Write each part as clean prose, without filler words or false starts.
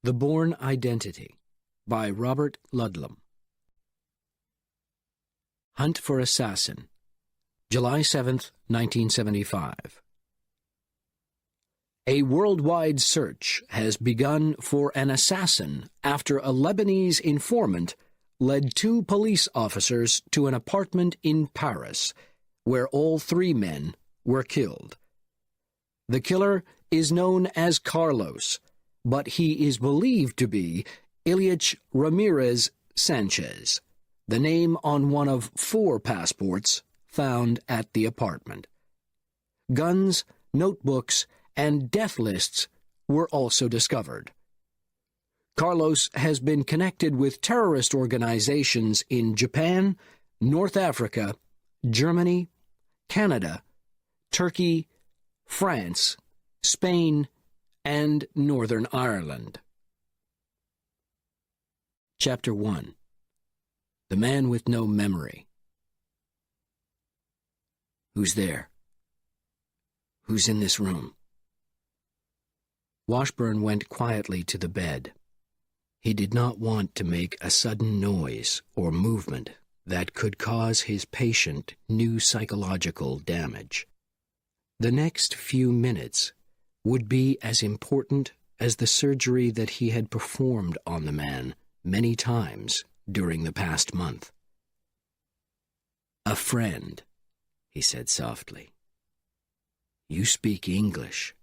The Bourne Identity by Robert Ludlum. Hunt for Assassin, July 7, 1975. A worldwide search has begun for an assassin after a Lebanese informant led two police officers to an apartment in Paris, where all three men were killed. The killer is known as Carlos, but he is believed to be Ilyich Ramirez Sanchez, the name on one of 4 passports found at the apartment. Guns, notebooks, and death lists were also discovered. Carlos has been connected with terrorist organizations in Japan, North Africa, Germany, Canada, Turkey, France, Spain, and Northern Ireland. Chapter 1. The Man with No Memory. Who's there? Who's in this room? Washburn went quietly to the bed. He did not want to make a sudden noise or movement that could cause his patient new psychological damage. The next few minutes would be as important as the surgery that he had performed on the man many times during the past month. "A friend," he said softly. "You speak English.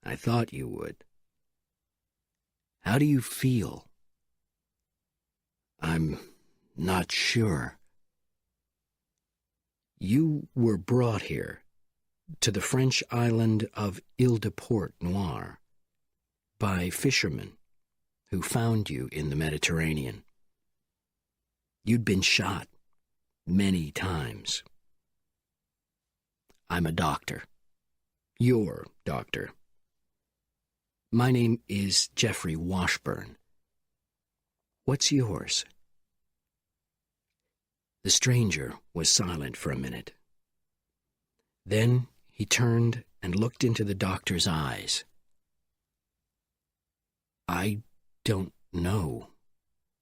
I thought you would. How do you feel?" "I'm not sure." "You were brought here, to the French island of Ile-de-Port-Noir, by fishermen who found you in the Mediterranean. You'd been shot many times. I'm a doctor. Your doctor. My name is Jeffrey Washburn. What's yours?" The stranger was silent for a minute. Then he turned and looked into the doctor's eyes. "I don't know,"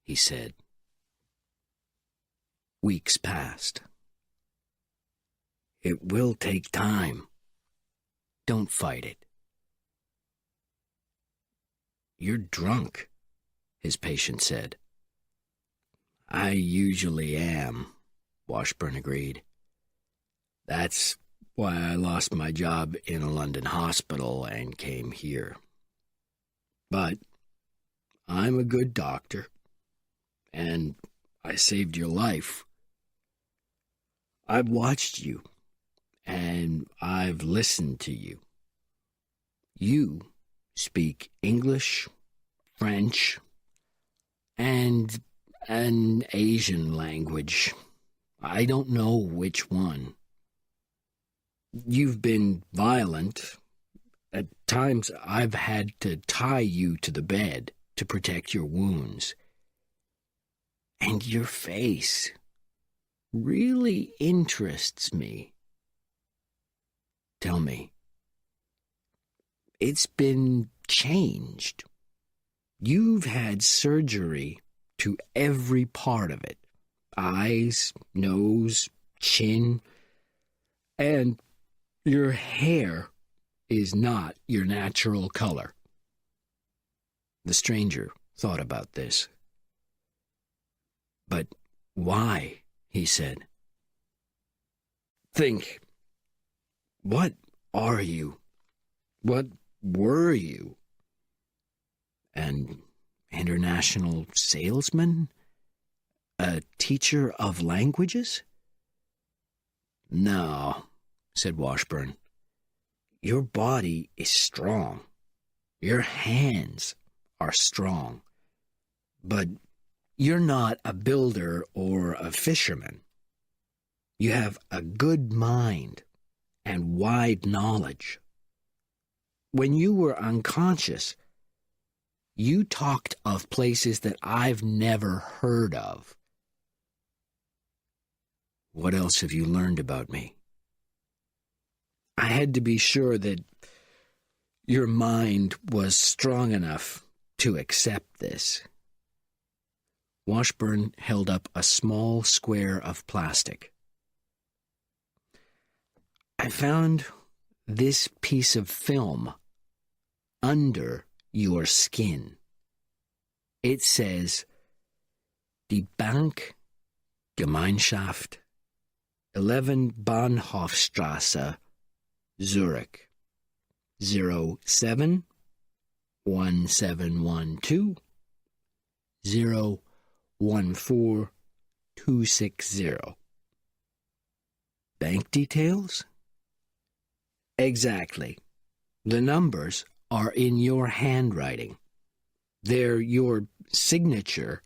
he said. Weeks passed. "It will take time. Don't fight it." "You're drunk," his patient said. "I usually am," Washburn agreed. "That's why I lost my job in a London hospital and came here. But I'm a good doctor, and I saved your life. I've watched you, and I've listened to you. You speak English, French, and an Asian language. I don't know which one. You've been violent. At times I've had to tie you to the bed to protect your wounds. And your face really interests me. Tell me. It's been changed. You've had surgery to every part of it. Eyes, nose, chin, and your hair is not your natural color." The stranger thought about this. "But why?" he said. "Think. What are you? What were you? An international salesman? A teacher of languages?" "No," said Washburn. "Your body is strong. Your hands are strong. But you're not a builder or a fisherman. You have a good mind and wide knowledge. When you were unconscious, you talked of places that I've never heard of." "What else have you learned about me?" "I had to be sure that your mind was strong enough to accept this. Washburn held up a small square of plastic. I found this piece of film under your skin. It says, Die Bank Gemeinschaft 11 Bahnhofstrasse, Zurich, 07 1712 014260. Bank details? Exactly. The numbers are in your handwriting. They're your signature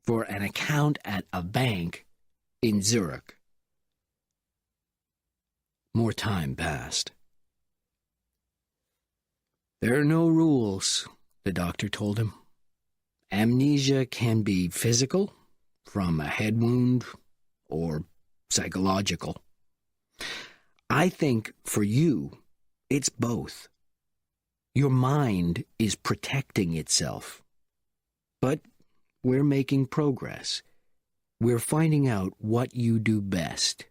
for an account at a bank in Zurich. More time passed. There are no rules, the doctor told him. Amnesia can be physical, from a head wound, or psychological. I think for you, it's both. Your mind is protecting itself. But we're making progress. We're finding out what you do best.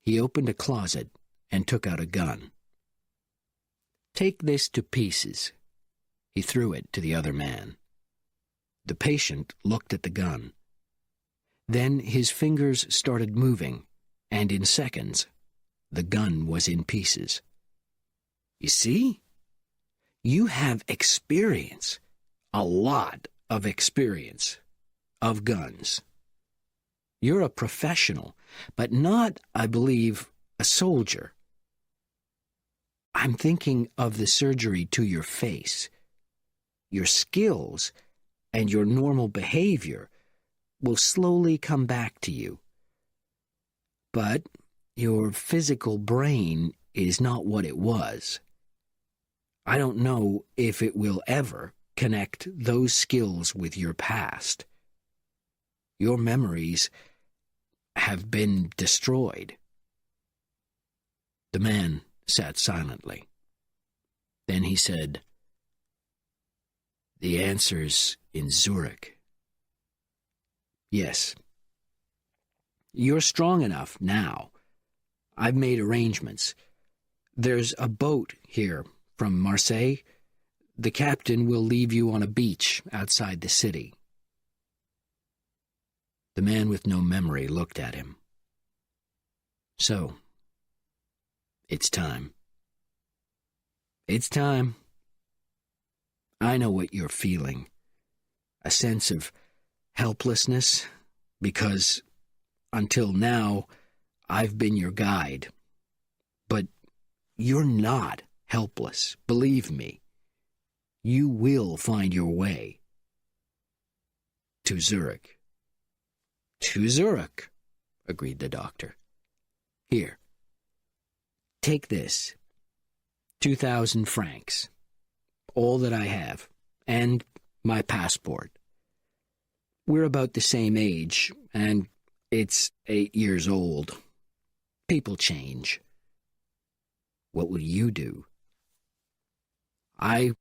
He opened a closet and took out a gun. Take this to pieces. He threw it to the other man. The patient looked at the gun. Then his fingers started moving, and in seconds, the gun was in pieces. You see? You have experience, a lot of experience, of guns. You're a professional, but not, I believe, a soldier. I'm thinking of the surgery to your face. Your skills and your normal behavior will slowly come back to you. But your physical brain is not what it was. I don't know if it will ever connect those skills with your past. Your memories have been destroyed. The man sat silently. Then he said, The answer's in Zurich. Yes. You're strong enough now. I've made arrangements. There's a boat here from Marseille. The captain will leave you on a beach outside the city. The man with no memory looked at him. So, it's time. It's time. I know what you're feeling. A sense of helplessness, because until now, I've been your guide. But you're not helpless, believe me. You will find your way. To Zurich. To Zurich, agreed the doctor. Here. Take this. 2,000 francs. All that I have. And my passport. We're about the same age, and it's 8 years old. People change. What will you do? I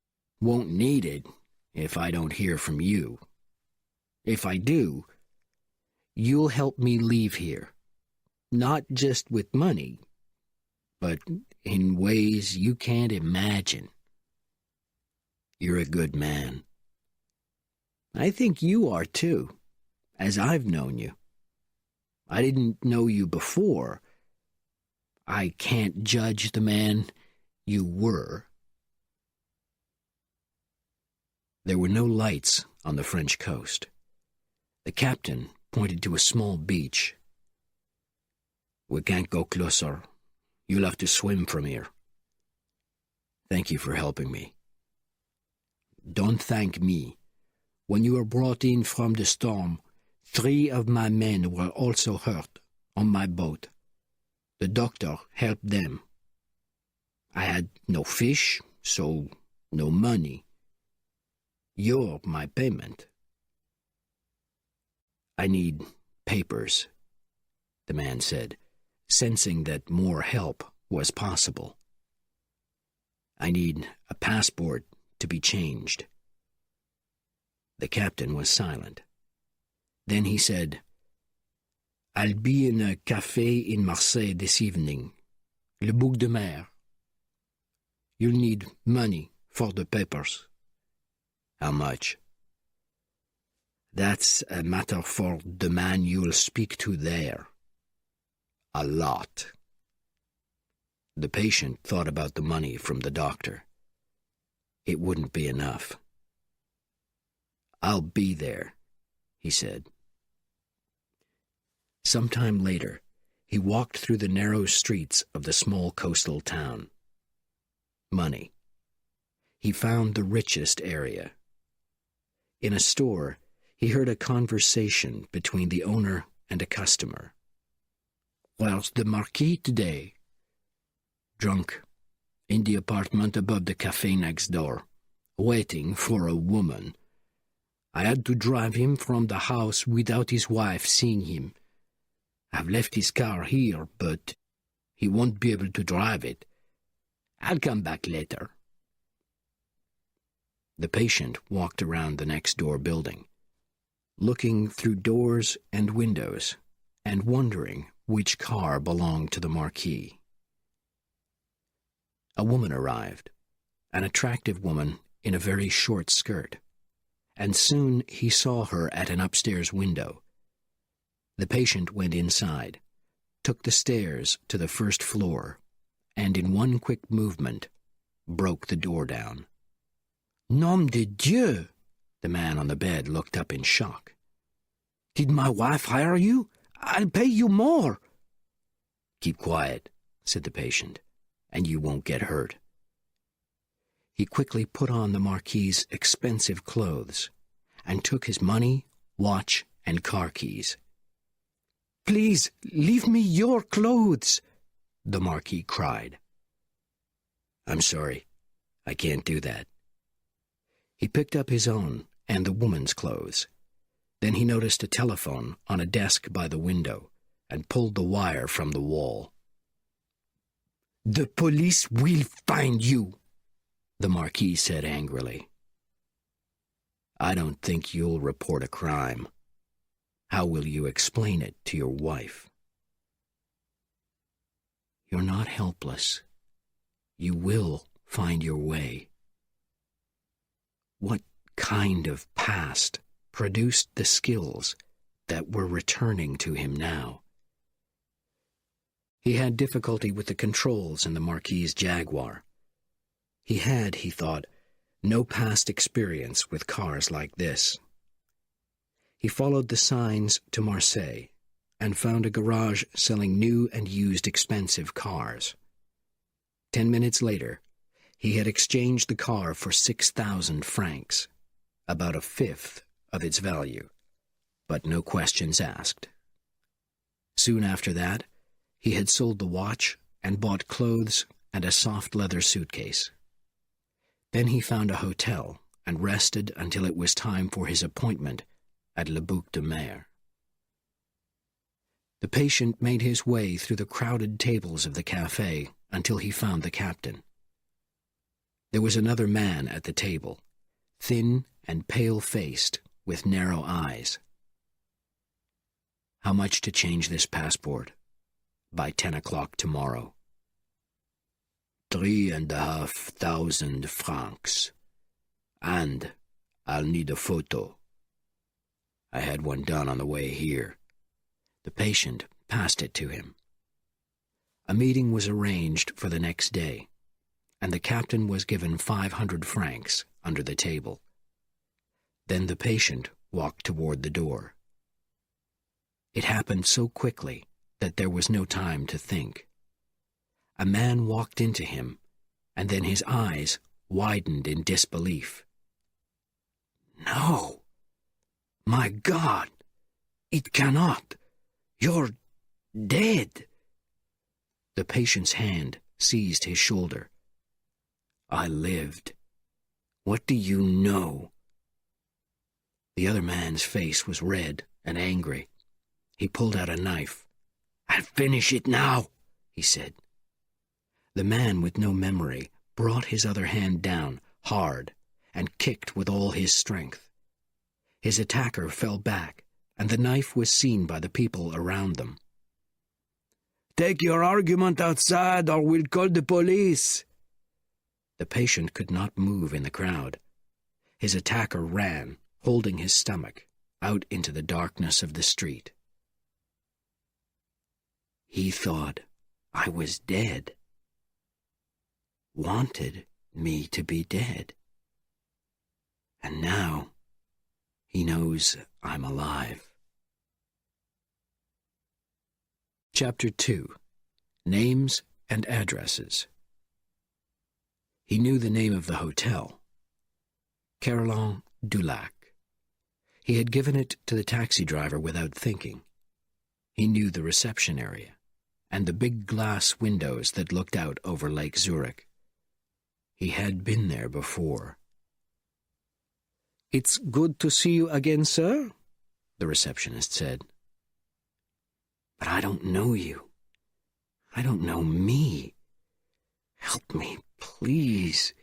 won't need it if I don't hear from you. If I do, you'll help me leave here. Not just with money, but in ways you can't imagine. You're a good man. I think you are too, as I've known you. I didn't know you before. I can't judge the man you were. There were no lights on the French coast. The captain pointed to a small beach. We can't go closer. You'll have to swim from here. Thank you for helping me. Don't thank me. When you were brought in from the storm, 3 of my men were also hurt on my boat. The doctor helped them. I had no fish, so no money. You're my payment. I need papers, the man said, sensing that more help was possible. I need a passport to be changed. The captain was silent. Then he said, "I'll be in a café in Marseille this evening, Le Bouc de Mer. You'll need money for the papers." "How much?" "That's a matter for the man you'll speak to there." "A lot." The patient thought about the money from the doctor. It wouldn't be enough. "I'll be there," he said. Sometime later, he walked through the narrow streets of the small coastal town. Money. He found the richest area. In a store, he heard a conversation between the owner and a customer. "Where's the Marquis today?" "Drunk. In the apartment above the cafe next door, waiting for a woman. I had to drive him from the house without his wife seeing him. I've left his car here, but he won't be able to drive it. I'll come back later." The patient walked around the next-door building, looking through doors and windows and wondering which car belonged to the Marquis. A woman arrived, an attractive woman in a very short skirt, and soon he saw her at an upstairs window. The patient went inside, took the stairs to the first floor, and in one quick movement broke the door down. "Nom de Dieu!" The man on the bed looked up in shock. "Did my wife hire you? I'll pay you more." "Keep quiet," said the patient, "and you won't get hurt." He quickly put on the Marquis's expensive clothes and took his money, watch, and car keys. "Please, leave me your clothes," the Marquis cried. "I'm sorry, I can't do that." He picked up his own and the woman's clothes. Then he noticed a telephone on a desk by the window and pulled the wire from the wall. "The police will find you," the Marquis said angrily. "I don't think you'll report a crime. How will you explain it to your wife?" "You're not helpless. You will find your way." What kind of past produced the skills that were returning to him now? He had difficulty with the controls in the Marquis's Jaguar. He had, he thought, no past experience with cars like this. He followed the signs to Marseille and found a garage selling new and used expensive cars. 10 minutes later, he had exchanged the car for 6,000 francs, about a fifth of its value, but no questions asked. Soon after that, he had sold the watch and bought clothes and a soft leather suitcase. Then he found a hotel and rested until it was time for his appointment at Le Bouc de Mer. The patient made his way through the crowded tables of the cafe until he found the captain. There was another man at the table, thin and pale-faced, with narrow eyes. "How much to change this passport?" "By 10 o'clock tomorrow." 3,500 francs. And I'll need a photo. I had one done on the way here. The patient passed it to him. A meeting was arranged for the next day, and the captain was given 500 francs under the table. Then the patient walked toward the door. It happened so quickly that there was no time to think. A man walked into him, and then his eyes widened in disbelief. "No! My God! It cannot! You're dead!" The patient's hand seized his shoulder. "I lived. What do you know?" The other man's face was red and angry. He pulled out a knife. "I'll finish it now," he said. The man with no memory brought his other hand down, hard, and kicked with all his strength. His attacker fell back, and the knife was seen by the people around them. "Take your argument outside, or we'll call the police." The patient could not move in the crowd. His attacker ran, holding his stomach, out into the darkness of the street. He thought I was dead. Wanted me to be dead. And now he knows I'm alive. Chapter 2. Names and Addresses. He knew the name of the hotel. Carillon du Lac. He had given it to the taxi driver without thinking. He knew the reception area and the big glass windows that looked out over Lake Zurich. He had been there before. "It's good to see you again, sir," the receptionist said. "But I don't know you. I don't know me. Help me, please."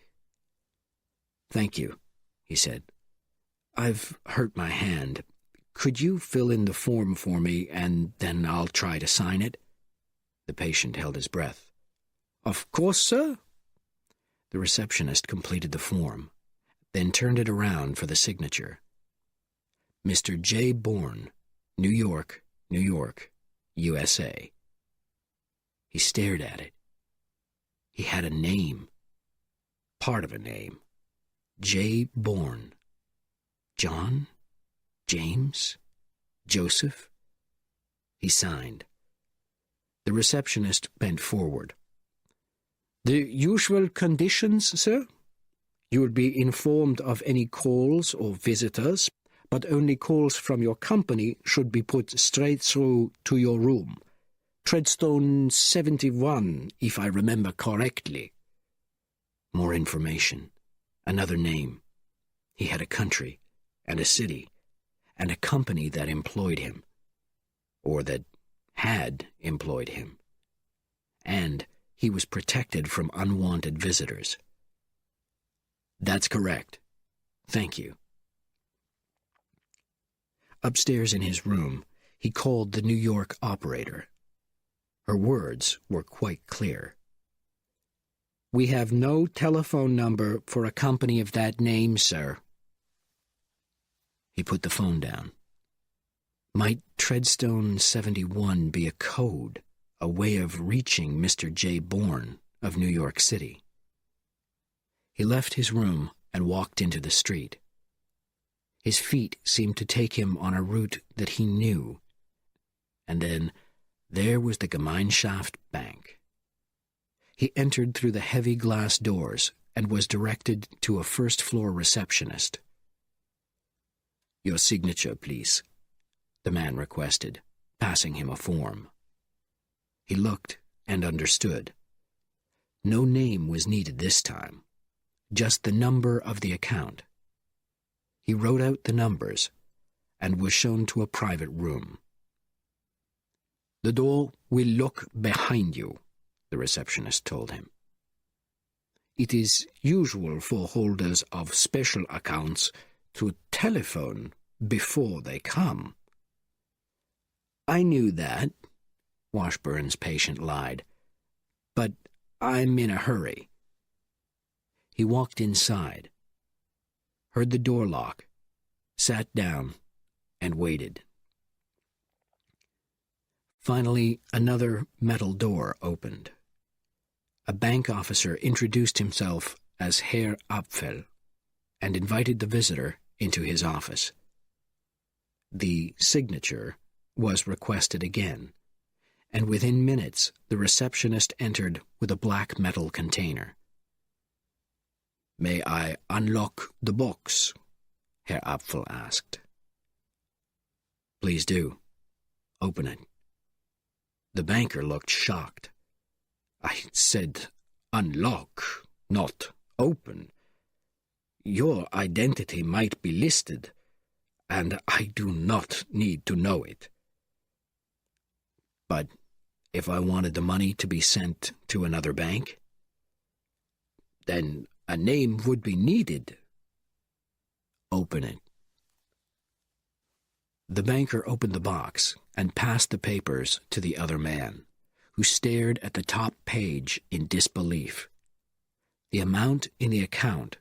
"Thank you," he said. "I've hurt my hand. Could you fill in the form for me, and then I'll try to sign it?" The patient held his breath. "Of course, sir." The receptionist completed the form, then turned it around for the signature. Mr. J. Bourne, New York, New York, USA. He stared at it. He had a name. Part of a name. J. Bourne. John? James? Joseph? He signed. The receptionist bent forward. "The usual conditions, sir? You will be informed of any calls or visitors, but only calls from your company should be put straight through to your room. Treadstone 71, if I remember correctly." More information. Another name. He had a country, and a city, and a company that employed him. Or that had employed him. And he was protected from unwanted visitors. "That's correct. Thank you." Upstairs in his room, he called the New York operator. Her words were quite clear. "We have no telephone number for a company of that name, sir." He put the phone down. Might Treadstone 71 be a code, a way of reaching Mr. J. Bourne of New York City? He left his room and walked into the street. His feet seemed to take him on a route that he knew. And then there was the Gemeinschaft Bank. He entered through the heavy glass doors and was directed to a first-floor receptionist. "Your signature, please," the man requested, passing him a form. He looked and understood. No name was needed this time, just the number of the account. He wrote out the numbers and was shown to a private room. "The door will look behind you," the receptionist told him. "It is usual for holders of special accounts to telephone before they come." "I knew that," Washburn's patient lied, "but I'm in a hurry." He walked inside, heard the door lock, sat down, and waited. Finally, another metal door opened. A bank officer introduced himself as Herr Apfel and invited the visitor into his office. The signature was requested again, and within minutes the receptionist entered with a black metal container. "May I unlock the box?" Herr Apfel asked. "Please do. Open it." The banker looked shocked. "I said unlock, not open. Your identity might be listed, and I do not need to know it." "But if I wanted the money to be sent to another bank?" "Then a name would be needed. Open it." The banker opened the box and passed the papers to the other man, who stared at the top page in disbelief. The amount in the account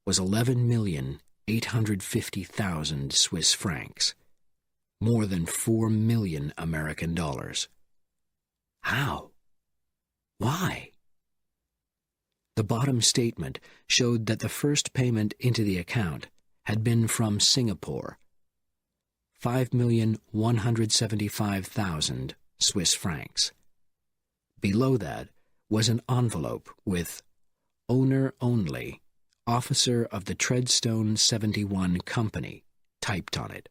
was 11,850,000 Swiss francs, more than 4 million American dollars. How? Why? The bottom statement showed that the first payment into the account had been from Singapore, 5,175,000 Swiss francs. Below that was an envelope with "Owner only, officer of the Treadstone 71 Company" typed on it.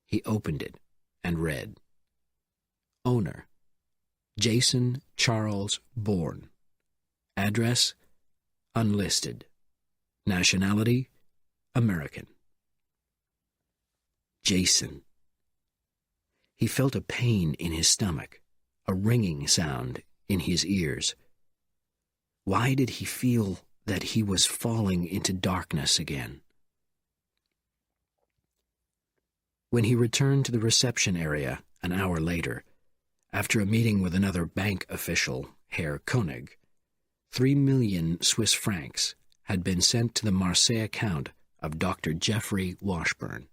He opened it and read, "Owner, Jason Charles Bourne. Address, unlisted. Nationality, American." Jason. He felt a pain in his stomach, a ringing sound in his ears. Why did he feel that he was falling into darkness again? When he returned to the reception area an hour later, after a meeting with another bank official, Herr Koenig, 3 million Swiss francs had been sent to the Marseille account of Dr. Geoffrey Washburn,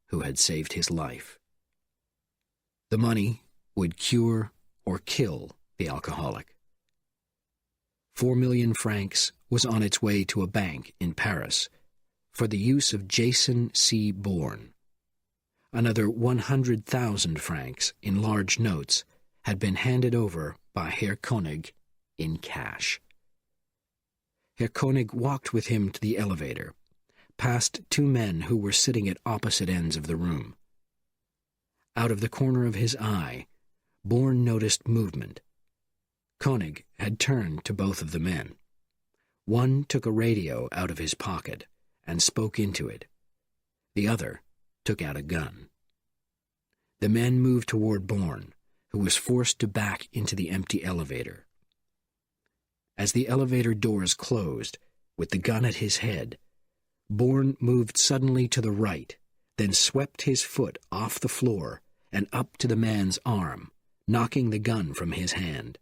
who had saved his life. The money would cure or kill the alcoholic. 4 million francs was on its way to a bank in Paris for the use of Jason C. Bourne. Another 100,000 francs in large notes had been handed over by Herr Koenig in cash. Herr Koenig walked with him to the elevator, past 2 men who were sitting at opposite ends of the room. Out of the corner of his eye, Bourne noticed movement. Koenig had turned to both of the men. One took a radio out of his pocket and spoke into it. The other took out a gun. The men moved toward Bourne, who was forced to back into the empty elevator. As the elevator doors closed, with the gun at his head, Bourne moved suddenly to the right, then swept his foot off the floor and up to the man's arm, knocking the gun from his hand.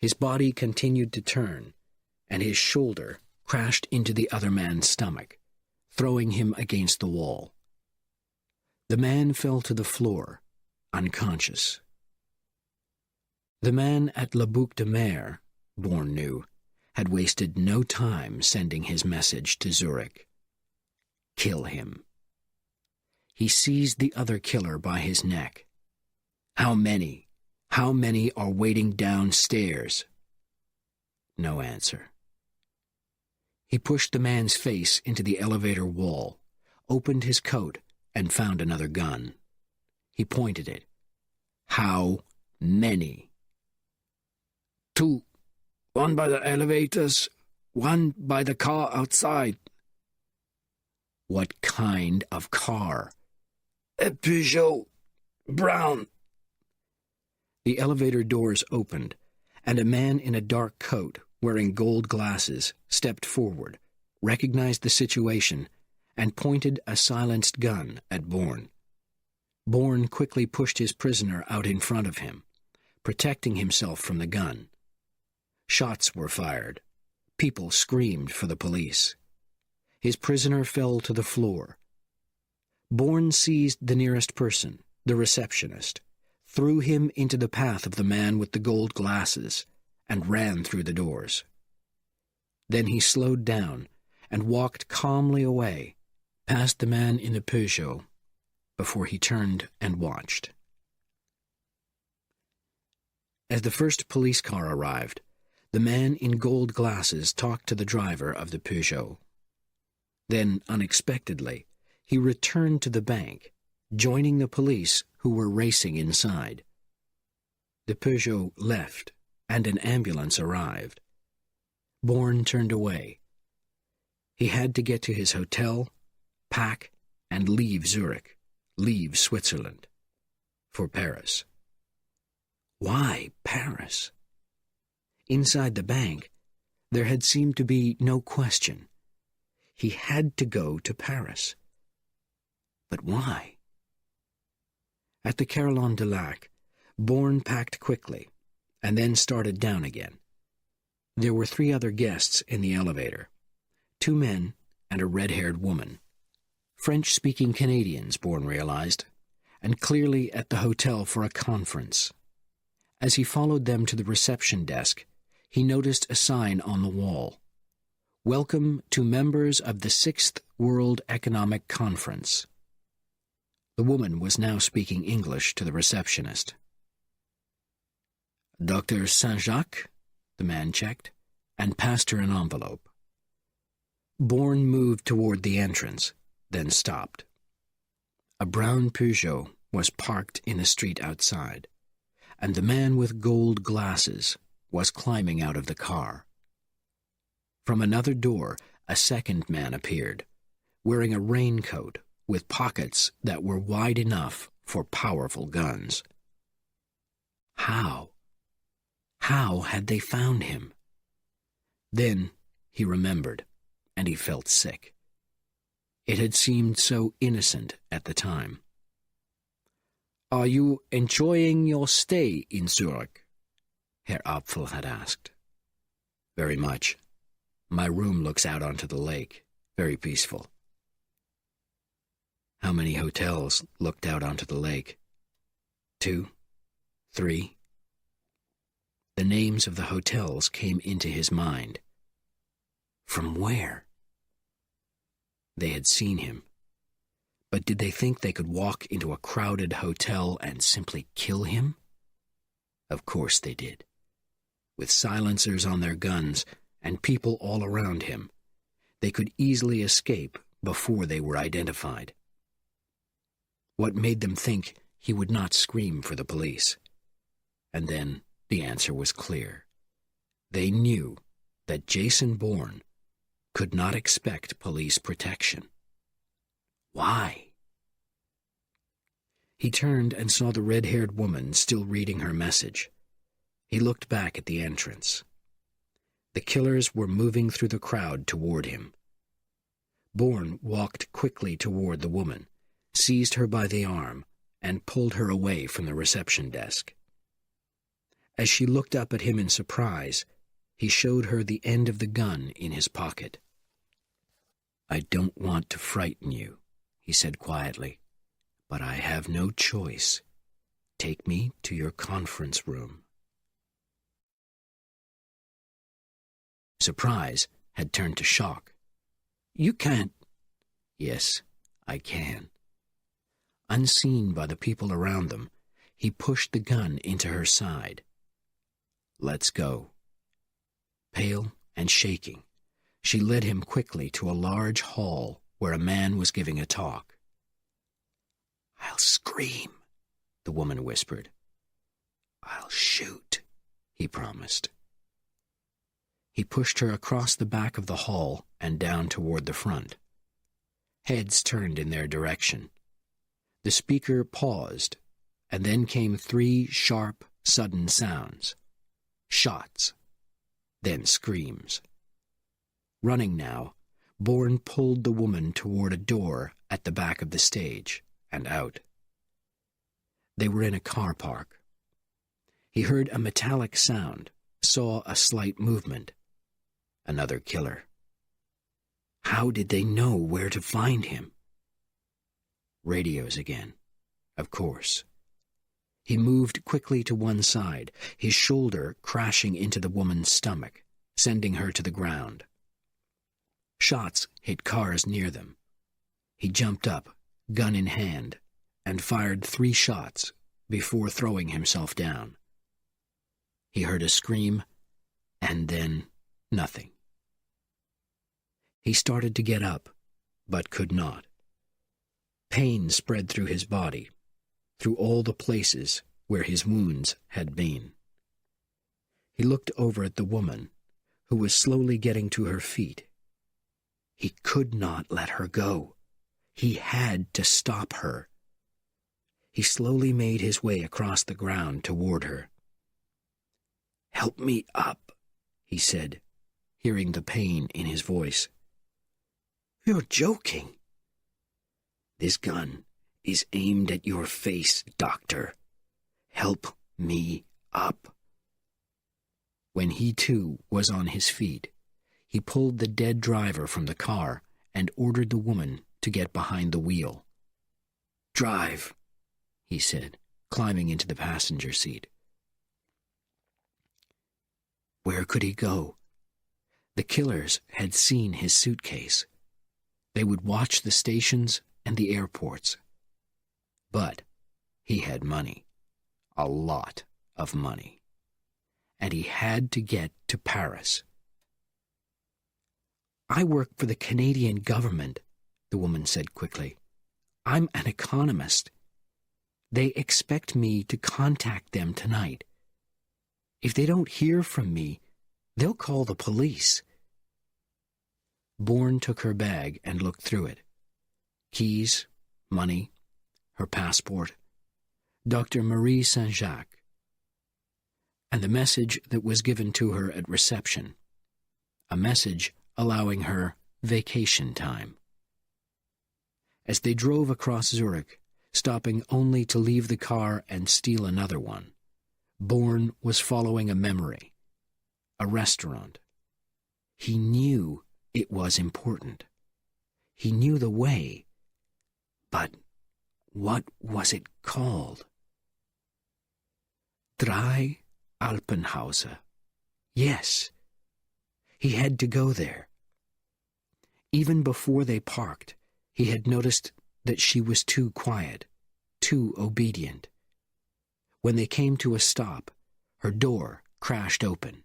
His body continued to turn, and his shoulder crashed into the other man's stomach, throwing him against the wall. The man fell to the floor, unconscious. The man at Le Bouc de Mer, Bourne knew, had wasted no time sending his message to Zurich. Kill him. He seized the other killer by his neck. How many are waiting downstairs? No answer. He pushed the man's face into the elevator wall, opened his coat, and found another gun. He pointed it. How many? 2. One by the elevators, one by the car outside. What kind of car? A Peugeot. Brown. The elevator doors opened, and a man in a dark coat, wearing gold glasses, stepped forward, recognized the situation, and pointed a silenced gun at Bourne. Bourne quickly pushed his prisoner out in front of him, protecting himself from the gun. Shots were fired. People screamed for the police. His prisoner fell to the floor. Bourne seized the nearest person, the receptionist, threw him into the path of the man with the gold glasses, and ran through the doors. Then he slowed down and walked calmly away, past the man in the Peugeot, before he turned and watched. As the first police car arrived, the man in gold glasses talked to the driver of the Peugeot. Then, unexpectedly, he returned to the bank, joining the police who were racing inside. The Peugeot left, and an ambulance arrived. Bourne turned away. He had to get to his hotel, pack, and leave Zurich, leave Switzerland, for Paris. Why Paris? Inside the bank, there had seemed to be no question. He had to go to Paris. But why? At the Carillon du Lac, Bourne packed quickly, and then started down again. There were 3 other guests in the elevator, 2 men and a red-haired woman. French-speaking Canadians, Bourne realized, and clearly at the hotel for a conference. As he followed them to the reception desk, he noticed a sign on the wall. Welcome to members of the 6th World Economic Conference. The woman was now speaking English to the receptionist. Dr. Saint-Jacques? The man checked, and passed her an envelope. Bourne moved toward the entrance, then stopped. A brown Peugeot was parked in the street outside, and the man with gold glasses was climbing out of the car. From another door, a second man appeared, wearing a raincoat with pockets that were wide enough for powerful guns. How had they found him? Then he remembered, and he felt sick. It had seemed so innocent at the time. "Are you enjoying your stay in Zurich?" Herr Apfel had asked. "Very much. My room looks out onto the lake. Very peaceful." How many hotels looked out onto the lake? 2? 3? The names of the hotels came into his mind. From where? They had seen him. But did they think they could walk into a crowded hotel and simply kill him? Of course they did. With silencers on their guns and people all around him, they could easily escape before they were identified. What made them think he would not scream for the police? And then the answer was clear. They knew that Jason Bourne could not expect police protection. Why? He turned and saw the red-haired woman still reading her message. He looked back at the entrance. The killers were moving through the crowd toward him. Bourne walked quickly toward the woman, seized her by the arm, and pulled her away from the reception desk. As she looked up at him in surprise, he showed her the end of the gun in his pocket. "I don't want to frighten you," he said quietly, "but I have no choice. Take me to your conference room." Surprise had turned to shock. "You can't." "Yes, I can." Unseen by the people around them, he pushed the gun into her side. "Let's go." Pale and shaking, she led him quickly to a large hall where a man was giving a talk. "I'll scream," the woman whispered. "I'll shoot," he promised. He pushed her across the back of the hall and down toward the front. Heads turned in their direction. The speaker paused, and then came 3 sharp, sudden sounds. Shots, then screams. Running now, Bourne pulled the woman toward a door at the back of the stage and out. They were in a car park. He heard a metallic sound, saw a slight movement. Another killer. How did they know where to find him? Radios again, of course. He moved quickly to one side, his shoulder crashing into the woman's stomach, sending her to the ground. Shots hit cars near them. He jumped up, gun in hand, and fired 3 shots before throwing himself down. He heard a scream, and then nothing. He started to get up, but could not. Pain spread through his body, through all the places where his wounds had been. He looked over at the woman, who was slowly getting to her feet. He could not let her go. He had to stop her. He slowly made his way across the ground toward her. "Help me up," he said, hearing the pain in his voice. You're joking. This gun is aimed at your face, Doctor. Help me up. When he too was on his feet, he pulled the dead driver from the car and ordered the woman to get behind the wheel. Drive, he said, climbing into the passenger seat. Where could he go? The killers had seen his suitcase. They would watch the stations and the airports. But he had money, a lot of money, and he had to get to Paris. I work for the Canadian government, the woman said quickly. I'm an economist. They expect me to contact them tonight. If they don't hear from me, they'll call the police. Bourne took her bag and looked through it. Keys, money, her passport, Dr. Marie Saint-Jacques, and the message that was given to her at reception, a message allowing her vacation time. As they drove across Zurich, stopping only to leave the car and steal another one, Bourne was following a memory, a restaurant. He knew it was important. He knew the way. But what was it called? Drei Alpenhäuser. Yes, he had to go there. Even before they parked, he had noticed that she was too quiet, too obedient. When they came to a stop, her door crashed open.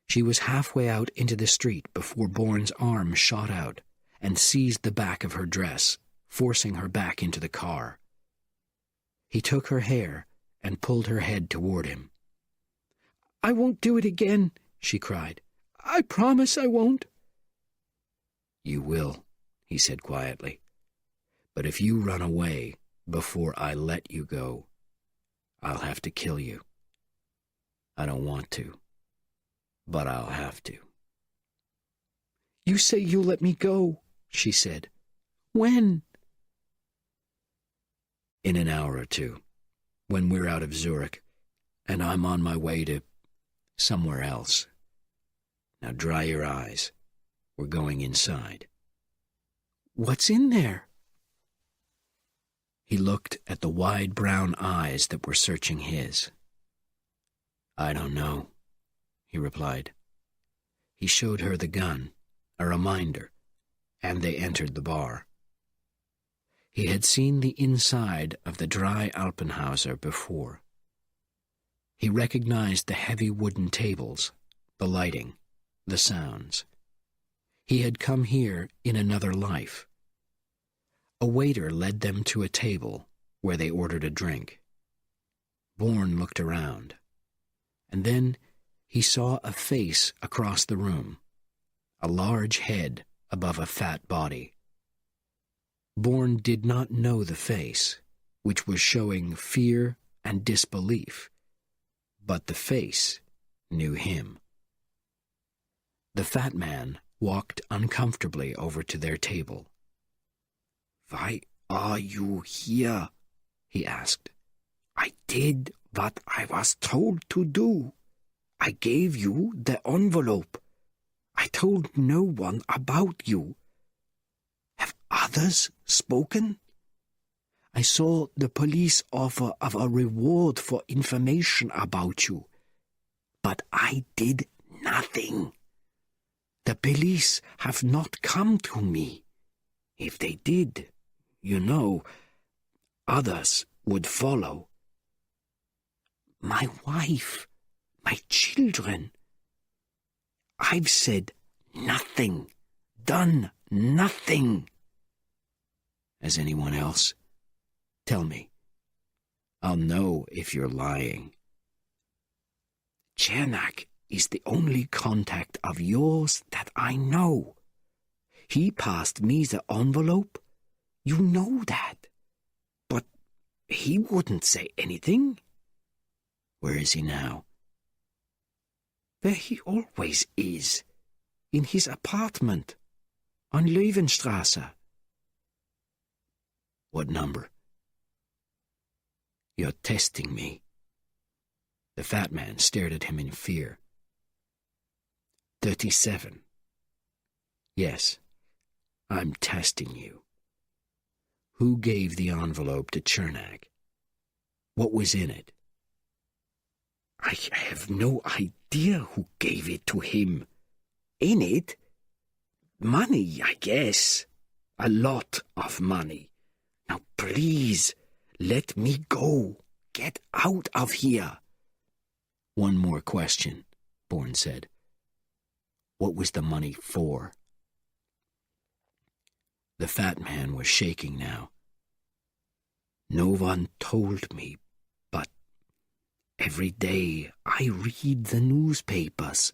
She was halfway out into the street before Bourne's arm shot out and seized the back of her dress, forcing her back into the car. He took her hair and pulled her head toward him. "I won't do it again," she cried. "I promise I won't." "You will," he said quietly. "But if you run away before I let you go, I'll have to kill you. I don't want to, but I'll have to." "You say you'll let me go," she said. "When?" "In an hour or two, when we're out of Zurich, and I'm on my way to somewhere else. Now dry your eyes. We're going inside." "What's in there?" He looked at the wide brown eyes that were searching his. "I don't know," he replied. He showed her the gun, a reminder, and they entered the bar. He had seen the inside of the Drei Alpenhäuser before. He recognized the heavy wooden tables, the lighting, the sounds. He had come here in another life. A waiter led them to a table where they ordered a drink. Bourne looked around, and then he saw a face across the room, a large head above a fat body. Bourne did not know the face, which was showing fear and disbelief, but the face knew him. The fat man walked uncomfortably over to their table. "Why are you here?" he asked. "I did what I was told to do. I gave you the envelope. I told no one about you. Have others spoken? I saw the police offer of a reward for information about you, but I did nothing. The police have not come to me. If they did, others would follow. My wife, my children. I've said nothing, done nothing." "Has anyone else? Tell me. I'll know if you're lying." "Czernak is the only contact of yours that I know. He passed me the envelope. You know that. But he wouldn't say anything." "Where is he now?" "Where he always is, in his apartment, On Löwenstrasse. What number? You're testing me. The fat man stared at him in fear. 37. Yes, I'm testing you. Who gave the envelope to Chernak? What was in it? I have no idea who gave it to him. In it? Money, I guess. A lot of money. Now please, let me go. Get out of here. One more question, Bourne said. What was the money for? The fat man was shaking now. No one told me, but every day I read the newspapers.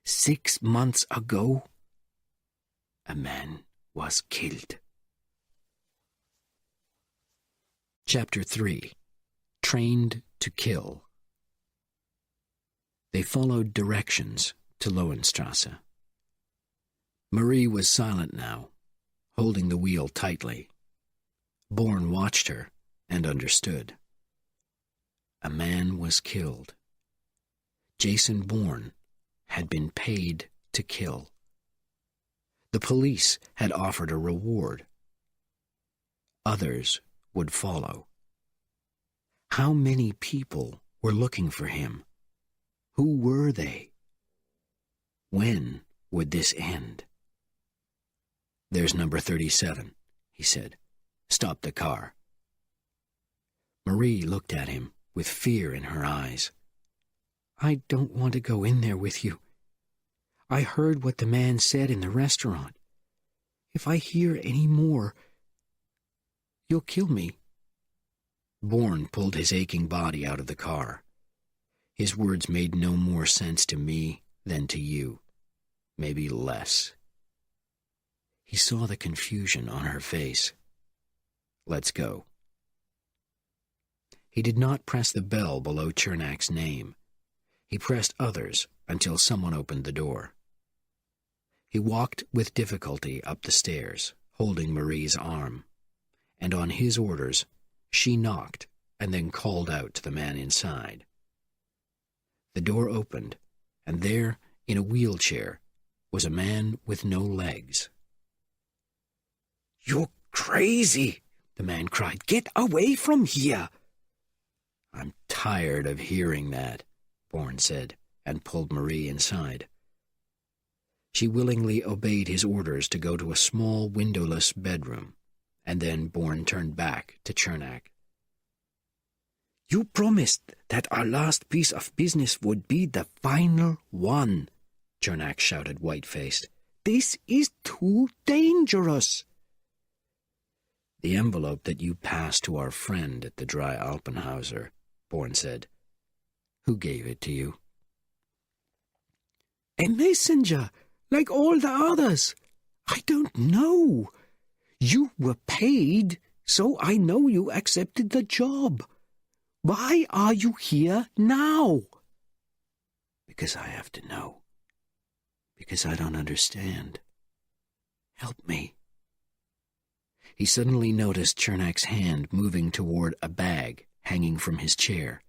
6 months ago, a man was killed. Chapter 3. Trained to Kill. They followed directions to Lowenstrasse. Marie was silent now, holding the wheel tightly. Bourne watched her and understood. A man was killed. Jason Bourne had been paid to kill. The police had offered a reward. Others would follow. How many people were looking for him? Who were they? When would this end? There's number 37, he said. Stop the car. Marie looked at him with fear in her eyes. I don't want to go in there with you. I heard what the man said in the restaurant. If I hear any more, you'll kill me. Bourne pulled his aching body out of the car. His words made no more sense to me than to you. Maybe less. He saw the confusion on her face. Let's go. He did not press the bell below Chernak's name. He pressed others until someone opened the door. He walked with difficulty up the stairs, holding Marie's arm, and on his orders, she knocked and then called out to the man inside. The door opened, and there, in a wheelchair, was a man with no legs. You're crazy, the man cried. Get away from here. I'm tired of hearing that, Bourne said, and pulled Marie inside. She willingly obeyed his orders to go to a small windowless bedroom, and then Bourne turned back to Chernak. You promised that our last piece of business would be the final one, Chernak shouted white-faced. This is too dangerous. The envelope that you passed to our friend at the Dry Alpenhauser, Bourne said. Who gave it to you? A messenger, like all the others. I don't know. You were paid, so I know you accepted the job. Why are you here now? Because I have to know. Because I don't understand. Help me. He suddenly noticed Chernak's hand moving toward a bag hanging from his chair.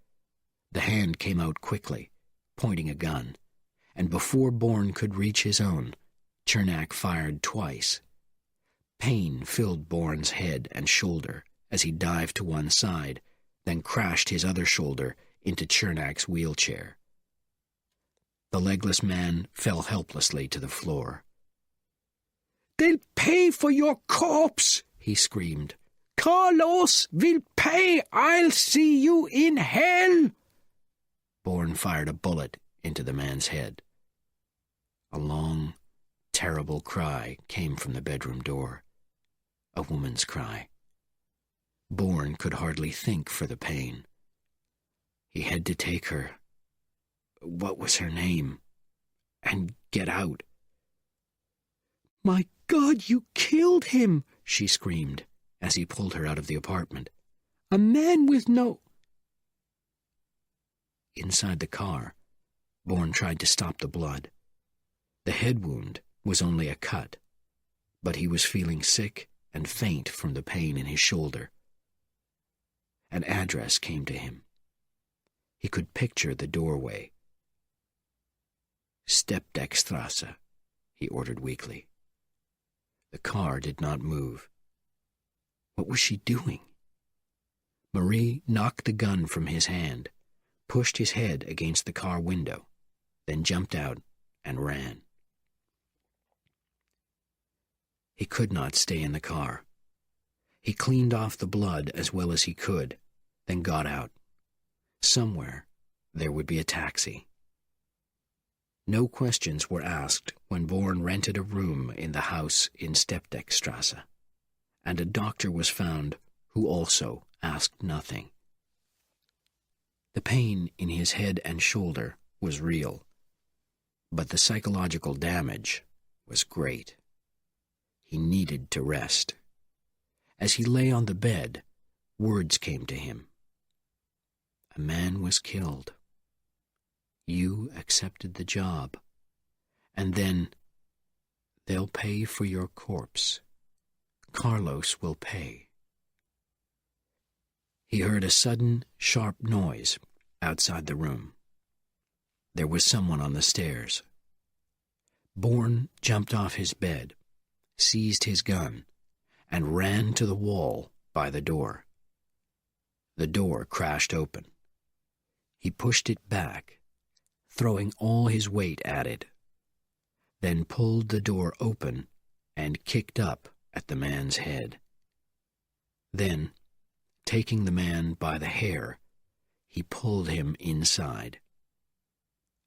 The hand came out quickly, pointing a gun, and before Bourne could reach his own, Chernak fired twice. Pain filled Bourne's head and shoulder as he dived to one side, then crashed his other shoulder into Chernak's wheelchair. The legless man fell helplessly to the floor. They'll pay for your corpse, he screamed. Carlos will pay. I'll see you in hell. Bourne fired a bullet into the man's head. A long, terrible cry came from the bedroom door. A woman's cry. Bourne could hardly think for the pain. He had to take her. What was her name? And get out. My God, you killed him, she screamed as he pulled her out of the apartment. A man with no... Inside the car, Bourne tried to stop the blood. The head wound was only a cut. but he was feeling sick and faint from the pain in his shoulder. An address came to him. He could picture the doorway. "Steppdeckstrasse," he ordered weakly. The car did not move. What was she doing? Marie knocked the gun from his hand, pushed his head against the car window, then jumped out and ran. He could not stay in the car. He cleaned off the blood as well as he could, then got out. Somewhere there would be a taxi. No questions were asked when Bourne rented a room in the house in Steppdeckstrasse, and a doctor was found who also asked nothing. The pain in his head and shoulder was real, but the psychological damage was great. He needed to rest. As he lay on the bed, words came to him. A man was killed. You accepted the job. And then, they'll pay for your corpse. Carlos will pay. He heard a sudden, sharp noise outside the room. There was someone on the stairs. Bourne jumped off his bed, seized his gun, and ran to the wall by the door. The door crashed open. He pushed it back, throwing all his weight at it, then pulled the door open and kicked up at the man's head. Then, taking the man by the hair, he pulled him inside.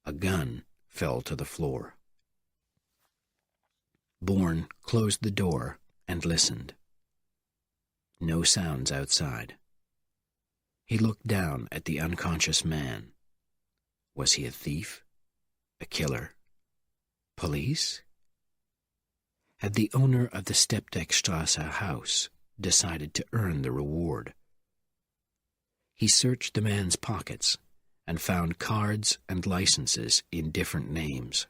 A gun fell to the floor. Bourne closed the door and listened. No sounds outside. He looked down at the unconscious man. Was he a thief? A killer? Police? Had the owner of the Steppdeckstrasse house decided to earn the reward? He searched the man's pockets and found cards and licenses in different names.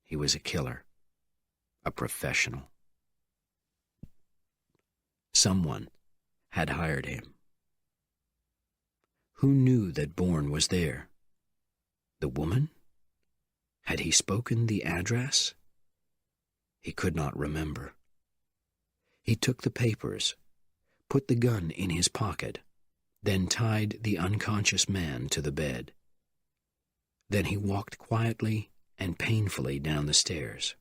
He was a killer, a professional. Someone had hired him. Who knew that Bourne was there? The woman? Had he spoken the address? He could not remember. He took the papers, put the gun in his pocket, then tied the unconscious man to the bed. Then he walked quietly and painfully down the stairs.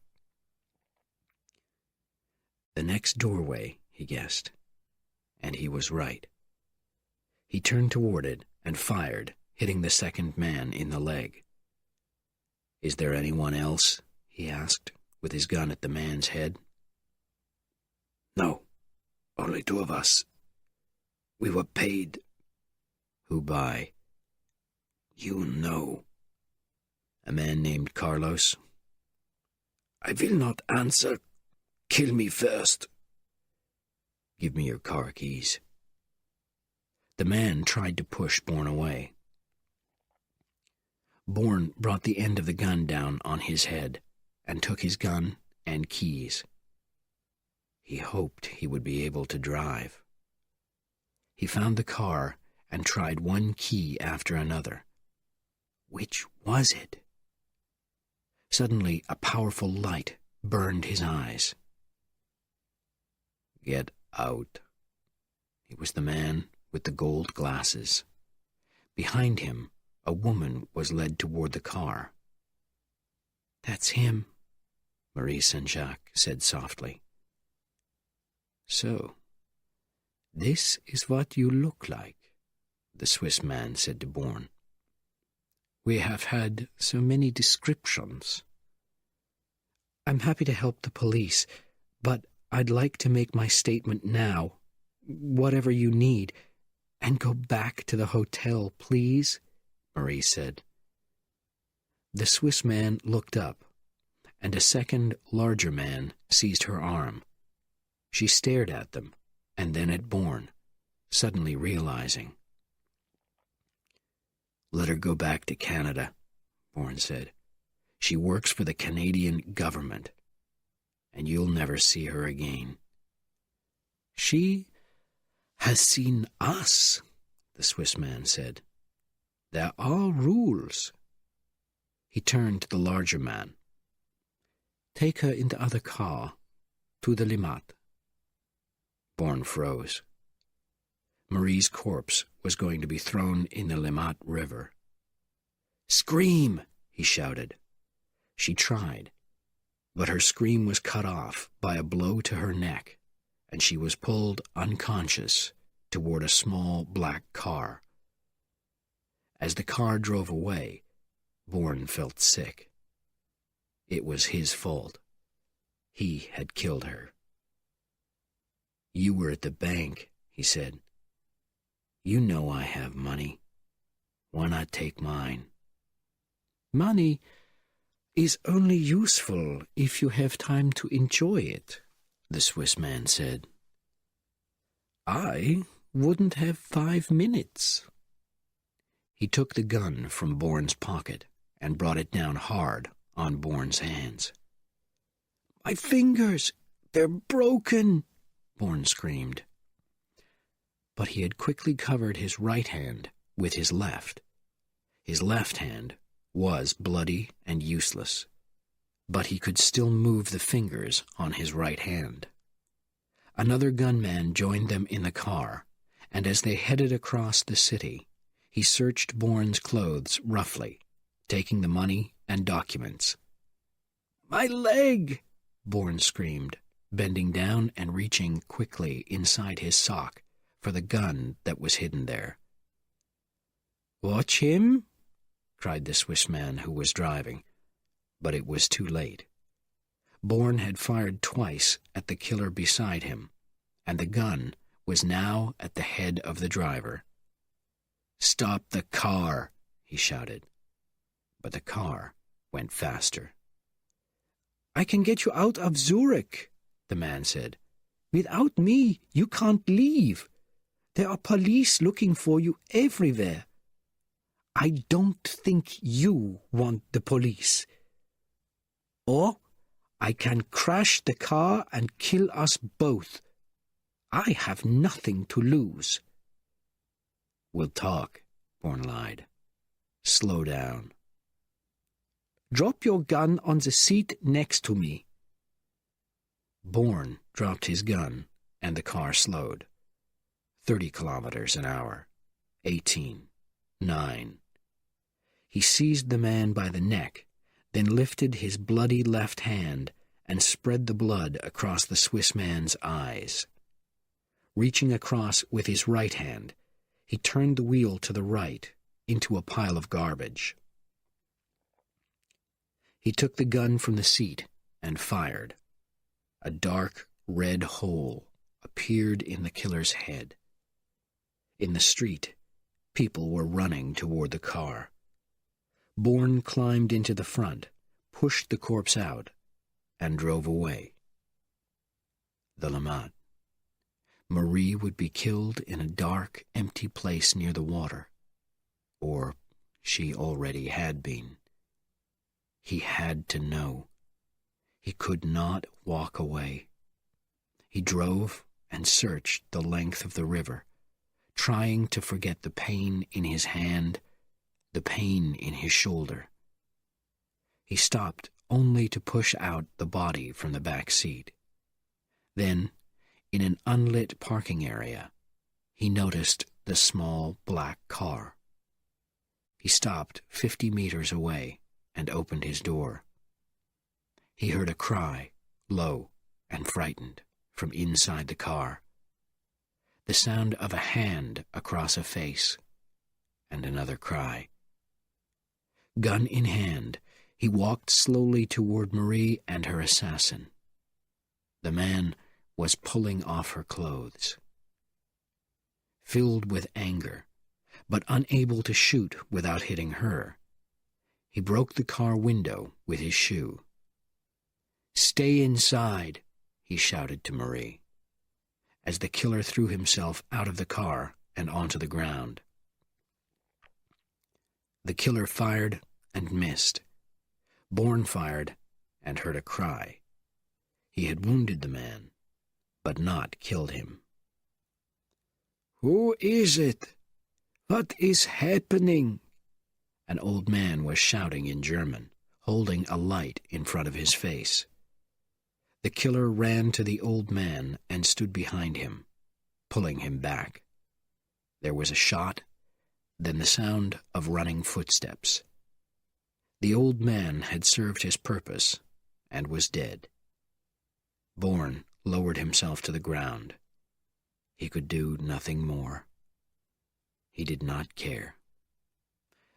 The next doorway, he guessed, and he was right. He turned toward it and fired, hitting the second man in the leg. "Is there anyone else?" he asked, with his gun at the man's head. "No, only two of us. We were paid." "Who by?" "You know." "A man named Carlos?" "I will not answer. Kill me first." "Give me your car keys." The man tried to push Bourne away. Bourne brought the end of the gun down on his head and took his gun and keys. He hoped he would be able to drive. He found the car and tried one key after another. Which was it? Suddenly, a powerful light burned his eyes. "Get out." It was the man with the gold glasses. Behind him, a woman was led toward the car. "That's him," Marie Saint-Jacques said softly. "So, this is what you look like," the Swiss man said to Bourne. "We have had so many descriptions." "I'm happy to help the police, but I'd like to make my statement now, whatever you need, and go back to the hotel, please," Marie said. The Swiss man looked up, and a second, larger man seized her arm. She stared at them, and then at Bourne, suddenly realizing. "Let her go back to Canada," Bourne said. "She works for the Canadian government." and you'll never see her again." "She has seen us," the Swiss man said. "There are rules." He turned to the larger man. "Take her in the other car, to the Limmat." Bourne froze. Marie's corpse was going to be thrown in the Limmat River. "Scream!" he shouted. She tried, but her scream was cut off by a blow to her neck, and she was pulled unconscious toward a small black car. As the car drove away, Bourne felt sick. It was his fault. He had killed her. "You were at the bank," he said. "You know I have money. Why not take mine?" "Money is only useful if you have time to enjoy it," the Swiss man said. "I wouldn't have 5 minutes." He took the gun from Bourne's pocket and brought it down hard on Bourne's hands. "My fingers, they're broken," Bourne screamed. But he had quickly covered his right hand with his left. His left hand was bloody and useless, but he could still move the fingers on his right hand. Another gunman joined them in the car, and as they headed across the city, he searched Bourne's clothes roughly, taking the money and documents. "My leg!" Bourne screamed, bending down and reaching quickly inside his sock for the gun that was hidden there. "Watch him!" cried the Swiss man who was driving, but it was too late. Bourne had fired twice at the killer beside him, and the gun was now at the head of the driver. "Stop the car!" he shouted, but the car went faster. "I can get you out of Zurich," the man said. "Without me, you can't leave. There are police looking for you everywhere. I don't think you want the police. Or I can crash the car and kill us both. I have nothing to lose." "We'll talk," Bourne lied. "Slow down." "Drop your gun on the seat next to me." Bourne dropped his gun, and the car slowed. 30 kilometers an hour. 18. 9. He seized the man by the neck, then lifted his bloody left hand and spread the blood across the Swiss man's eyes. Reaching across with his right hand, he turned the wheel to the right into a pile of garbage. He took the gun from the seat and fired. A dark red hole appeared in the killer's head. In the street, people were running toward the car. Bourne climbed into the front, pushed the corpse out, and drove away. The Limmat. Marie would be killed in a dark, empty place near the water. Or she already had been. He had to know. He could not walk away. He drove and searched the length of the river, trying to forget the pain in his hand, the pain in his shoulder. He stopped only to push out the body from the back seat. Then, in an unlit parking area, he noticed the small black car. He stopped 50 meters away and opened his door. He heard a cry, low and frightened, from inside the car. The sound of a hand across a face, and another cry. Gun in hand, he walked slowly toward Marie and her assassin. The man was pulling off her clothes. Filled with anger, but unable to shoot without hitting her, he broke the car window with his shoe. "Stay inside," he shouted to Marie, as the killer threw himself out of the car and onto the ground. The killer fired and missed. Bourne fired and heard a cry. He had wounded the man, but not killed him. "Who is it? What is happening?" An old man was shouting in German, holding a light in front of his face. The killer ran to the old man and stood behind him, pulling him back. There was a shot, then the sound of running footsteps. The old man had served his purpose and was dead. Bourne lowered himself to the ground. He could do nothing more. He did not care.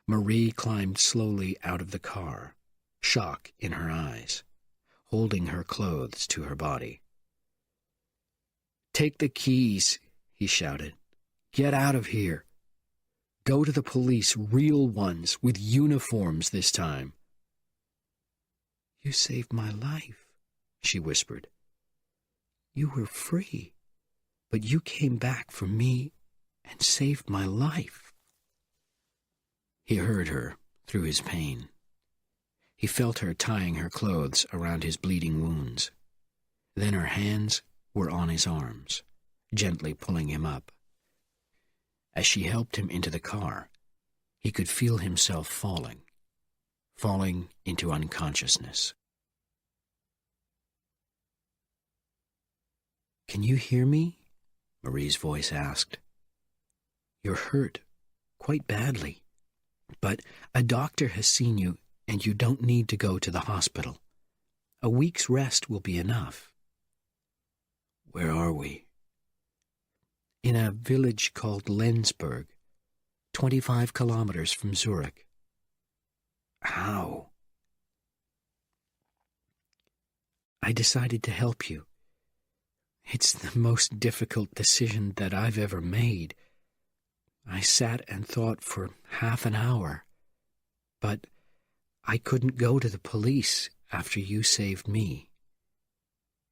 Marie climbed slowly out of the car, shock in her eyes, holding her clothes to her body. "Take the keys," he shouted. "Get out of here. Go to the police, real ones, with uniforms this time." "You saved my life," she whispered. "You were free, but you came back for me and saved my life." He heard her through his pain. He felt her tying her clothes around his bleeding wounds. Then her hands were on his arms, gently pulling him up. As she helped him into the car, he could feel himself falling into unconsciousness. "Can you hear me?" Marie's voice asked. "You're hurt, quite badly, but a doctor has seen you and you don't need to go to the hospital. A week's rest will be enough." "Where are we?" "In a village called Lenzburg, 25 kilometers from Zurich." "How?" "I decided to help you. It's the most difficult decision that I've ever made. I sat and thought for half an hour, but I couldn't go to the police after you saved me."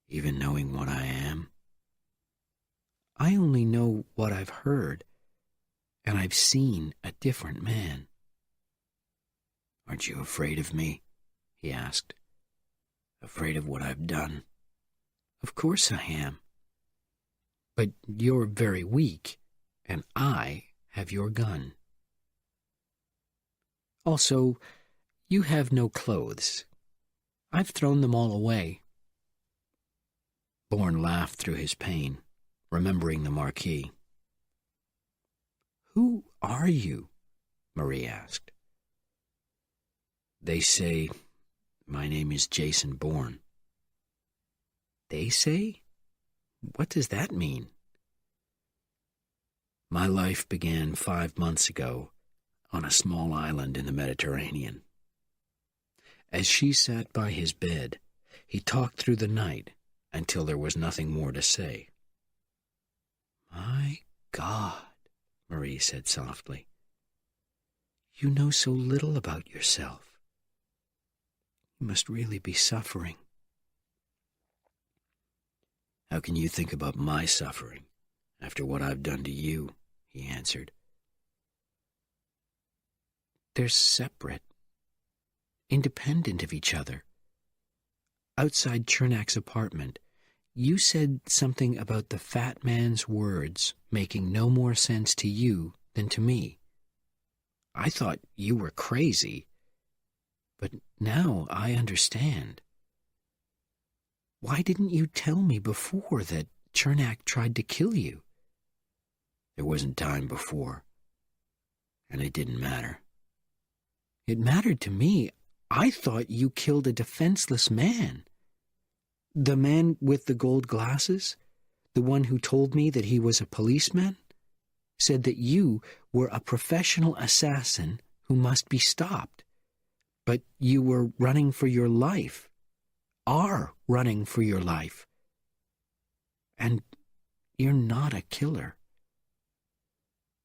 "Even knowing what I am?" "I only know what I've heard, and I've seen a different man." "Aren't you afraid of me?" he asked. "Afraid of what I've done?" "Of course I am. But you're very weak, and I have your gun. Also, you have no clothes. I've thrown them all away." Bourne laughed through his pain, remembering the Marquis. "Who are you?" Marie asked. "They say my name is Jason Bourne." "They say? What does that mean?" "My life began 5 months ago on a small island in the Mediterranean." As she sat by his bed, he talked through the night until there was nothing more to say. "My God," Marie said softly. "You know so little about yourself. You must really be suffering." "How can you think about my suffering after what I've done to you?" he answered. "They're separate, independent of each other. Outside Chernak's apartment, you said something about the fat man's words making no more sense to you than to me. I thought you were crazy, but now I understand. Why didn't you tell me before that Chernak tried to kill you?" "There wasn't time before, and it didn't matter." "It mattered to me. I thought you killed a defenseless man. The man with the gold glasses, the one who told me that he was a policeman, said that you were a professional assassin who must be stopped. But you were running for your life, are running for your life. And you're not a killer."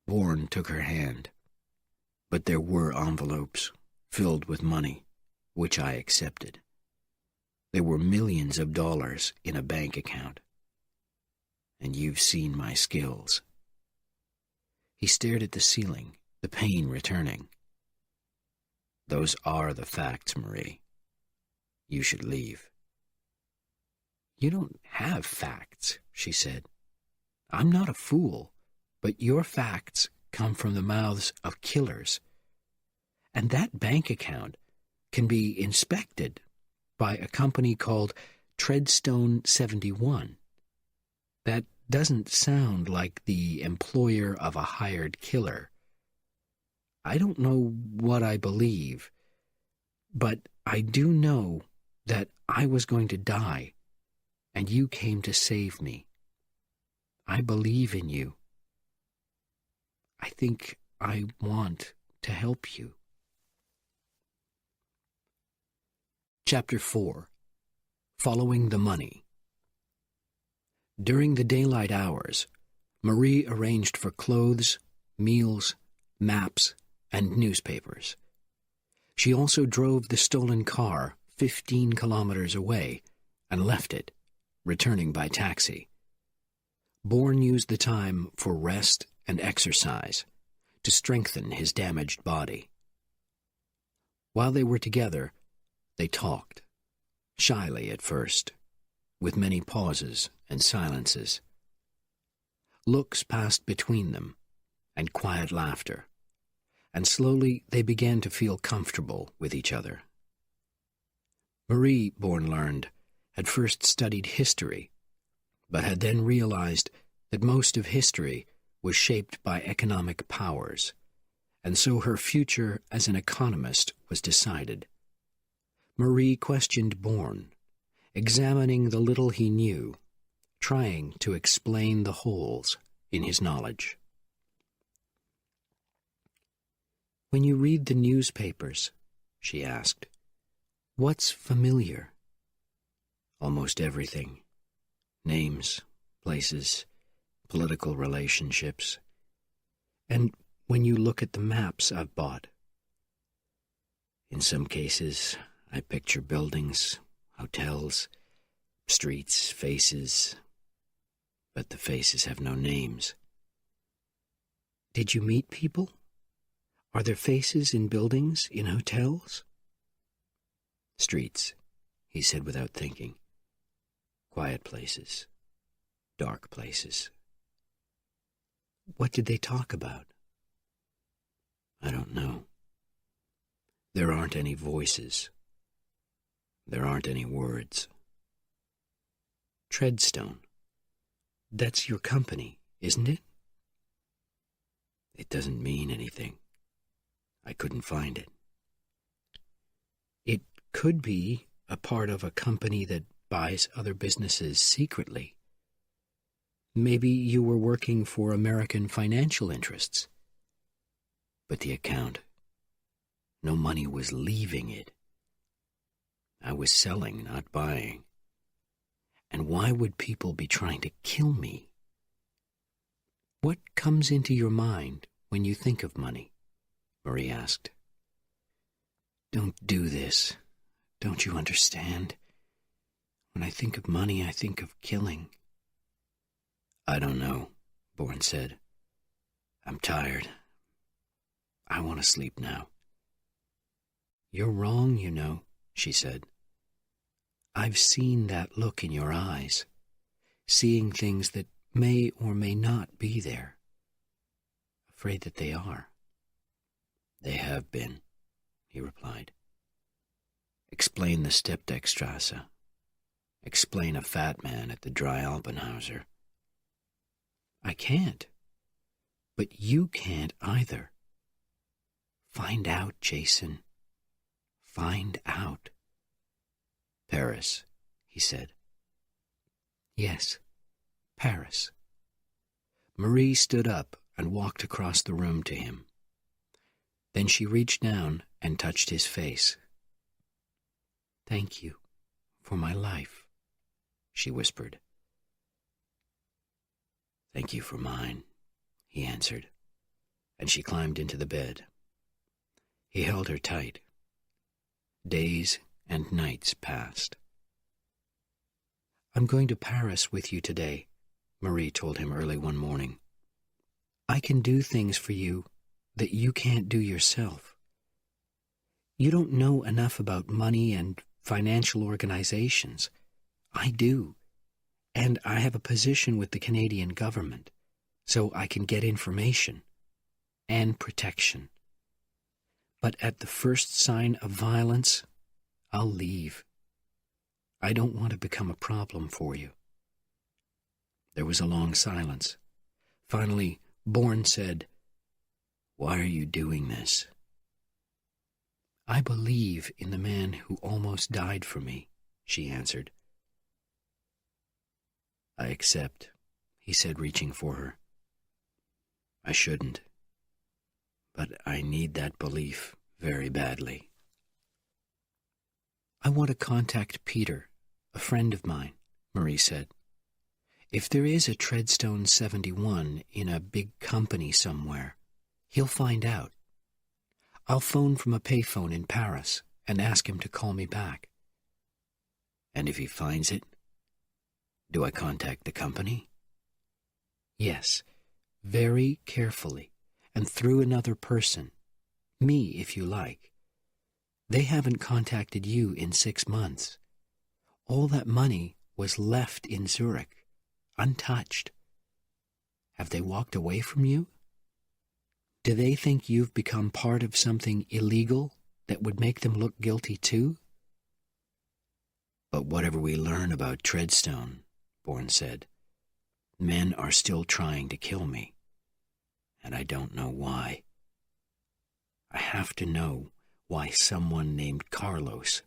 Bourne took her hand. "But there were envelopes filled with money, which I accepted. There were millions of dollars in a bank account. And you've seen my skills." He stared at the ceiling, the pain returning. "Those are the facts, Marie. You should leave." You don't have facts, she said. I'm not a fool, but your facts come from the mouths of killers. And that bank account can be inspected by a company called Treadstone 71. That doesn't sound like the employer of a hired killer. I don't know what I believe, but I do know that I was going to die, and you came to save me. I believe in you. I think I want to help you. Chapter 4. Following the Money. During the daylight hours, Marie arranged for clothes, meals, maps, and newspapers. She also drove the stolen car 15 kilometers away and left it, returning by taxi. Bourne used the time for rest and exercise to strengthen his damaged body. While they were together, they talked, shyly at first, with many pauses and silences. Looks passed between them, and quiet laughter, and slowly they began to feel comfortable with each other. Marie, Bourne learned, had first studied history, but had then realized that most of history was shaped by economic powers, and so her future as an economist was decided. Marie questioned Bourne, examining the little he knew, trying to explain the holes in his knowledge. "When you read the newspapers," she asked, "what's familiar?" "Almost everything. Names, places, political relationships. And when you look at the maps I've bought, in some cases I picture buildings, hotels, streets, faces, but the faces have no names." "Did you meet people? Are there faces in buildings, in hotels?" "Streets," he said without thinking. "Quiet places, dark places." "What did they talk about?" "I don't know. There aren't any voices. There aren't any words." "Treadstone. That's your company, isn't it?" "It doesn't mean anything. I couldn't find it." "It could be a part of a company that buys other businesses secretly. Maybe you were working for American financial interests." "But the account, no money was leaving it. I was selling, not buying. And why would people be trying to kill me?" "What comes into your mind when you think of money?" Marie asked. "Don't do this. Don't you understand? When I think of money, I think of killing." "I don't know," Bourne said. "I'm tired. I want to sleep now." "You're wrong, you know," she said. "I've seen that look in your eyes, seeing things that may or may not be there. Afraid that they are." "They have been," he replied. "Explain the Steppdeckstrasse. Explain a fat man at the Dry Alpenhauser." "I can't. But you can't either. Find out, Jason. Find out." "Paris," he said. "Yes, Paris." Marie stood up and walked across the room to him. Then she reached down and touched his face. "Thank you for my life," she whispered. "Thank you for mine," he answered, and she climbed into the bed. He held her tight. Days and nights passed. "I'm going to Paris with you today," Marie told him early one morning. "I can do things for you that you can't do yourself. You don't know enough about money and financial organizations. I do, And I have a position with the Canadian government, so I can get information and protection. But at the first sign of violence, I'll leave. I don't want to become a problem for you." There was a long silence. Finally, Bourne said, "Why are you doing this?" "I believe in the man who almost died for me," she answered. "I accept," he said, reaching for her. "I shouldn't, but I need that belief very badly." "I want to contact Peter, a friend of mine," Marie said. "If there is a Treadstone 71 in a big company somewhere, he'll find out. I'll phone from a payphone in Paris and ask him to call me back." "And if he finds it, do I contact the company?" "Yes, very carefully, and through another person. Me, if you like. They haven't contacted you in 6 months. All that money was left in Zurich, untouched. Have they walked away from you? Do they think you've become part of something illegal that would make them look guilty too?" "But whatever we learn about Treadstone," Bourne said, "men are still trying to kill me, and I don't know why. I have to know why someone named Carlos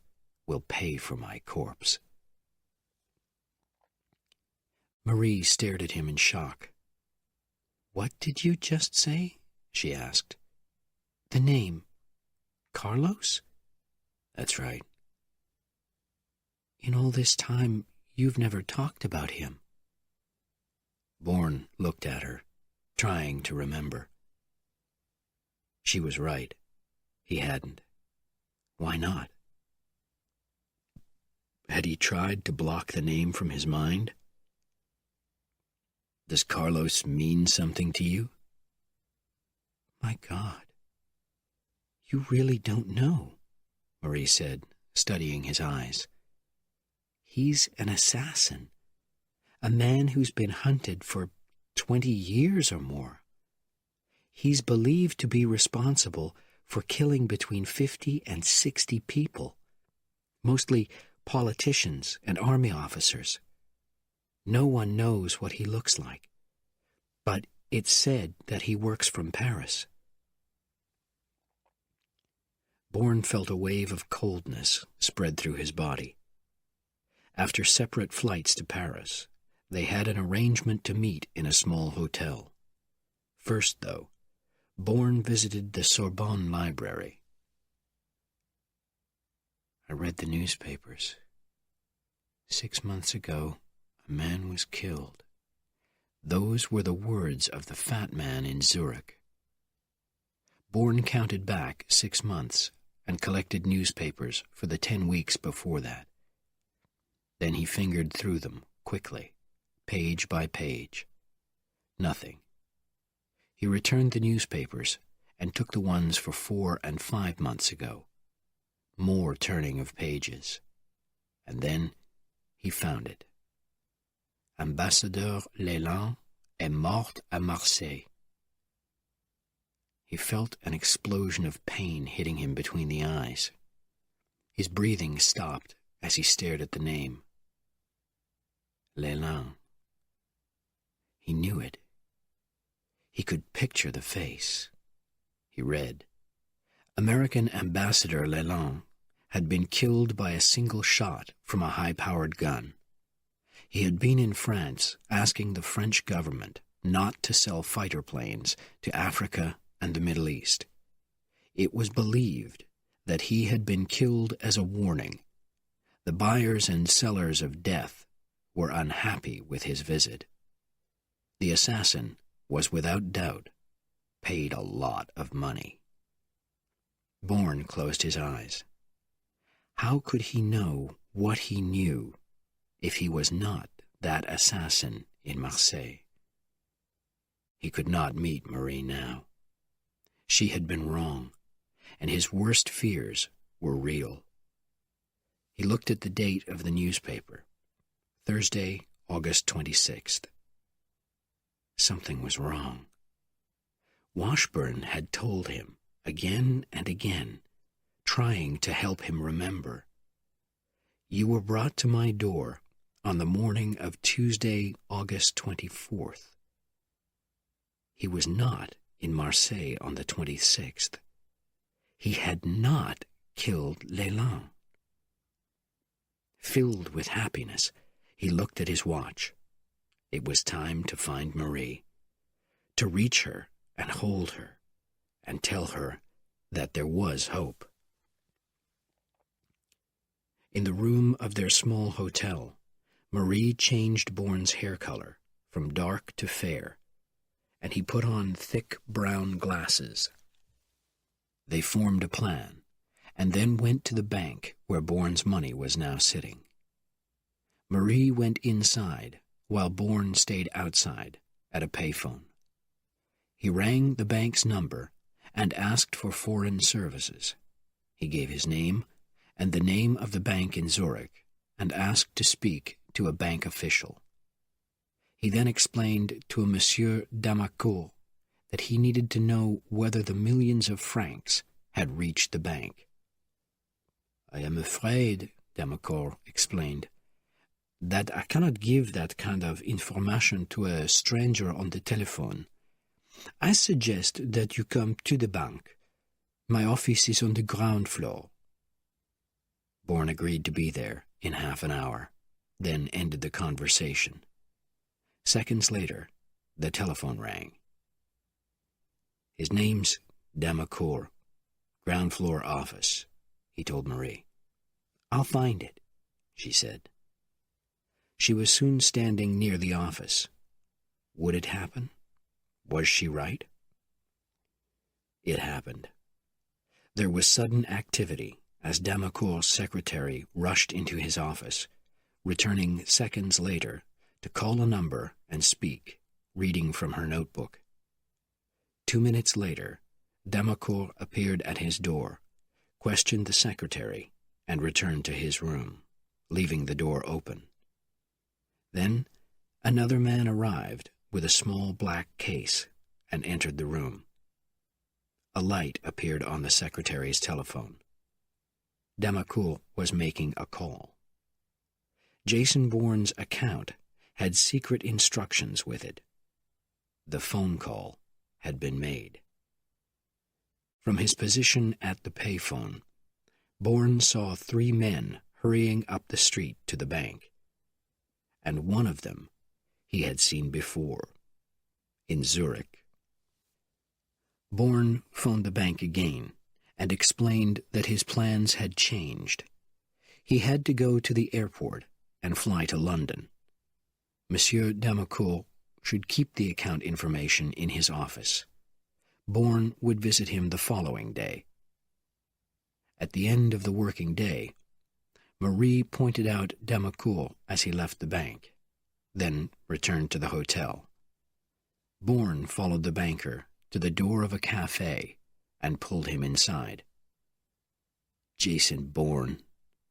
will pay for my corpse." Marie stared at him in shock. "What did you just say?" she asked. "The name, Carlos?" "That's right." "In all this time, you've never talked about him." Bourne looked at her, trying to remember. She was right. He hadn't. Why not? Had he tried to block the name from his mind? "Does Carlos mean something to you?" "My God, you really don't know," Marie said, studying his eyes. "He's an assassin, a man who's been hunted for 20 years or more. He's believed to be responsible for killing between 50 and 60 people, mostly politicians and army officers. No one knows what he looks like, but it's said that he works from Paris." Bourne felt a wave of coldness spread through his body. After separate flights to Paris, they had an arrangement to meet in a small hotel. First, though, Bourne visited the Sorbonne Library. "I read the newspapers. 6 months ago, a man was killed. Those were the words of the fat man in Zurich." Bourne counted back 6 months and collected newspapers for the 10 weeks before that. Then he fingered through them quickly, page by page. Nothing. He returned the newspapers and took the ones for 4 and 5 months ago. More turning of pages. And then he found it. Ambassadeur Leland est mort à Marseille. He felt an explosion of pain hitting him between the eyes. His breathing stopped as he stared at the name. Leland. He knew it. He could picture the face. He read, "American Ambassador Leland had been killed by a single shot from a high-powered gun. He had been in France asking the French government not to sell fighter planes to Africa and the Middle East. It was believed that he had been killed as a warning. The buyers and sellers of death were unhappy with his visit. The assassin was without doubt paid a lot of money." Bourne closed his eyes. How could he know what he knew if he was not that assassin in Marseille? He could not meet Marie now. She had been wrong, and his worst fears were real. He looked at the date of the newspaper, Thursday, August 26th. Something was wrong. Washburn had told him, again and again, trying to help him remember. You were brought to my door on the morning of Tuesday, August 24th. He was not in Marseille on the 26th. He had not killed Leland. Filled with happiness, he looked at his watch. It was time to find Marie, to reach her and hold her, and tell her that there was hope. In the room of their small hotel, Marie changed Bourne's hair color from dark to fair, and he put on thick brown glasses. They formed a plan, and then went to the bank where Bourne's money was now sitting. Marie went inside, while Bourne stayed outside at a payphone. He rang the bank's number and asked for foreign services. He gave his name and the name of the bank in Zurich and asked to speak to a bank official. He then explained to a Monsieur Damacourt that he needed to know whether the millions of francs had reached the bank. I am afraid, Damacourt explained, that I cannot give that kind of information to a stranger on the telephone. I suggest that you come to the bank. My office is on the ground floor. Bourne agreed to be there in half an hour, then ended the conversation. Seconds later, the telephone rang. His name's Damacourt, ground floor office, he told Marie. I'll find it, she said. She was soon standing near the office. Would it happen? Was she right? It happened. There was sudden activity as Damacourt's secretary rushed into his office, returning seconds later to call a number and speak, reading from her notebook. 2 minutes later, Damacourt appeared at his door, questioned the secretary, and returned to his room, leaving the door open. Then another man arrived with a small black case and entered the room. A light appeared on the secretary's telephone. Damacourt was making a call. Jason Bourne's account had secret instructions with it. The phone call had been made. From his position at the payphone, Bourne saw 3 men hurrying up the street to the bank, and one of them he had seen before, in Zurich. Bourne phoned the bank again and explained that his plans had changed. He had to go to the airport and fly to London. Monsieur Damacourt should keep the account information in his office. Bourne would visit him the following day. At the end of the working day, Marie pointed out Damacourt as he left the bank, then returned to the hotel. Bourne followed the banker to the door of a cafe and pulled him inside. Jason Bourne,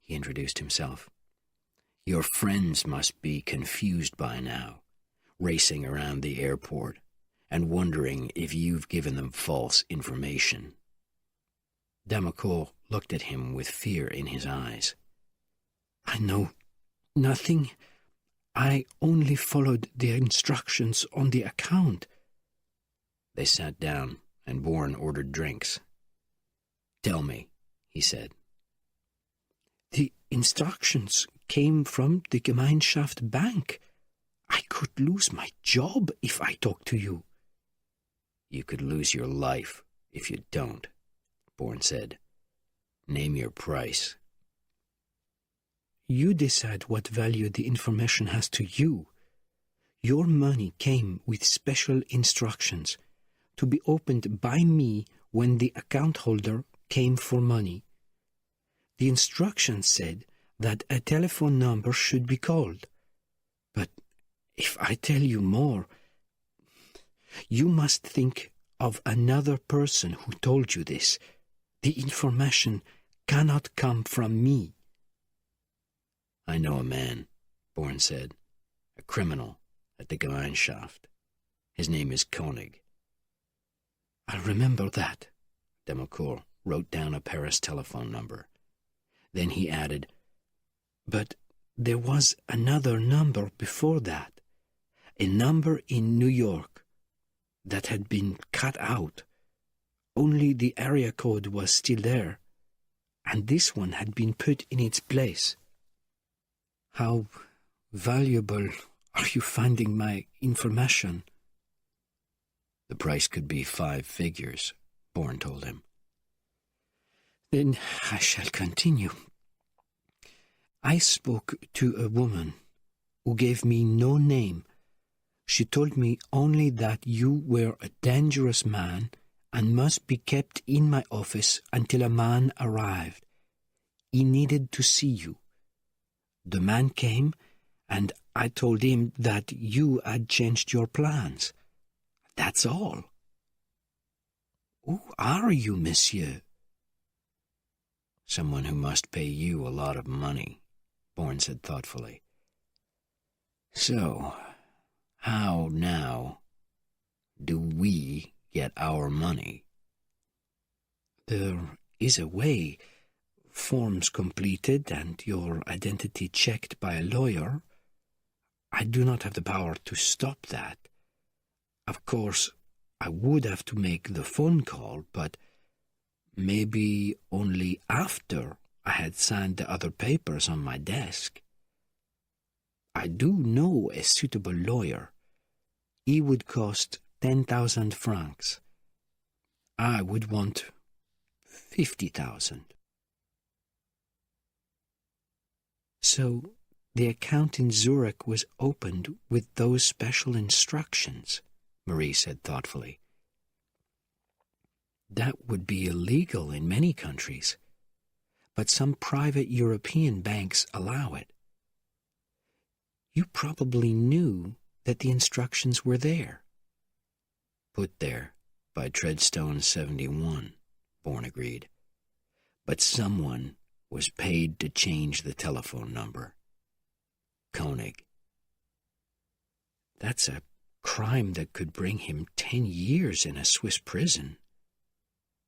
he introduced himself. Your friends must be confused by now, racing around the airport and wondering if you've given them false information. Damacourt looked at him with fear in his eyes. I know nothing. I only followed the instructions on the account. They sat down, and Bourne ordered drinks. Tell me, he said. The instructions came from the Gemeinschaft Bank. I could lose my job if I talk to you. You could lose your life if you don't, Bourne said. Name your price. You decide what value the information has to you. Your money came with special instructions to be opened by me when the account holder came for money. The instructions said that a telephone number should be called. But if I tell you more, you must think of another person who told you this. The information cannot come from me. I know a man, Bourne said, a criminal at the Gemeinschaft. His name is Koenig." "I'll remember that." Demacourt wrote down a Paris telephone number. Then he added, "But there was another number before that, a number in New York that had been cut out. Only the area code was still there, and this one had been put in its place." "How valuable are you finding my information?" "The price could be 5 figures, Bourne told him. "Then I shall continue. I spoke to a woman who gave me no name. She told me only that you were a dangerous man and must be kept in my office until a man arrived. He needed to see you. The man came, and I told him that you had changed your plans. That's all." "Who are you, monsieur?" "Someone who must pay you a lot of money," Bourne said thoughtfully. "So, how now do we get our money?" "There is a way. Forms completed and your identity checked by a lawyer. I do not have the power to stop that. Of course, I would have to make the phone call, but maybe only after I had signed the other papers on my desk. I do know a suitable lawyer. He would cost 10,000 francs. I would want 50,000. So the account in Zurich was opened with those special instructions, Marie said thoughtfully. That would be illegal in many countries, but some private European banks allow it. You probably knew that the instructions were there. Put there by Treadstone 71, Bourne agreed. But someone was paid to change the telephone number. Koenig. That's a crime that could bring him 10 years in a Swiss prison.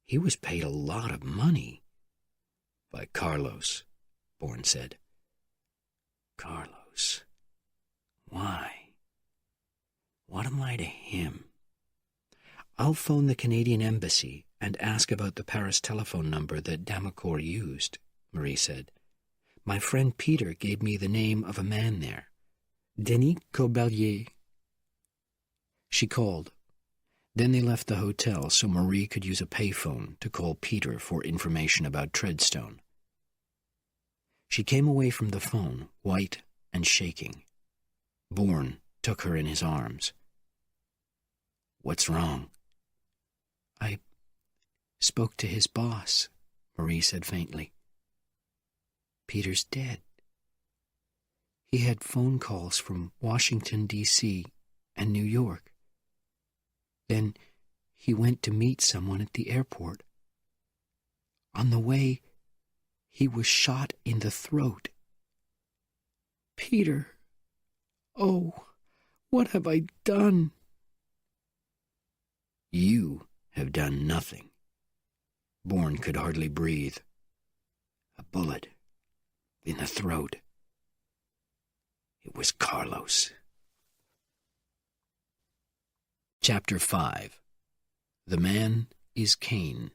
He was paid a lot of money. By Carlos, Bourne said. Carlos. Why? What am I to him? I'll phone the Canadian Embassy and ask about the Paris telephone number that Demacourt used, Marie said. My friend Peter gave me the name of a man there, Denis Cobellier. She called. Then they left the hotel so Marie could use a payphone to call Peter for information about Treadstone. She came away from the phone, white and shaking. Bourne took her in his arms. What's wrong? I spoke to his boss, Marie said faintly. Peter's dead. He had phone calls from Washington, D.C. and New York. Then he went to meet someone at the airport. On the way, he was shot in the throat. Peter, oh, what have I done? You have done nothing. Bourne could hardly breathe. A bullet in the throat. It was Carlos. Chapter 5. The Man is Cain.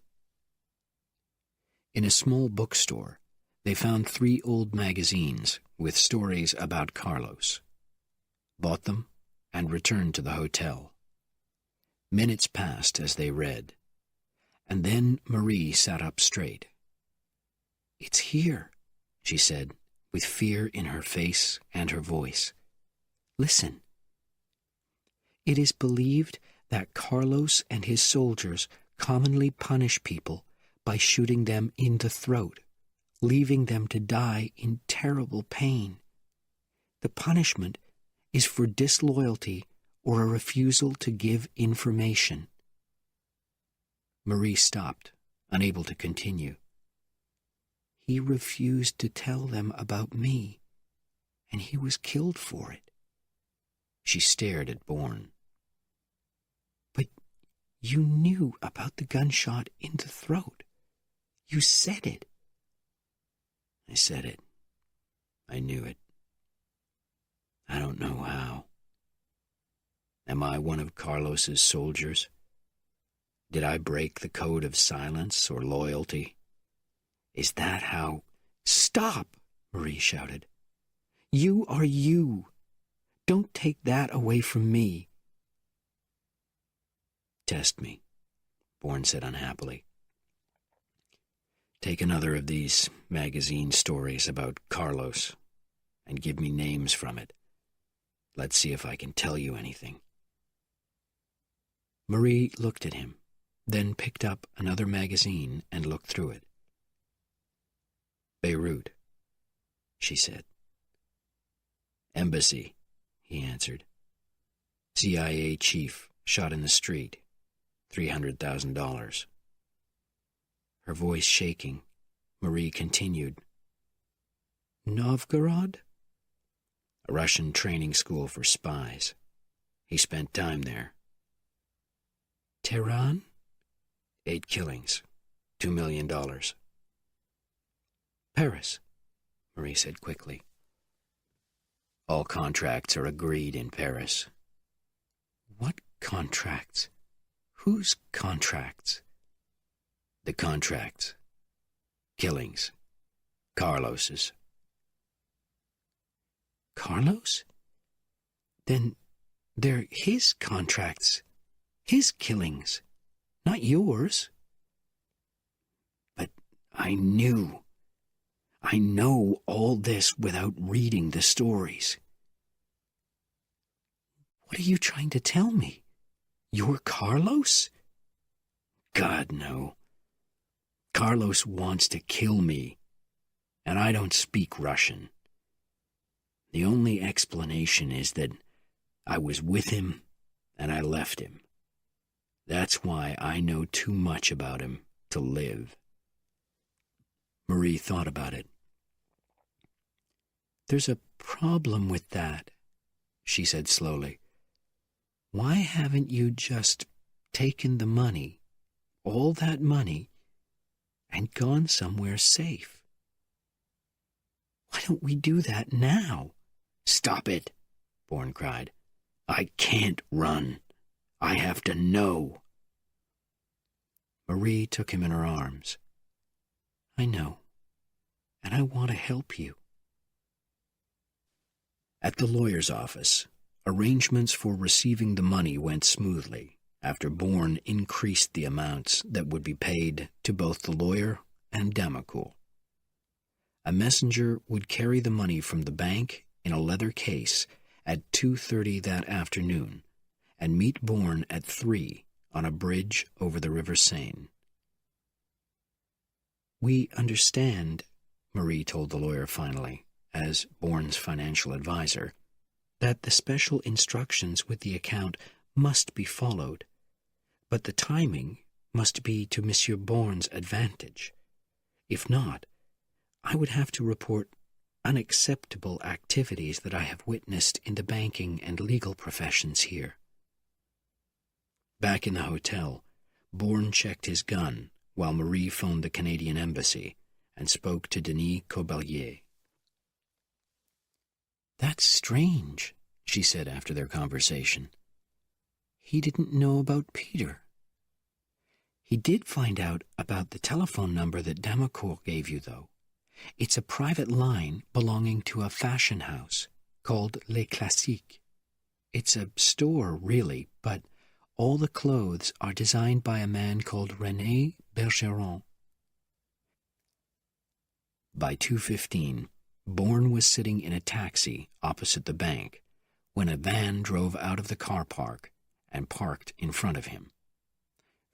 In a small bookstore, they found 3 old magazines with stories about Carlos. Bought them and returned to the hotel. Minutes passed as they read, and then Marie sat up straight. It's here, she said, with fear in her face and her voice. Listen. It is believed that Carlos and his soldiers commonly punish people by shooting them in the throat, leaving them to die in terrible pain. The punishment is for disloyalty or a refusal to give information. Marie stopped, unable to continue. He refused to tell them about me, and he was killed for it. She stared at Bourne. But you knew about the gunshot in the throat. You said it. I said it. I knew it. I don't know how. Am I one of Carlos's soldiers? Did I break the code of silence or loyalty? Is that how... Stop, Marie shouted. You are you. Don't take that away from me. Test me, Bourne said unhappily. Take another of these magazine stories about Carlos and give me names from it. Let's see if I can tell you anything. Marie looked at him, then picked up another magazine and looked through it. Beirut, she said. Embassy, he answered. CIA chief shot in the street. $300,000. Her voice shaking, Marie continued. Novgorod? A Russian training school for spies. He spent time there. Tehran? 8 killings. $2 million. Paris, Marie said quickly. All contracts are agreed in Paris. What contracts? Whose contracts? The contracts. Killings. Carlos's. Carlos? Then they're his contracts, his killings, not yours. But I know all this without reading the stories. What are you trying to tell me? You're Carlos? God, no. Carlos wants to kill me, and I don't speak Russian. The only explanation is that I was with him and I left him. That's why I know too much about him to live. Marie thought about it. There's a problem with that, she said slowly. Why haven't you just taken the money, all that money, and gone somewhere safe? Why don't we do that now? Stop it, Bourne cried. I can't run. I have to know. Marie took him in her arms. I know, and I want to help you. At the lawyer's office, arrangements for receiving the money went smoothly after Bourne increased the amounts that would be paid to both the lawyer and Damacourt. A messenger would carry the money from the bank in a leather case at 2:30 that afternoon and meet Bourne at 3 on a bridge over the River Seine. We understand, Marie told the lawyer finally, as Bourne's financial advisor, that the special instructions with the account must be followed, but the timing must be to Monsieur Bourne's advantage. If not, I would have to report unacceptable activities that I have witnessed in the banking and legal professions here. Back in the hotel, Bourne checked his gun while Marie phoned the Canadian embassy and spoke to Denis Cobelier. That's strange, she said after their conversation. He didn't know about Peter. He did find out about the telephone number that Damacourt gave you, though. It's a private line belonging to a fashion house called Les Classiques. It's a store, really, but all the clothes are designed by a man called René Bergeron. By 2:15, Bourne was sitting in a taxi opposite the bank when a van drove out of the car park and parked in front of him.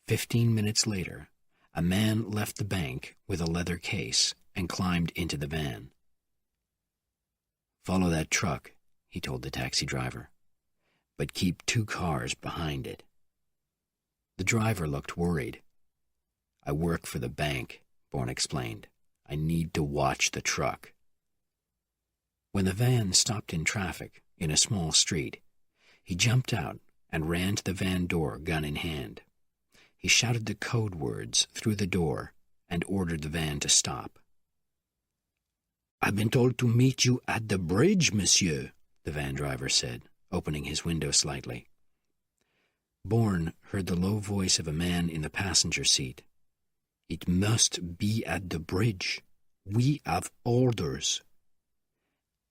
15 minutes later, a man left the bank with a leather case and climbed into the van. "Follow that truck," he told the taxi driver, "but keep 2 cars behind it." The driver looked worried. "I work for the bank," Bourne explained. "I need to watch the truck." When the van stopped in traffic in a small street, He jumped out and ran to the van door, gun in hand. He shouted the code words through the door and ordered the van to stop. "I've been told to meet you at the bridge, monsieur," the van driver said, opening his window slightly. Bourne heard the low voice of a man in the passenger seat. "It must be at the bridge. We have orders."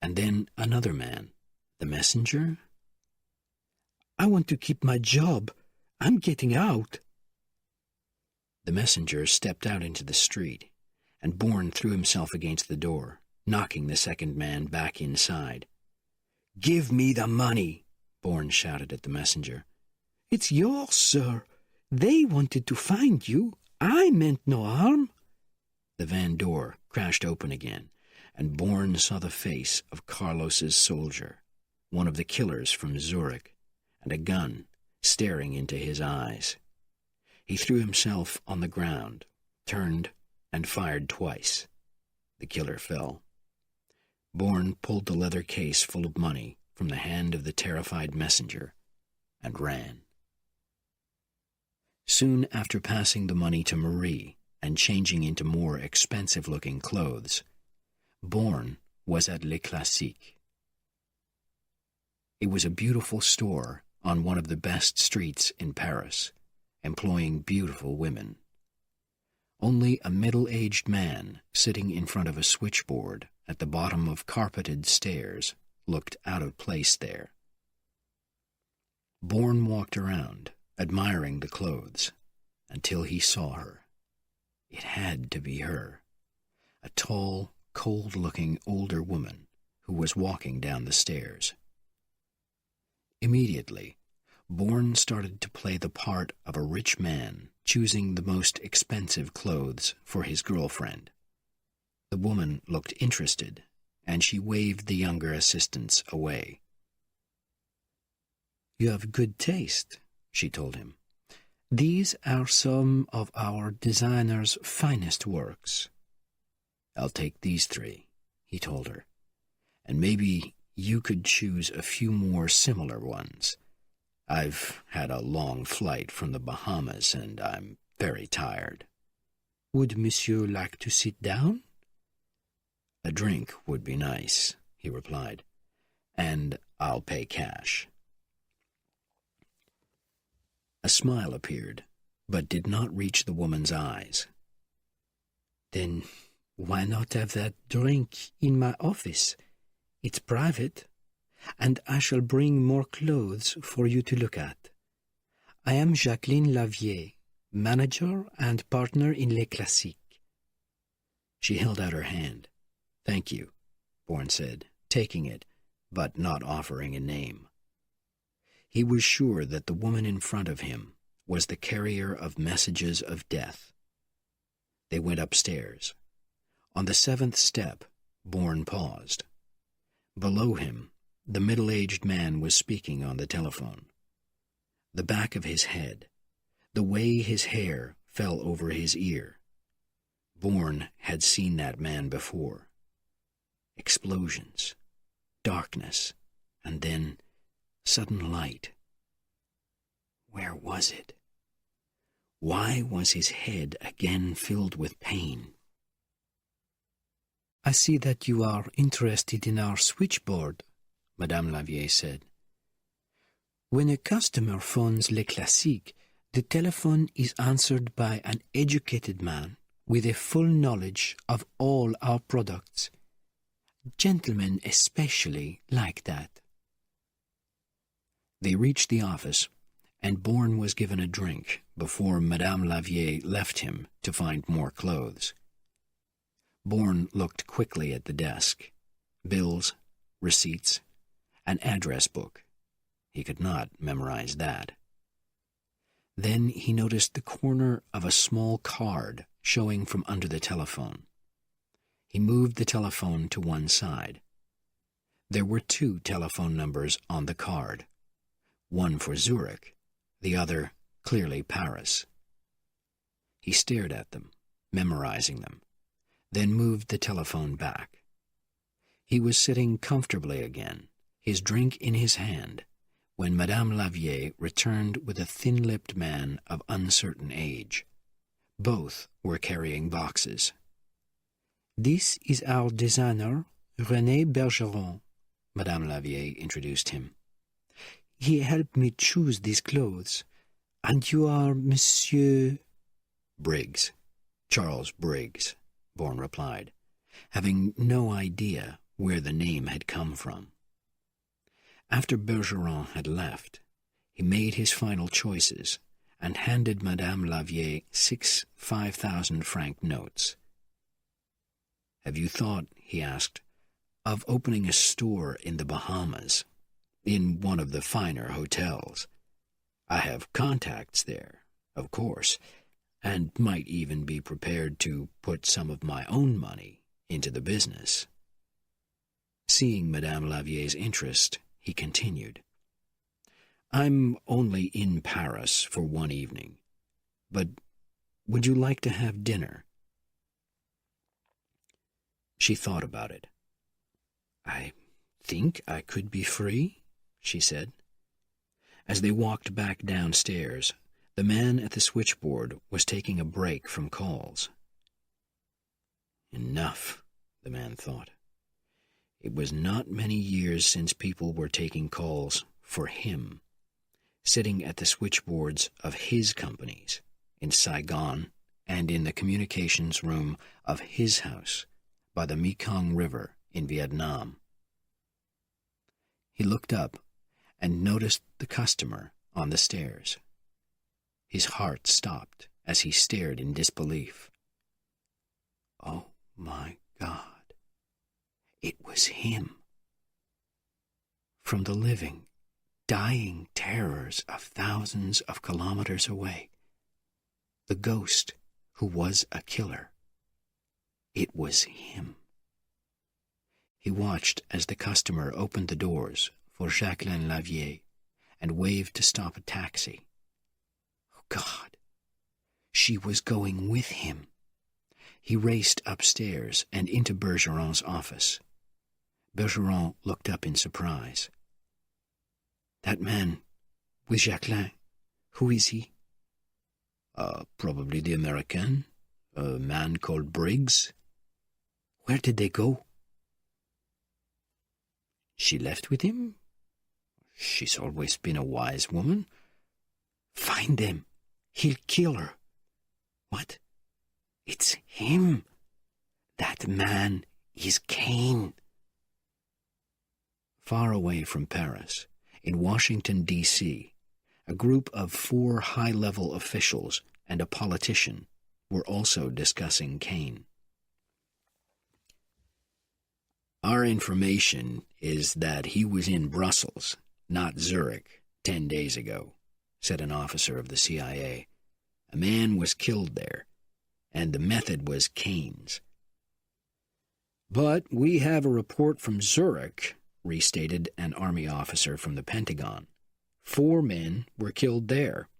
And then another man. "The messenger?" "I want to keep my job. I'm getting out." The messenger stepped out into the street, and Bourne threw himself against the door, knocking the second man back inside. "Give me the money," Bourne shouted at the messenger. "It's yours, sir. They wanted to find you. I meant no harm." The van door crashed open again, and Bourne saw the face of Carlos's soldier, one of the killers from Zurich, and a gun staring into his eyes. He threw himself on the ground, turned, and fired twice. The killer fell. Bourne pulled the leather case full of money from the hand of the terrified messenger and ran. Soon after passing the money to Marie and changing into more expensive-looking clothes, Bourne was at Le Classique. It was a beautiful store on one of the best streets in Paris, employing beautiful women. Only a middle-aged man sitting in front of a switchboard at the bottom of carpeted stairs looked out of place there. Bourne walked around, admiring the clothes, until he saw her. It had to be her, a tall, cold-looking older woman who was walking down the stairs. Immediately, Bourne started to play the part of a rich man choosing the most expensive clothes for his girlfriend. The woman looked interested, and she waved the younger assistants away. "You have good taste," she told him. "These are some of our designer's finest works." "I'll take these 3, he told her, "and maybe you could choose a few more similar ones. I've had a long flight from the Bahamas, and I'm very tired." "Would monsieur like to sit down?" "A drink would be nice," he replied, "and I'll pay cash." A smile appeared, but did not reach the woman's eyes. "Then why not have that drink in my office? It's private, and I shall bring more clothes for you to look at. I am Jacqueline Lavier, manager and partner in Les Classiques." She held out her hand. "Thank you," Bourne said, taking it, but not offering a name. He was sure that the woman in front of him was the carrier of messages of death. They went upstairs. On the 7th step, Bourne paused. Below him, the middle-aged man was speaking on the telephone. The back of his head, the way his hair fell over his ear. Bourne had seen that man before. Explosions, darkness, and then sudden light. Where was it? Why was his head again filled with pain? "I see that you are interested in our switchboard," Madame Lavier said. "When a customer phones Les Classiques, the telephone is answered by an educated man with a full knowledge of all our products. Gentlemen especially like that." They reached the office, and Bourne was given a drink before Madame Lavier left him to find more clothes. Bourne looked quickly at the desk. Bills, receipts, an address book. He could not memorize that. Then he noticed the corner of a small card showing from under the telephone. He moved the telephone to one side. There were 2 telephone numbers on the card, one for Zurich, the other clearly Paris. He stared at them, memorizing them, then moved the telephone back. He was sitting comfortably again, his drink in his hand, when Madame Lavier returned with a thin-lipped man of uncertain age. Both were carrying boxes. "This is our designer, René Bergeron," Madame Lavier introduced him. "He helped me choose these clothes. And you are Monsieur—" "Briggs. Charles Briggs," Bourne replied, having no idea where the name had come from. After Bergeron had left, he made his final choices and handed Madame Lavier 6 5,000-franc notes. "Have you thought," he asked, "of opening a store in the Bahamas, in one of the finer hotels? I have contacts there, of course, and might even be prepared to put some of my own money into the business." Seeing Madame Lavier's interest, he continued, "I'm only in Paris for one evening, but would you like to have dinner?" She thought about it. "I think I could be free," she said. As they walked back downstairs, the man at the switchboard was taking a break from calls. Enough, the man thought. It was not many years since people were taking calls for him, sitting at the switchboards of his companies in Saigon and in the communications room of his house by the Mekong River in Vietnam. He looked up and noticed the customer on the stairs. His heart stopped as he stared in disbelief. Oh my God! It was him. From the living, dying terrors of thousands of kilometers away, the ghost who was a killer. It was him. He watched as the customer opened the doors for Jacqueline Lavier and waved to stop a taxi. Oh, God! She was going with him. He raced upstairs and into Bergeron's office. Bergeron looked up in surprise. "That man with Jacqueline, who is he?" "Probably the American, a man called Briggs." "Where did they go?" "She left with him. She's always been a wise woman." "Find them. He'll kill her." "What? It's him. That man is Cain." Far away from Paris, in Washington, D.C., a group of 4 high-level officials and a politician were also discussing Cain. "Our information is that he was in Brussels, not Zurich, 10 days ago," said an officer of the CIA. "A man was killed there, and the method was Cain's." "But we have a report from Zurich," restated an army officer from the Pentagon. 4 men were killed there,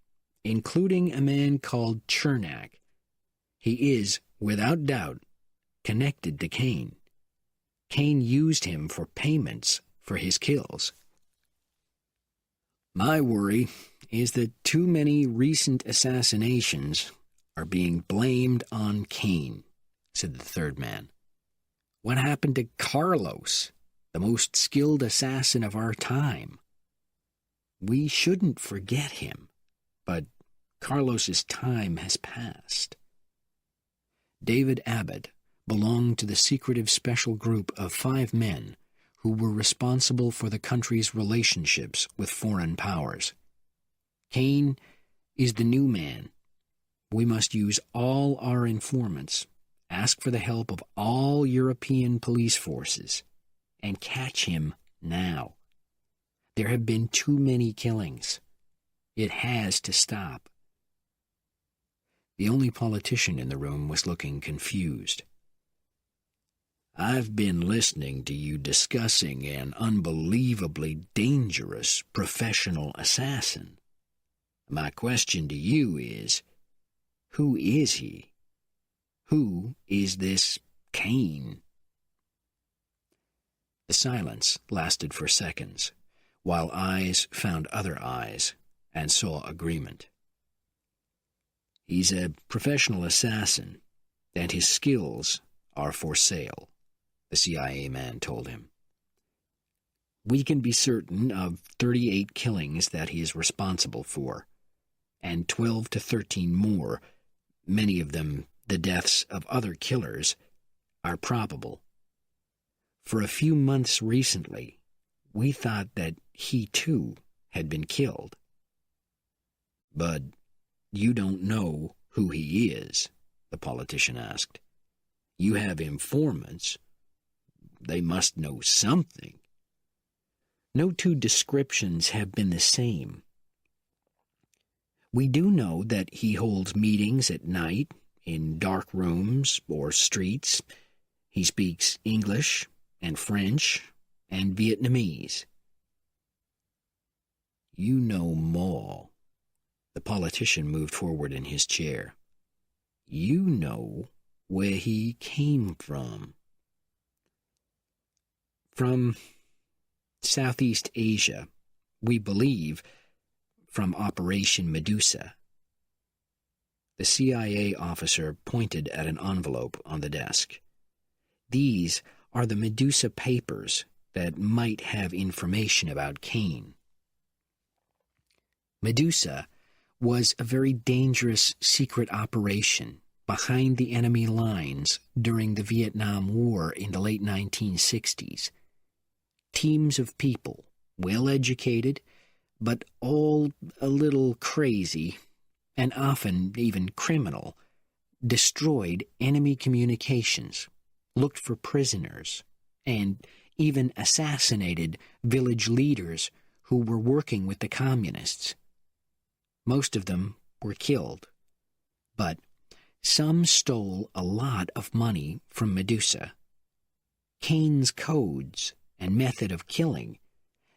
including a man called Chernak. He is, without doubt, connected to Cain. Cain used him for payments for his kills. "My worry is that too many recent assassinations are being blamed on Cain," said the third man. "What happened to Carlos, the most skilled assassin of our time? We shouldn't forget him, but Carlos's time has passed." David Abbott belonged to the secretive special group of 5 men who were responsible for the country's relationships with foreign powers. Cain is the new man. We must use all our informants, ask for the help of all European police forces, and catch him now. There have been too many killings. It has to stop. The only politician in the room was looking confused. "I've been listening to you discussing an unbelievably dangerous professional assassin. My question to you is, who is he? Who is this Cain?" The silence lasted for seconds, while eyes found other eyes and saw agreement. He's a professional assassin, and his skills are for sale, the CIA man told him. We can be certain of 38 killings that he is responsible for, and 12 to 13 more, many of them the deaths of other killers, are probable. For a few months recently, we thought that he too had been killed. But you don't know who he is, the politician asked. You have informants. They must know something. No two descriptions have been the same. We do know that he holds meetings at night, in dark rooms or streets. He speaks English and French and Vietnamese. You know more. The politician moved forward in his chair. You know where he came from. From Southeast Asia, we believe from Operation Medusa. The CIA officer pointed at an envelope on the desk. These are the Medusa papers that might have information about Kane. Medusa was a very dangerous secret operation behind the enemy lines during the Vietnam War in the late 1960s. Teams of people, well-educated, but all a little crazy, and often even criminal, destroyed enemy communications, looked for prisoners, and even assassinated village leaders who were working with the communists. Most of them were killed, but some stole a lot of money from Medusa. Kane's codes and method of killing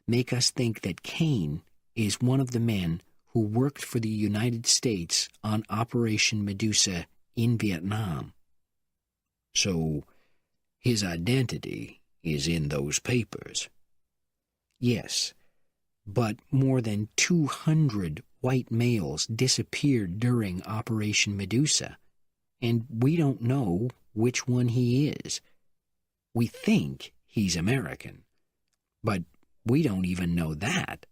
make us think that Kane is one of the men who worked for the United States on Operation Medusa in Vietnam. So, his identity is in those papers. Yes, but more than 200 white males disappeared during Operation Medusa, and we don't know which one he is. We think he's American, but we don't even know that.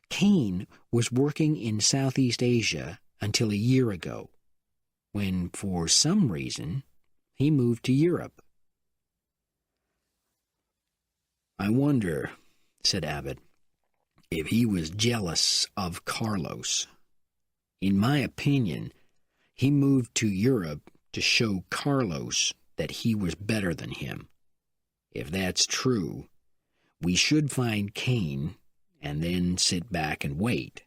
Kane was working in Southeast Asia until a year ago, when, for some reason, he moved to Europe. I wonder, said Abbott, if he was jealous of Carlos. In my opinion, he moved to Europe to show Carlos that he was better than him. If that's true, we should find Kane and then sit back and wait.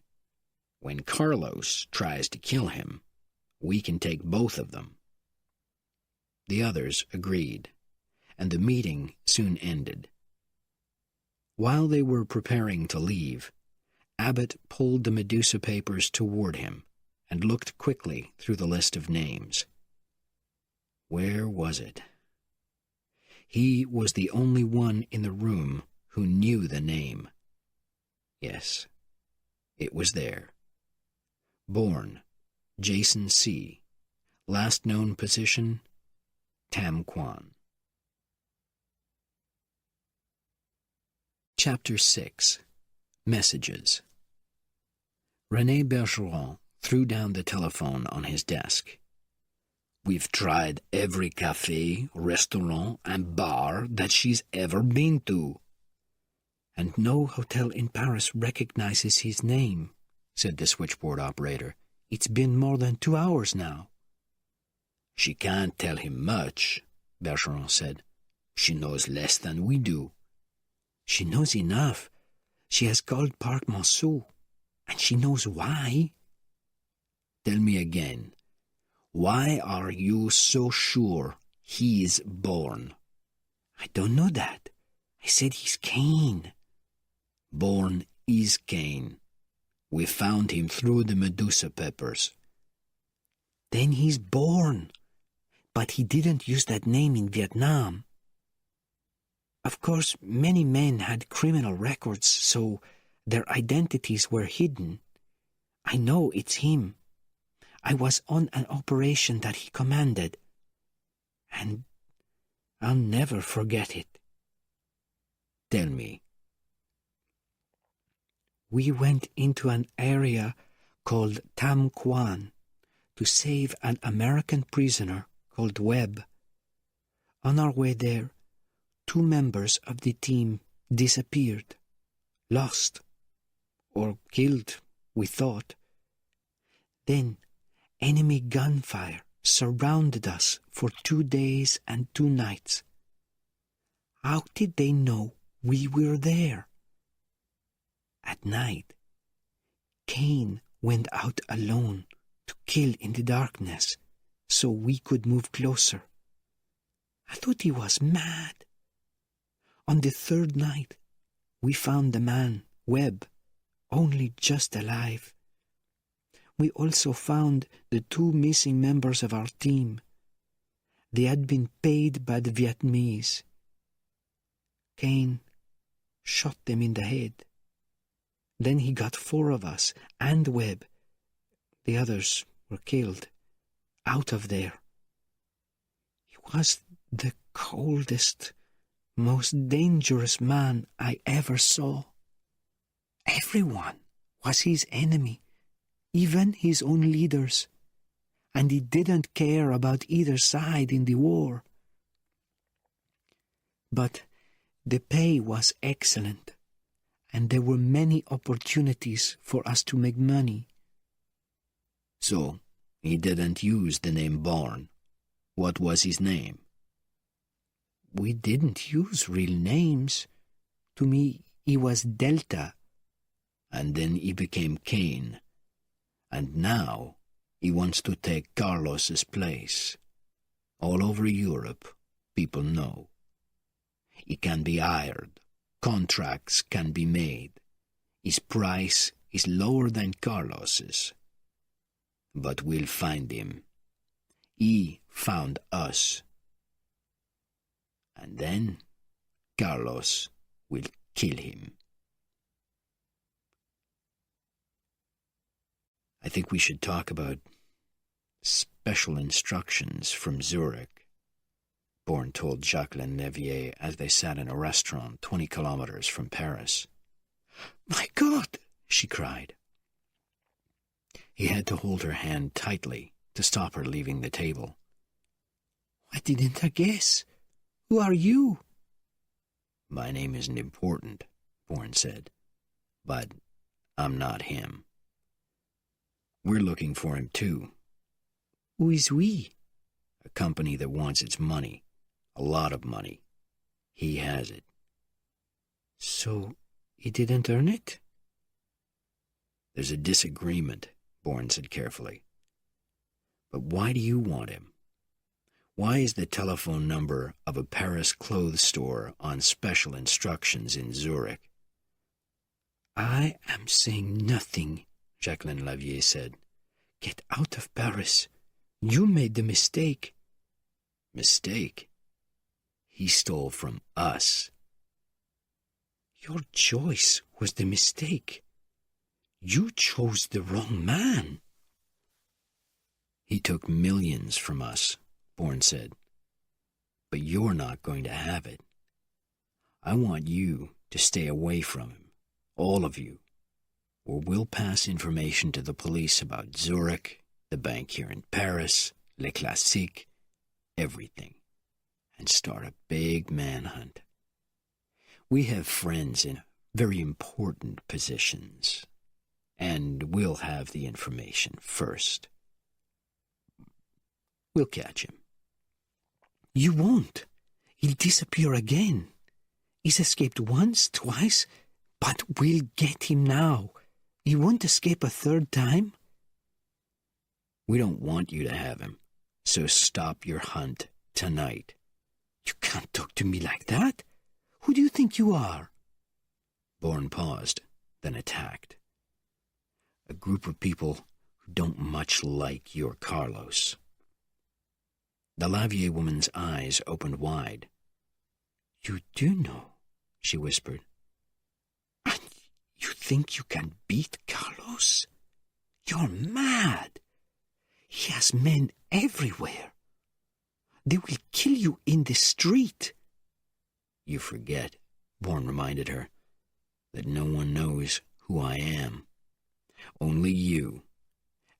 When Carlos tries to kill him, we can take both of them. The others agreed, and the meeting soon ended. While they were preparing to leave, Abbott pulled the Medusa papers toward him and looked quickly through the list of names. Where was it? He was the only one in the room who knew the name. Yes, it was there. Bourne, Jason C. Last known position, Tam Quan. Chapter 6. Messages. René Bergeron threw down the telephone on his desk. We've tried every cafe, restaurant, and bar that she's ever been to. And no hotel in Paris recognizes his name, said the switchboard operator. It's been more than 2 hours now. She can't tell him much, Bergeron said. She knows less than we do. She knows enough. She has called Park Monceau, and she knows why. Tell me again, why are you so sure he's Bourne? I don't know that. I said he's Kane. Bourne is Kane. We found him through the Medusa papers. Then he's Bourne. But he didn't use that name in Vietnam. Of course, many men had criminal records, so their identities were hidden. I know it's him. I was on an operation that he commanded, and I'll never forget it. Tell me. We went into an area called Tam Quan to save an American prisoner called Webb. On our way there, 2 members of the team disappeared, lost, or killed, we thought. Then enemy gunfire surrounded us for 2 days and 2 nights. How did they know we were there? At night, Cain went out alone to kill in the darkness so we could move closer. I thought he was mad. On the 3rd night, we found the man, Webb, only just alive. We also found the 2 missing members of our team. They had been paid by the Vietnamese. Cain shot them in the head. Then he got 4 of us and Webb. The others were killed. Out of there. He was the coldest, most dangerous man I ever saw. Everyone was his enemy, even his own leaders, and he didn't care about either side in the war. But the pay was excellent, and there were many opportunities for us to make money. So, he didn't use the name Bourne. What was his name? We didn't use real names. To me, he was Delta. And then he became Cain. And now he wants to take Carlos's place. All over Europe, people know. He can be hired. Contracts can be made. His price is lower than Carlos's. But we'll find him. He found us. And then Carlos will kill him. I think we should talk about special instructions from Zurich, Bourne told Jacqueline Nevier as they sat in a restaurant 20 kilometers from Paris. "My God!" she cried. He had to hold her hand tightly to stop her leaving the table. "I didn't guess. Who are you?" "My name isn't important," Bourne said, "but I'm not him. We're looking for him too." "Who is we?" "A company that wants its money. A lot of money. He has it." "So he didn't earn it?" "There's a disagreement," Bourne said carefully. "But why do you want him? Why is the telephone number of a Paris clothes store on special instructions in Zurich?" "I am saying nothing," Jacqueline Lavier said. "Get out of Paris. You made the mistake." "Mistake? He stole from us." "Your choice was the mistake. You chose the wrong man." "He took millions from us," Bourne said. "But you're not going to have it. I want you to stay away from him, all of you, or we'll pass information to the police about Zurich, the bank here in Paris, Les Classiques, everything, and start a big manhunt. We have friends in very important positions, and we'll have the information first. We'll catch him." "You won't. He'll disappear again. He's escaped once, twice, but we'll get him now. He won't escape a 3rd time." "We don't want you to have him, so stop your hunt tonight." "You can't talk to me like that. Who do you think you are?" Bourne paused, then attacked. "A group of people who don't much like your Carlos." The Lavier woman's eyes opened wide. You do know, she whispered. And you think you can beat Carlos? You're mad. He has men everywhere. They will kill you in the street. You forget, Bourne reminded her, that no one knows who I am. Only you.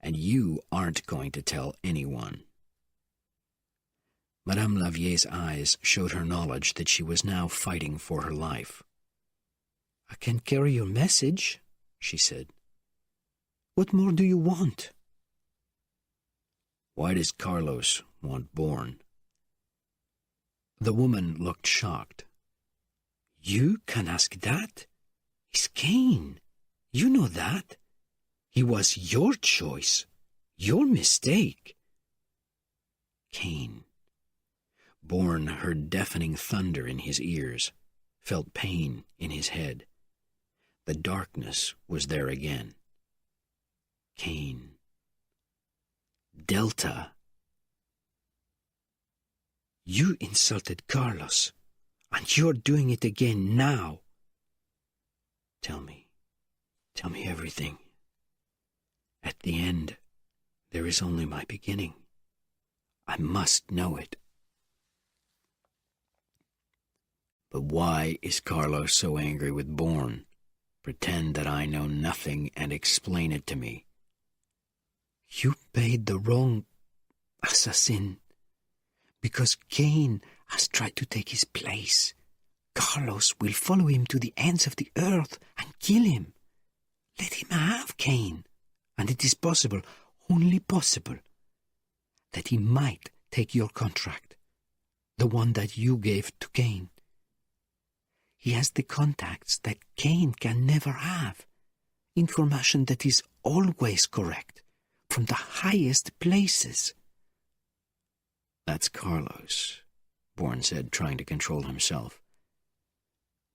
And you aren't going to tell anyone. Madame Lavier's eyes showed her knowledge that she was now fighting for her life. I can carry your message, she said. What more do you want? Why does Carlos want Bourne? The woman looked shocked. You can ask that? He's Cain. You know that. He was your choice, your mistake. Cain. Bourne heard deafening thunder in his ears, felt pain in his head. The darkness was there again. Cain. Delta. You insulted Carlos, and you're doing it again now. Tell me everything. At the end, there is only my beginning. I must know it. But why is Carlos so angry with Bourne? Pretend that I know nothing and explain it to me. You paid the wrong assassin. Because Cain has tried to take his place. Carlos will follow him to the ends of the earth and kill him. Let him have Cain, and it is possible, only possible, that he might take your contract, the one that you gave to Cain. He has the contacts that Cain can never have, information that is always correct, from the highest places. That's Carlos, Bourne said, trying to control himself.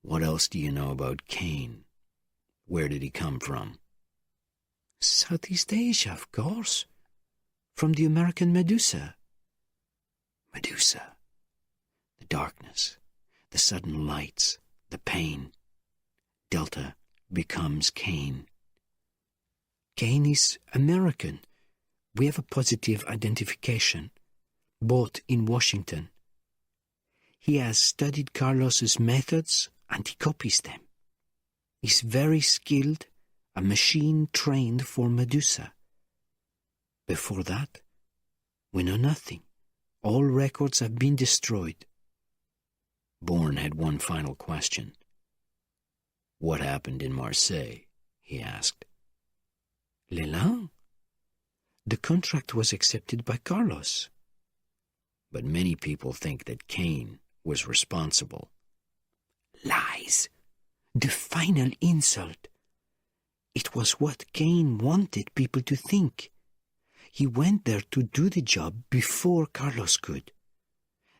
What else do you know about Cain? Where did he come from? Southeast Asia, of course. From the American Medusa. Medusa. The darkness, the sudden lights, the pain. Delta becomes Cain. Cain is American. We have a positive identification, both in Washington. He has studied Carlos's methods and he copies them. He's very skilled, a machine trained for Medusa. Before that, we know nothing. All records have been destroyed. Bourne had one final question. What happened in Marseille? He asked. Leland? The contract was accepted by Carlos. But many people think that Cain was responsible. Lies. The final insult. It was what Cain wanted people to think. He went there to do the job before Carlos could.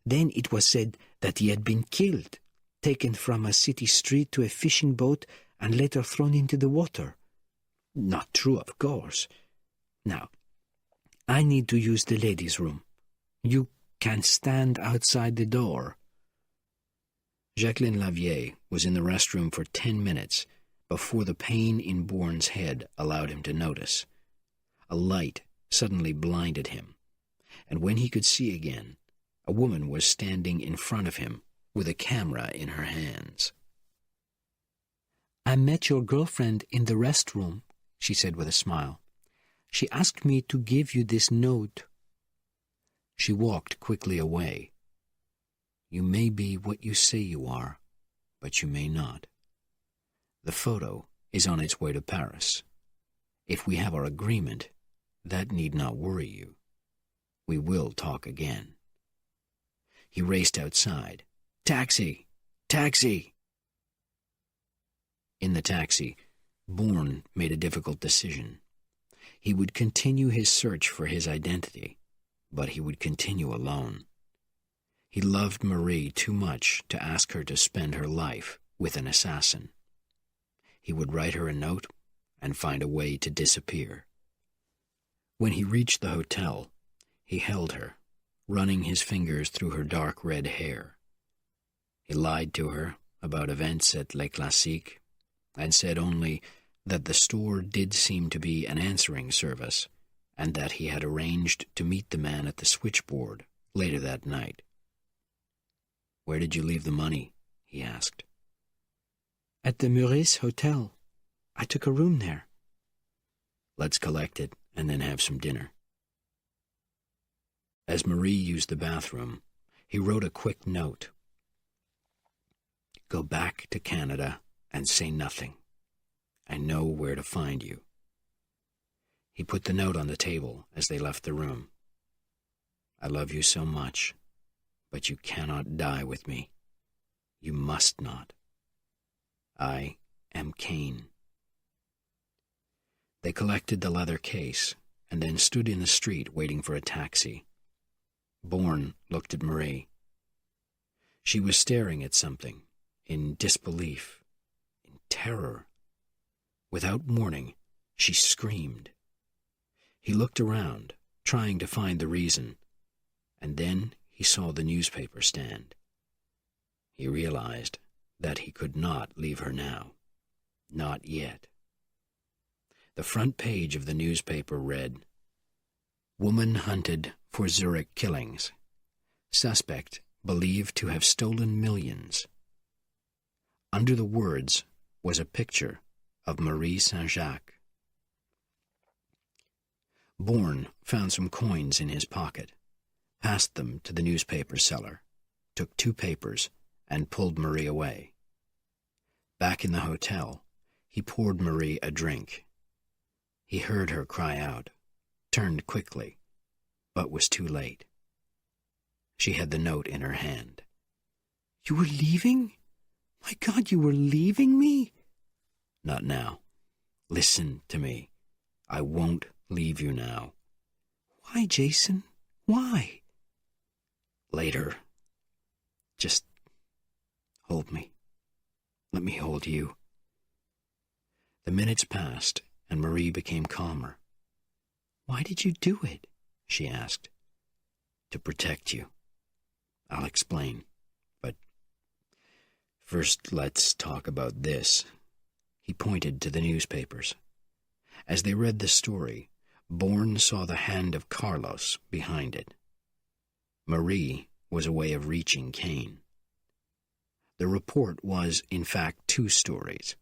Then it was said that he had been killed, taken from a city street to a fishing boat and later thrown into the water. Not true, of course. Now, I need to use the ladies' room. You can stand outside the door. Jacqueline Lavier was in the restroom for 10 minutes before the pain in Bourne's head allowed him to notice. A light suddenly blinded him, and when he could see again, a woman was standing in front of him with a camera in her hands. I met your girlfriend in the restroom, she said with a smile. She asked me to give you this note. She walked quickly away. You may be what you say you are, but you may not. The photo is on its way to Paris. If we have our agreement, that need not worry you. We will talk again. He raced outside. Taxi! Taxi! In the taxi, Bourne made a difficult decision. He would continue his search for his identity, but he would continue alone. He loved Marie too much to ask her to spend her life with an assassin. He would write her a note and find a way to disappear. When he reached the hotel, he held her, running his fingers through her dark red hair. He lied to her about events at Les Classiques and said only that the store did seem to be an answering service and that he had arranged to meet the man at the switchboard later that night. "Where did you leave the money?" he asked. "At the Meurice Hotel. I took a room there." "Let's collect it and then have some dinner." As Marie used the bathroom, he wrote a quick note. "Go back to Canada and say nothing. I know where to find you." He put the note on the table as they left the room. "I love you so much, but you cannot die with me. You must not. I am Cain." They collected the leather case and then stood in the street waiting for a taxi. Bourne looked at Marie. She was staring at something, in disbelief, in terror. Without warning, she screamed. He looked around, trying to find the reason, and then he saw the newspaper stand. He realized that he could not leave her now. Not yet. The front page of the newspaper read, "Woman hunted for Zurich killings. Suspect believed to have stolen millions." Under the words was a picture of Marie Saint-Jacques. Bourne found some coins in his pocket, passed them to the newspaper seller, took 2 papers, and pulled Marie away. Back in the hotel, he poured Marie a drink. He heard her cry out, turned quickly, but was too late. She had the note in her hand. "You were leaving? My God, you were leaving me?" "Not now. Listen to me. I won't leave you now." "Why, Jason? Why?" "Later. Just hold me. Let me hold you." The minutes passed, and Marie became calmer. "Why did you do it?" she asked. "To protect you. I'll explain. But first let's talk about this." He pointed to the newspapers. As they read the story, Bourne saw the hand of Carlos behind it. Marie was a way of reaching Cain. The report was, in fact, 2 stories.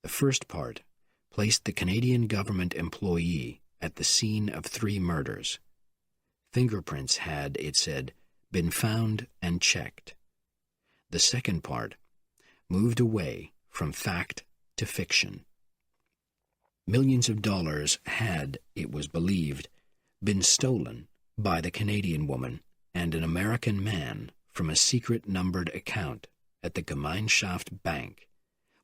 The first part placed the Canadian government employee at the scene of 3 murders. Fingerprints had, it said, been found and checked. The second part moved away from fact to fiction. Millions of dollars had, it was believed, been stolen by the Canadian woman and an American man from a secret numbered account at the Gemeinschaft Bank,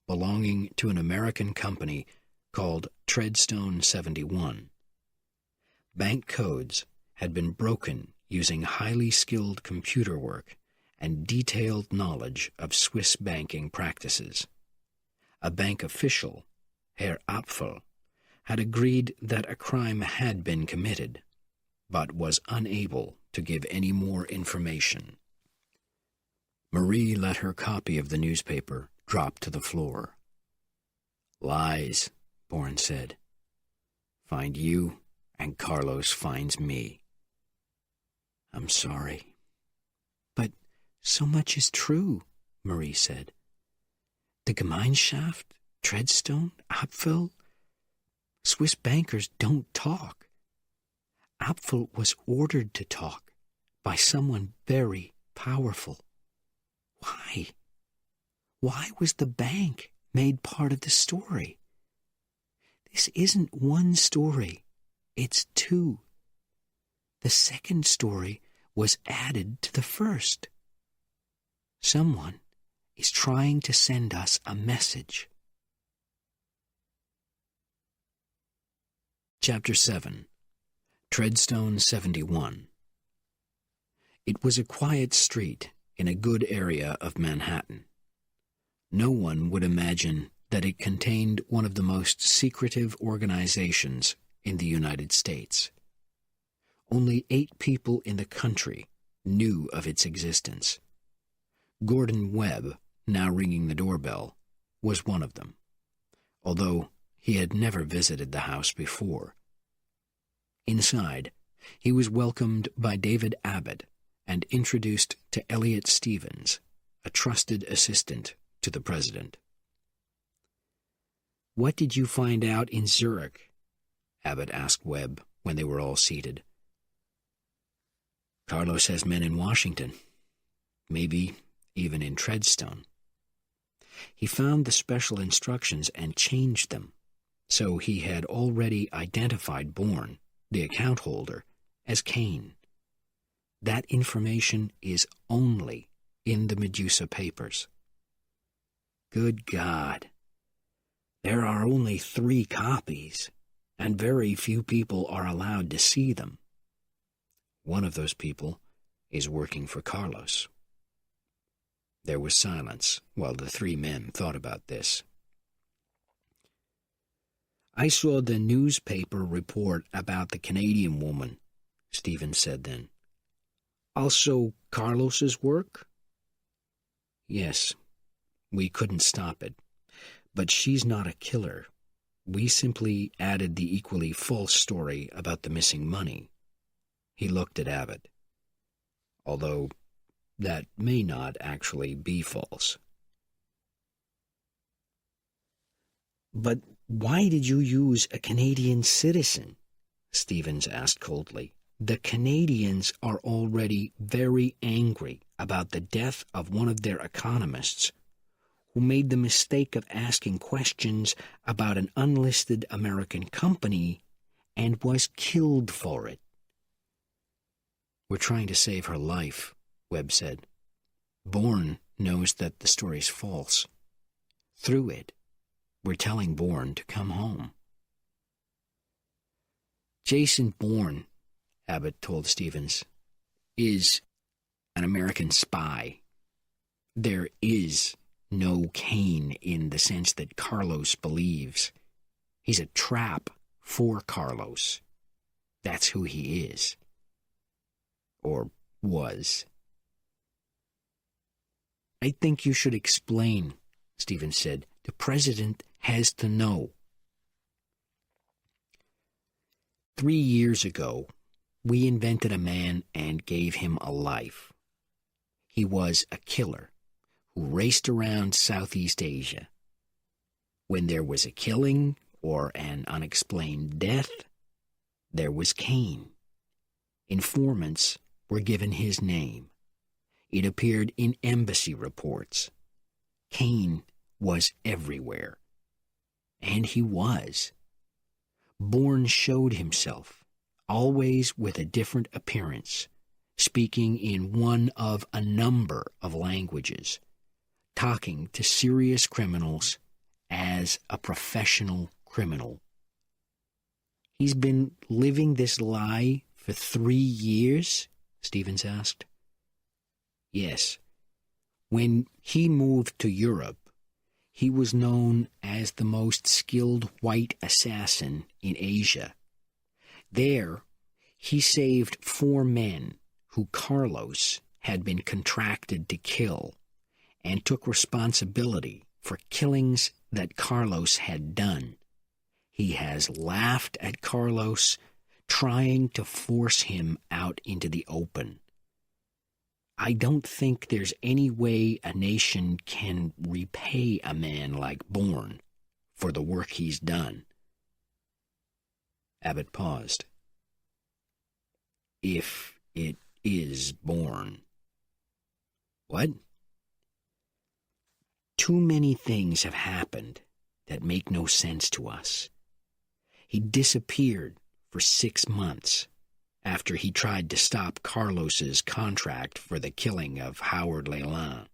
belonging to an American company called Treadstone 71. Bank codes had been broken using highly skilled computer work and detailed knowledge of Swiss banking practices. A bank official, Herr Apfel, had agreed that a crime had been committed, but was unable to give any more information. Marie let her copy of the newspaper drop to the floor. "Lies," Bourne said. "Find you, and Carlos finds me." "I'm sorry." "But so much is true," Marie said. "The Gemeinschaft, Treadstone, Apfel. Swiss bankers don't talk. Apfel was ordered to talk by someone very powerful. Why? Why was the bank made part of the story? This isn't one story, it's 2. The second story was added to the first. Someone is trying to send us a message." Chapter 7. Treadstone 71. It was a quiet street in a good area of Manhattan. No one would imagine that it contained one of the most secretive organizations in the United States. Only 8 people in the country knew of its existence. Gordon Webb, now ringing the doorbell, was one of them, although he had never visited the house before. Inside, he was welcomed by David Abbott and introduced to Elliot Stevens, a trusted assistant to the president. "What did you find out in Zurich?" Abbott asked Webb when they were all seated. "Carlos has men in Washington, maybe even in Treadstone. He found the special instructions and changed them, so he had already identified Bourne, the account holder, as Kane. That information is only in the Medusa papers." "Good God. There are only 3 copies, and very few people are allowed to see them." "One of those people is working for Carlos." There was silence while the 3 men thought about this. "I saw the newspaper report about the Canadian woman," Stevens said then. "Also Carlos's work?" "Yes. We couldn't stop it. But she's not a killer. We simply added the equally false story about the missing money." He looked at Abbott. "Although that may not actually be false." "But why did you use a Canadian citizen?" Stevens asked coldly. "The Canadians are already very angry about the death of one of their economists, who made the mistake of asking questions about an unlisted American company and was killed for it." "We're trying to save her life," Webb said. "Bourne knows that the story's false. Through it, we're telling Bourne to come home." "Jason Bourne," Abbott told Stevens, "is an American spy. There is no Kane in the sense that Carlos believes. He's a trap for Carlos. That's who he is. Or was." "I think you should explain," Stevens said. "The president has to know." 3 years ago, we invented a man and gave him a life. He was a killer who raced around Southeast Asia. When there was a killing or an unexplained death, there was Kane. Informants were given his name. It appeared in embassy reports. Kane was everywhere. And he was. Bourne showed himself, always with a different appearance, speaking in one of a number of languages, talking to serious criminals as a professional criminal. "He's been living this lie for 3 years?" Stevens asked. "Yes. When he moved to Europe, he was known as the most skilled white assassin in Asia. There, he saved 4 men who Carlos had been contracted to kill, and took responsibility for killings that Carlos had done. He has laughed at Carlos, trying to force him out into the open. I don't think there's any way a nation can repay a man like Bourne for the work he's done." Abbott paused. "If it is Bourne." "What?" "Too many things have happened that make no sense to us. He disappeared for 6 months after he tried to stop Carlos's contract for the killing of Howard Leland.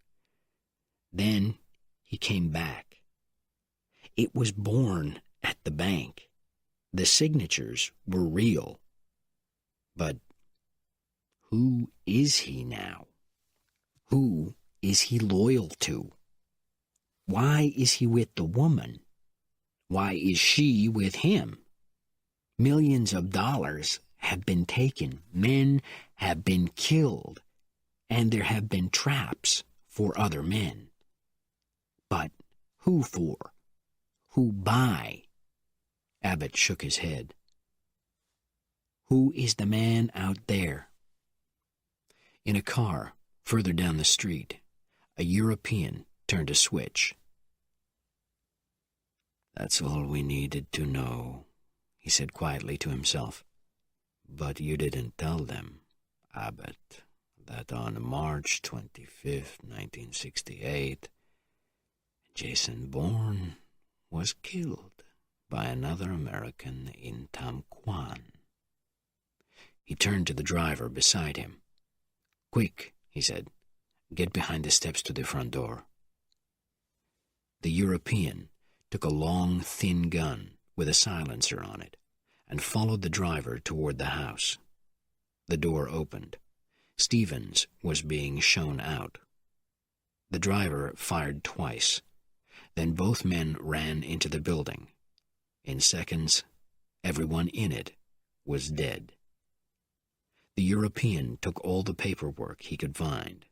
Then he came back. It was Bourne at the bank. The signatures were real. But who is he now? Who is he loyal to? Why is he with the woman? Why is she with him? Millions of dollars have been taken, men have been killed, and there have been traps for other men. But who for? Who by? Abbott shook his head. Who is the man out there? In a car, further down the street, a European turned a switch. "That's all we needed to know," he said quietly to himself. "But you didn't tell them, Abbott, that on March 25th, 1968, Jason Bourne was killed by another American in Tamquan." He turned to the driver beside him. "Quick," he said. "Get behind the steps to the front door." The European took a long, thin gun with a silencer on it and followed the driver toward the house. The door opened. Stevens was being shown out. The driver fired twice. Then both men ran into the building. In seconds, everyone in it was dead. The European took all the paperwork he could find.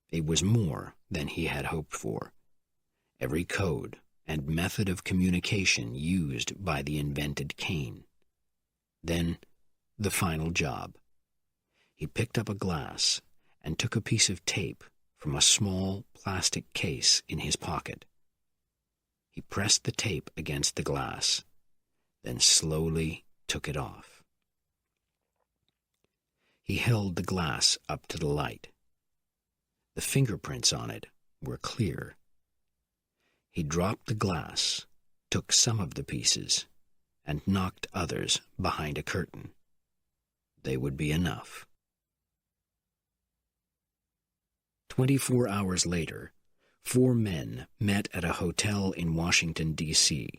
It was more than he had hoped for. Every code and method of communication used by the invented Kane. Then, the final job. He picked up a glass and took a piece of tape from a small plastic case in his pocket. He pressed the tape against the glass, then slowly took it off. He held the glass up to the light. The fingerprints on it were clear. He dropped the glass, took some of the pieces, and knocked others behind a curtain. They would be enough. 24 hours later, 4 men met at a hotel in Washington, D.C.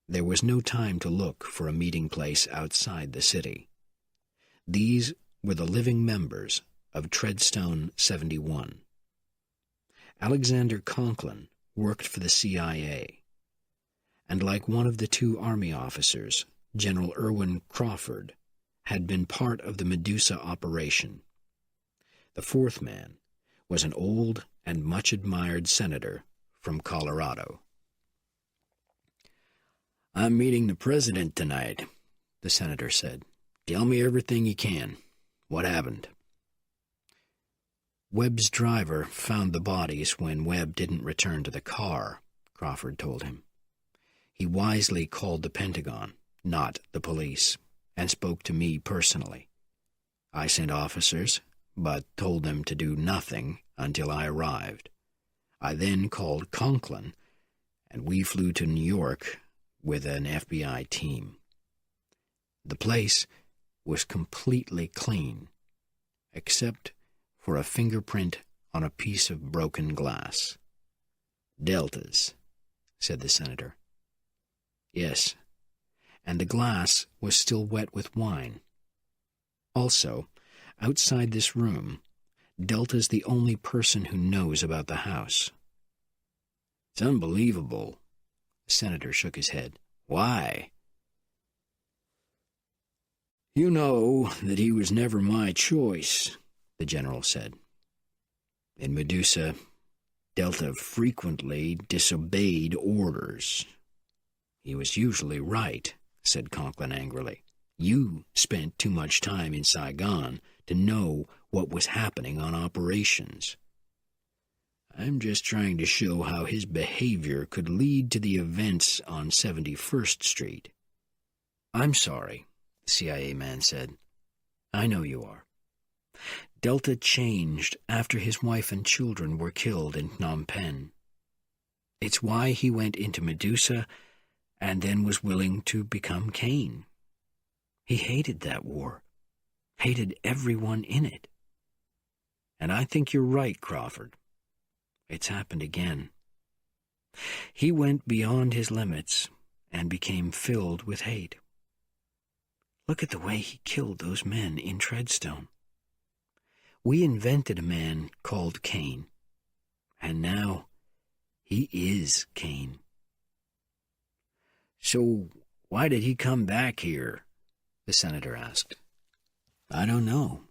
There was no time to look for a meeting place outside the city. These were the living members of Treadstone 71. Alexander Conklin worked for the CIA, and like one of the 2 Army officers, General Irwin Crawford, had been part of the Medusa operation. The 4th man was an old and much-admired senator from Colorado. "I'm meeting the president tonight," the senator said. "Tell me everything you can. What happened?" "Webb's driver found the bodies when Webb didn't return to the car," Crawford told him. "He wisely called the Pentagon, not the police, and spoke to me personally. I sent officers, but told them to do nothing until I arrived. I then called Conklin, and we flew to New York with an FBI team. The place was completely clean, except for a fingerprint on a piece of broken glass." "Deltas," said the senator. "Yes, and the glass was still wet with wine. Also, outside this room, Delta's the only person who knows about the house." "It's unbelievable." The senator shook his head. "Why?" "You know that he was never my choice," the general said. "In Medusa, Delta frequently disobeyed orders." "He was usually right," said Conklin angrily. "You spent too much time in Saigon to know what was happening on operations." "I'm just trying to show how his behavior could lead to the events on 71st Street. "I'm sorry," the CIA man said. "I know you are. Delta changed after his wife and children were killed in Phnom Penh. It's why he went into Medusa and then was willing to become Kane. He hated that war, hated everyone in it. And I think you're right, Crawford. It's happened again. He went beyond his limits and became filled with hate. Look at the way he killed those men in Treadstone. We invented a man called Kane, and now he is Kane." "So why did he come back here?" the senator asked. "I don't know,"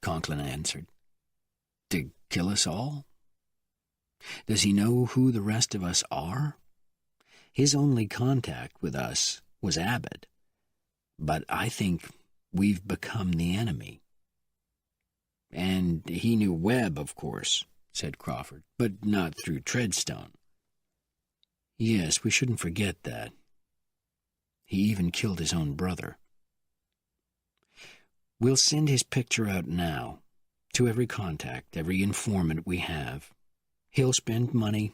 Conklin answered. "To kill us all? Does he know who the rest of us are? His only contact with us was Abbott, but I think we've become the enemy." "And he knew Webb, of course," said Crawford, "but not through Treadstone." "Yes, we shouldn't forget that. He even killed his own brother." "We'll send his picture out now, to every contact, every informant we have. He'll spend money.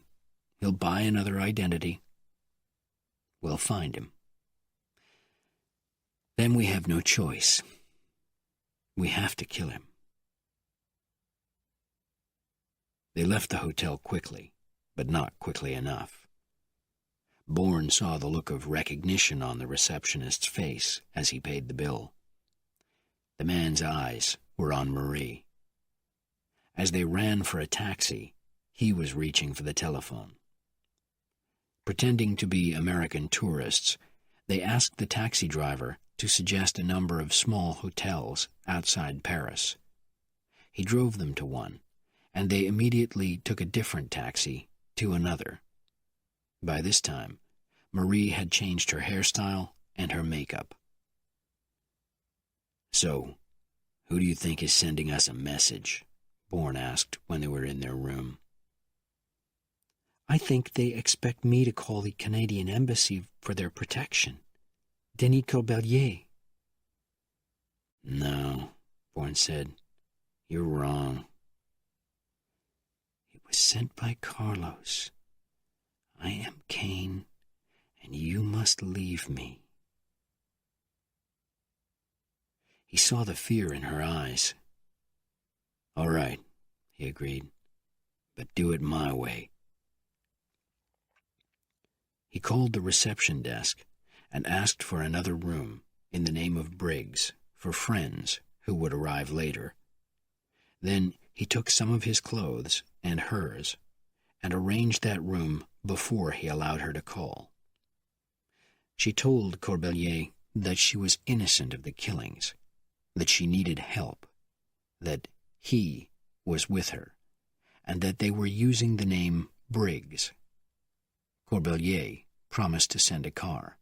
He'll buy another identity. We'll find him. Then we have no choice. We have to kill him." They left the hotel quickly, but not quickly enough. Bourne saw the look of recognition on the receptionist's face as he paid the bill. The man's eyes were on Marie. As they ran for a taxi, he was reaching for the telephone. Pretending to be American tourists, they asked the taxi driver to suggest a number of small hotels outside Paris. He drove them to one, and they immediately took a different taxi to another. By this time, Marie had changed her hairstyle and her makeup. "So, who do you think is sending us a message?" Bourne asked when they were in their room. "I think they expect me to call the Canadian Embassy for their protection. Denis Corbelier." "No," Bourne said. "You're wrong. It was sent by Carlos. I am Cain, and you must leave me." He saw the fear in her eyes. "All right," he agreed, "but do it my way." He called the reception desk and asked for another room in the name of Briggs for friends who would arrive later. Then he took some of his clothes and hers and arranged that room before he allowed her to call. She told Corbelier that she was innocent of the killings, that she needed help, that he was with her, and that they were using the name Briggs. Corbelier promised to send a car.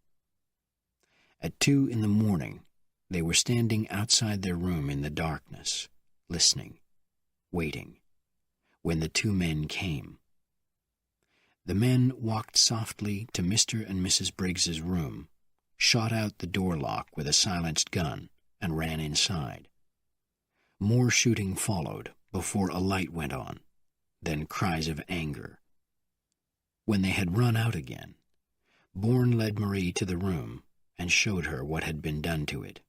At 2 a.m, they were standing outside their room in the darkness, listening, waiting, when the two men came. The men walked softly to Mr. and Mrs. Briggs's room, shot out the door lock with a silenced gun, and ran inside. More shooting followed before a light went on, then cries of anger. When they had run out again, Bourne led Marie to the room and showed her what had been done to it,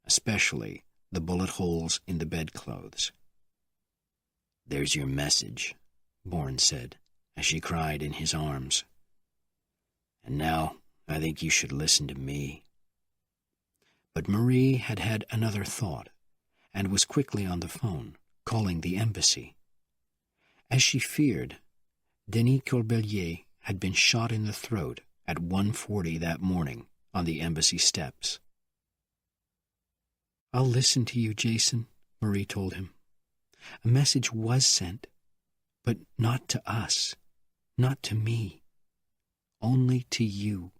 especially the bullet holes in the bedclothes. "There's your message," Bourne said, as she cried in his arms. "And now I think you should listen to me." But Marie had had another thought, and was quickly on the phone, calling the embassy. As she feared, Denis Corbelier had been shot in the throat at 1:40 that morning on the embassy steps. "I'll listen to you, Jason," Marie told him. "A message was sent, but not to us, not to me, only to you."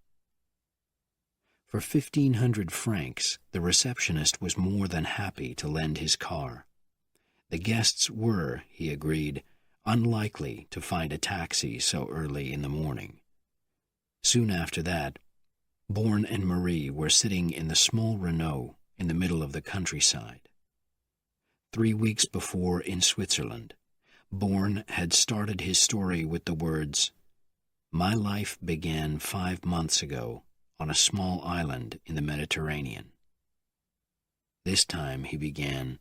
For 1,500 francs, the receptionist was more than happy to lend his car. The guests were, he agreed, unlikely to find a taxi so early in the morning. Soon after that, Bourne and Marie were sitting in the small Renault in the middle of the countryside. 3 weeks before, in Switzerland, Bourne had started his story with the words, "My life began 5 months ago on a small island in the Mediterranean." This time he began,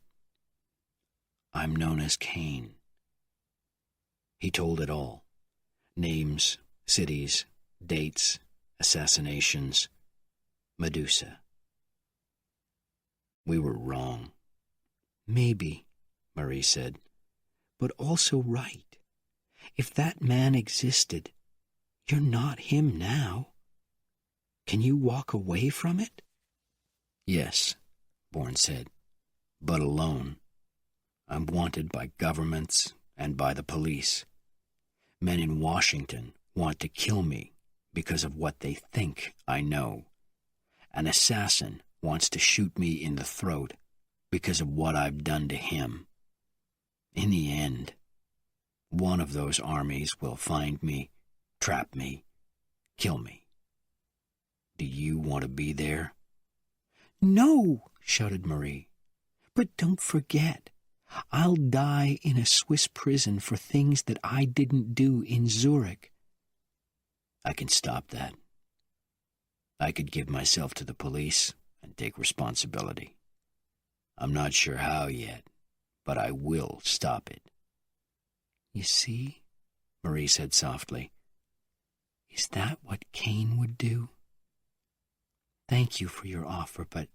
"I'm known as Cain." He told it all. Names, cities, dates, assassinations, Medusa. "We were wrong." "Maybe," Marie said, "but also right. If that man existed, you're not him now. Can you walk away from it?" "Yes," Bourne said, "but alone. I'm wanted by governments and by the police. Men in Washington want to kill me because of what they think I know. An assassin wants to shoot me in the throat because of what I've done to him. In the end, one of those armies will find me, trap me, kill me. Do you want to be there?" "No," shouted Marie. "But don't forget, I'll die in a Swiss prison for things that I didn't do in Zurich." "I can stop that. I could give myself to the police and take responsibility. I'm not sure how yet, but I will stop it." "You see," Marie said softly, "is that what Cain would do? Thank you for your offer, but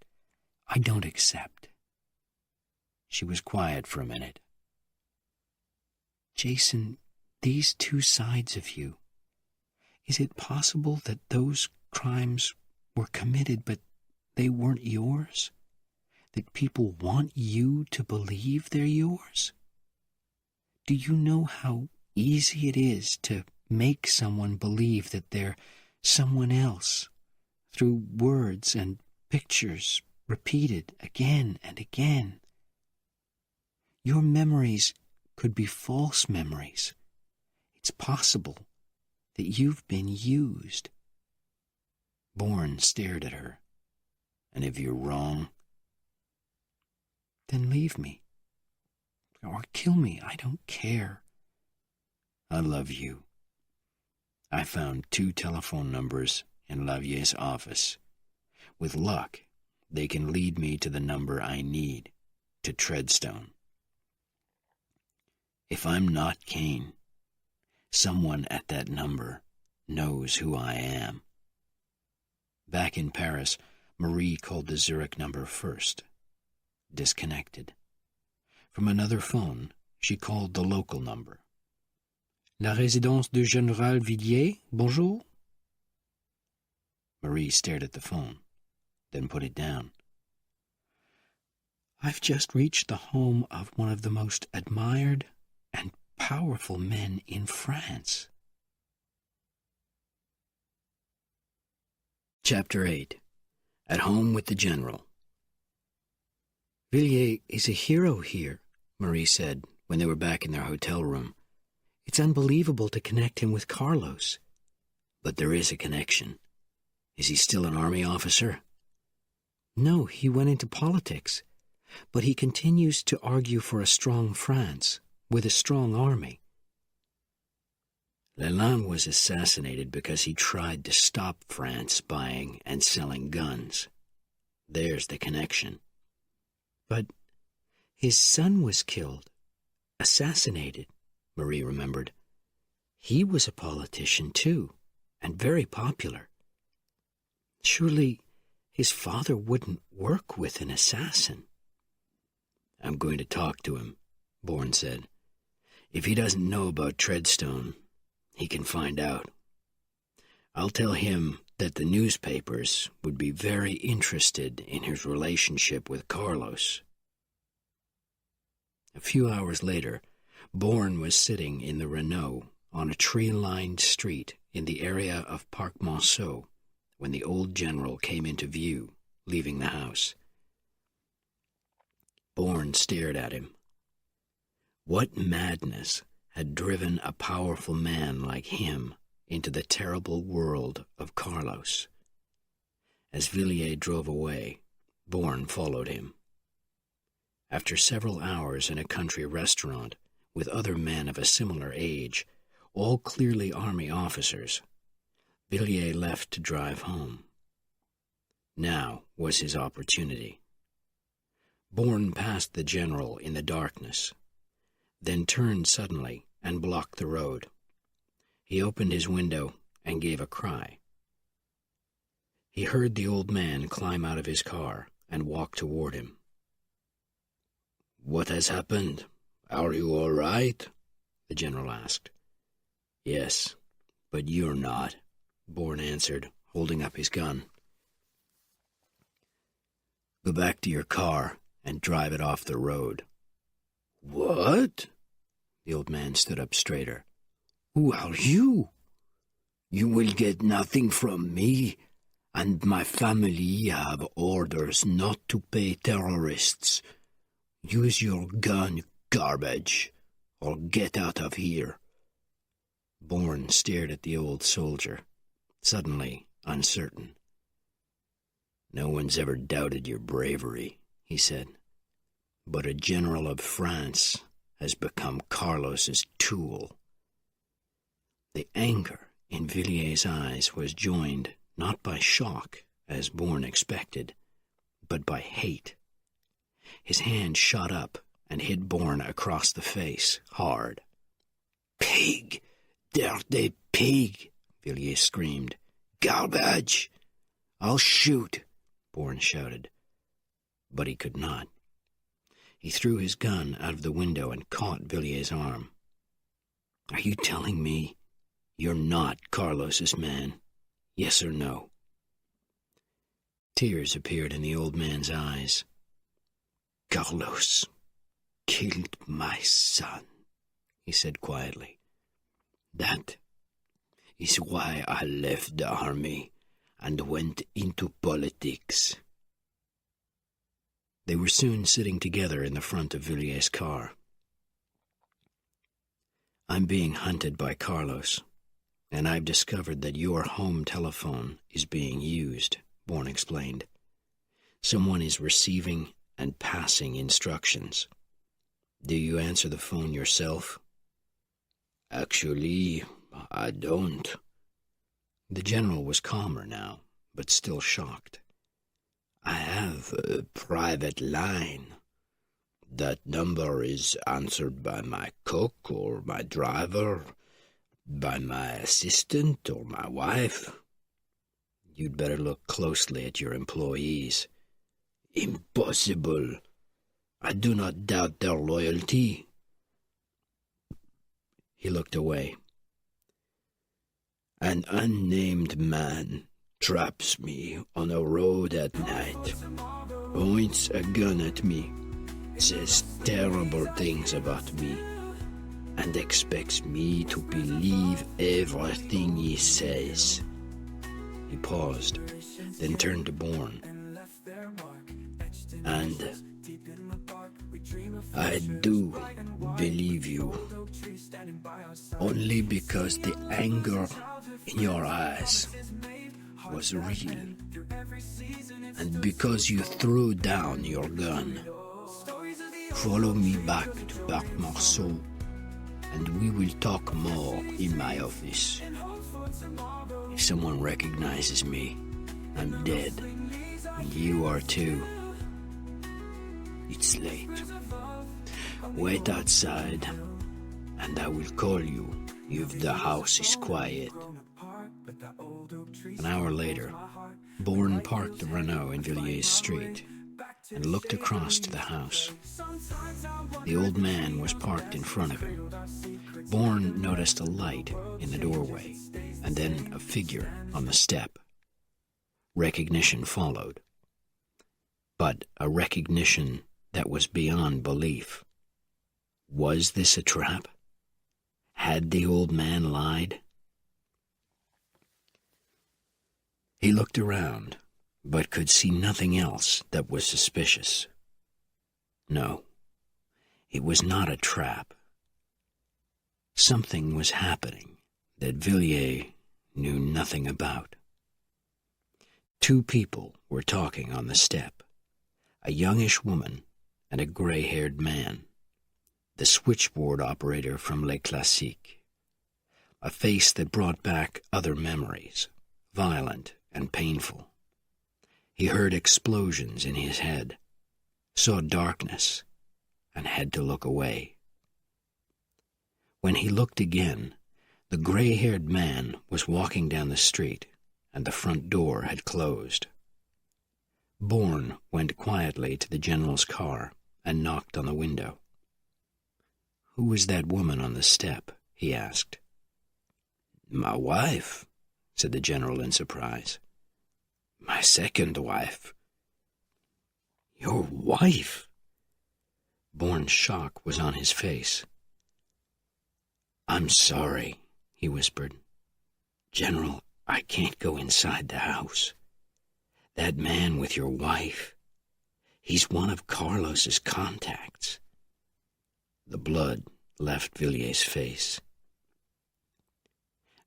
I don't accept." She was quiet for a minute. "Jason, these two sides of you, is it possible that those crimes were committed but they weren't yours? That people want you to believe they're yours? Do you know how easy it is to make someone believe that they're someone else through words and pictures repeated again and again? Your memories could be false memories. It's possible that you've been used." Bourne stared at her. "And if you're wrong?" "Then leave me. Or kill me, I don't care." "I love you. I found 2 telephone numbers in Lavier's office. With luck, they can lead me to the number I need, to Treadstone. If I'm not Cain, someone at that number knows who I am." Back in Paris, Marie called the Zurich number first. Disconnected. From another phone, she called the local number. "La résidence du Général Villiers, bonjour?" Marie stared at the phone, then put it down. "I've just reached the home of one of the most admired and powerful men in France." Chapter 8. At Home with the General. "Villiers is a hero here," Marie said when they were back in their hotel room. "It's unbelievable to connect him with Carlos." "But there is a connection. Is he still an army officer?" "No, he went into politics. But he continues to argue for a strong France, with a strong army." Lalande was assassinated because he tried to stop France buying and selling guns. There's the connection. "But his son was killed, assassinated," Marie remembered. "He was a politician, too, and very popular. Surely his father wouldn't work with an assassin." "I'm going to talk to him," Bourne said. "If he doesn't know about Treadstone, he can find out. I'll tell him that the newspapers would be very interested in his relationship with Carlos." A few hours later, Bourne was sitting in the Renault on a tree-lined street in the area of Parc Monceau when the old general came into view, leaving the house. Bourne stared at him. What madness had driven a powerful man like him into the terrible world of Carlos? As Villiers drove away, Bourne followed him. After several hours in a country restaurant with other men of a similar age, all clearly army officers, Villiers left to drive home. Now was his opportunity. Bourne passed the general in the darkness, then turned suddenly and blocked the road. He opened his window and gave a cry. He heard the old man climb out of his car and walk toward him. "What has happened? Are you all right?" the general asked. "Yes, but you're not," Bourne answered, holding up his gun. "Go back to your car and drive it off the road." "What?" The old man stood up straighter. Who are you? You will get nothing from me, and my family have orders not to pay terrorists. Use your gun, garbage, or get out of here." Bourne stared at the old soldier, suddenly uncertain. "No one's ever doubted your bravery," he said, "but a general of France has become Carlos's tool." The anger in Villier's eyes was joined not by shock, as Bourne expected, but by hate. His hand shot up and hit Bourne across the face, hard. "Pig! Dirty pig!" Villiers screamed. "Garbage! I'll shoot!" Bourne shouted. But he could not. He threw his gun out of the window and caught Villier's arm. "Are you telling me you're not Carlos's man? Yes or no?" Tears appeared in the old man's eyes. "Carlos killed my son," he said quietly. "That is why I left the army and went into politics." They were soon sitting together in the front of Villier's car. "I'm being hunted by Carlos, and I've discovered that your home telephone is being used," Bourne explained. "Someone is receiving and passing instructions. Do you answer the phone yourself?" "Actually, I don't." The general was calmer now, but still shocked. "I have a private line. That number is answered by my cook or my driver, by my assistant or my wife." "You'd better look closely at your employees." "Impossible. I do not doubt their loyalty." He looked away. "An unnamed man traps me on a road at night, points a gun at me, says terrible things about me, and expects me to believe everything he says." He paused, then turned to Bourne. "And I do believe you, only because the anger in your eyes was real, and because you threw down your gun. Follow me back to Parc Marceau, and we will talk more in my office. If someone recognizes me, I'm dead, and you are too. It's late. Wait outside, and I will call you if the house is quiet." An hour later, Bourne parked the Renault in Villier's street and looked across to the house. The old man was parked in front of him. Bourne noticed a light in the doorway, and then a figure on the step. Recognition followed, but a recognition that was beyond belief. Was this a trap? Had the old man lied? He looked around, but could see nothing else that was suspicious. No, it was not a trap. Something was happening that Villiers knew nothing about. Two people were talking on the step, a youngish woman and a gray-haired man, the switchboard operator from Les Classiques, a face that brought back other memories, violent and painful. He heard explosions in his head, saw darkness, and had to look away. When he looked again, the gray-haired man was walking down the street, and the front door had closed. Bourne went quietly to the general's car and knocked on the window. "Who was that woman on the step?" he asked. "My wife," said the general in surprise. "My second wife." "Your wife?" Bourne's shock was on his face. "I'm sorry," he whispered. "General, I can't go inside the house. That man with your wife, he's one of Carlos's contacts." The blood left Villier's face.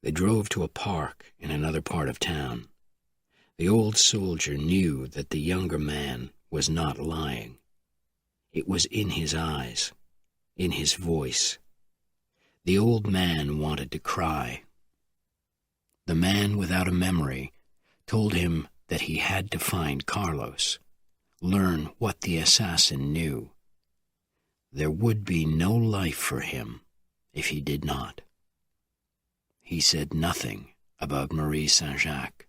They drove to a park in another part of town. The old soldier knew that the younger man was not lying. It was in his eyes, in his voice. The old man wanted to cry. The man without a memory told him that he had to find Carlos, learn what the assassin knew. There would be no life for him if he did not. He said nothing about Marie Saint-Jacques,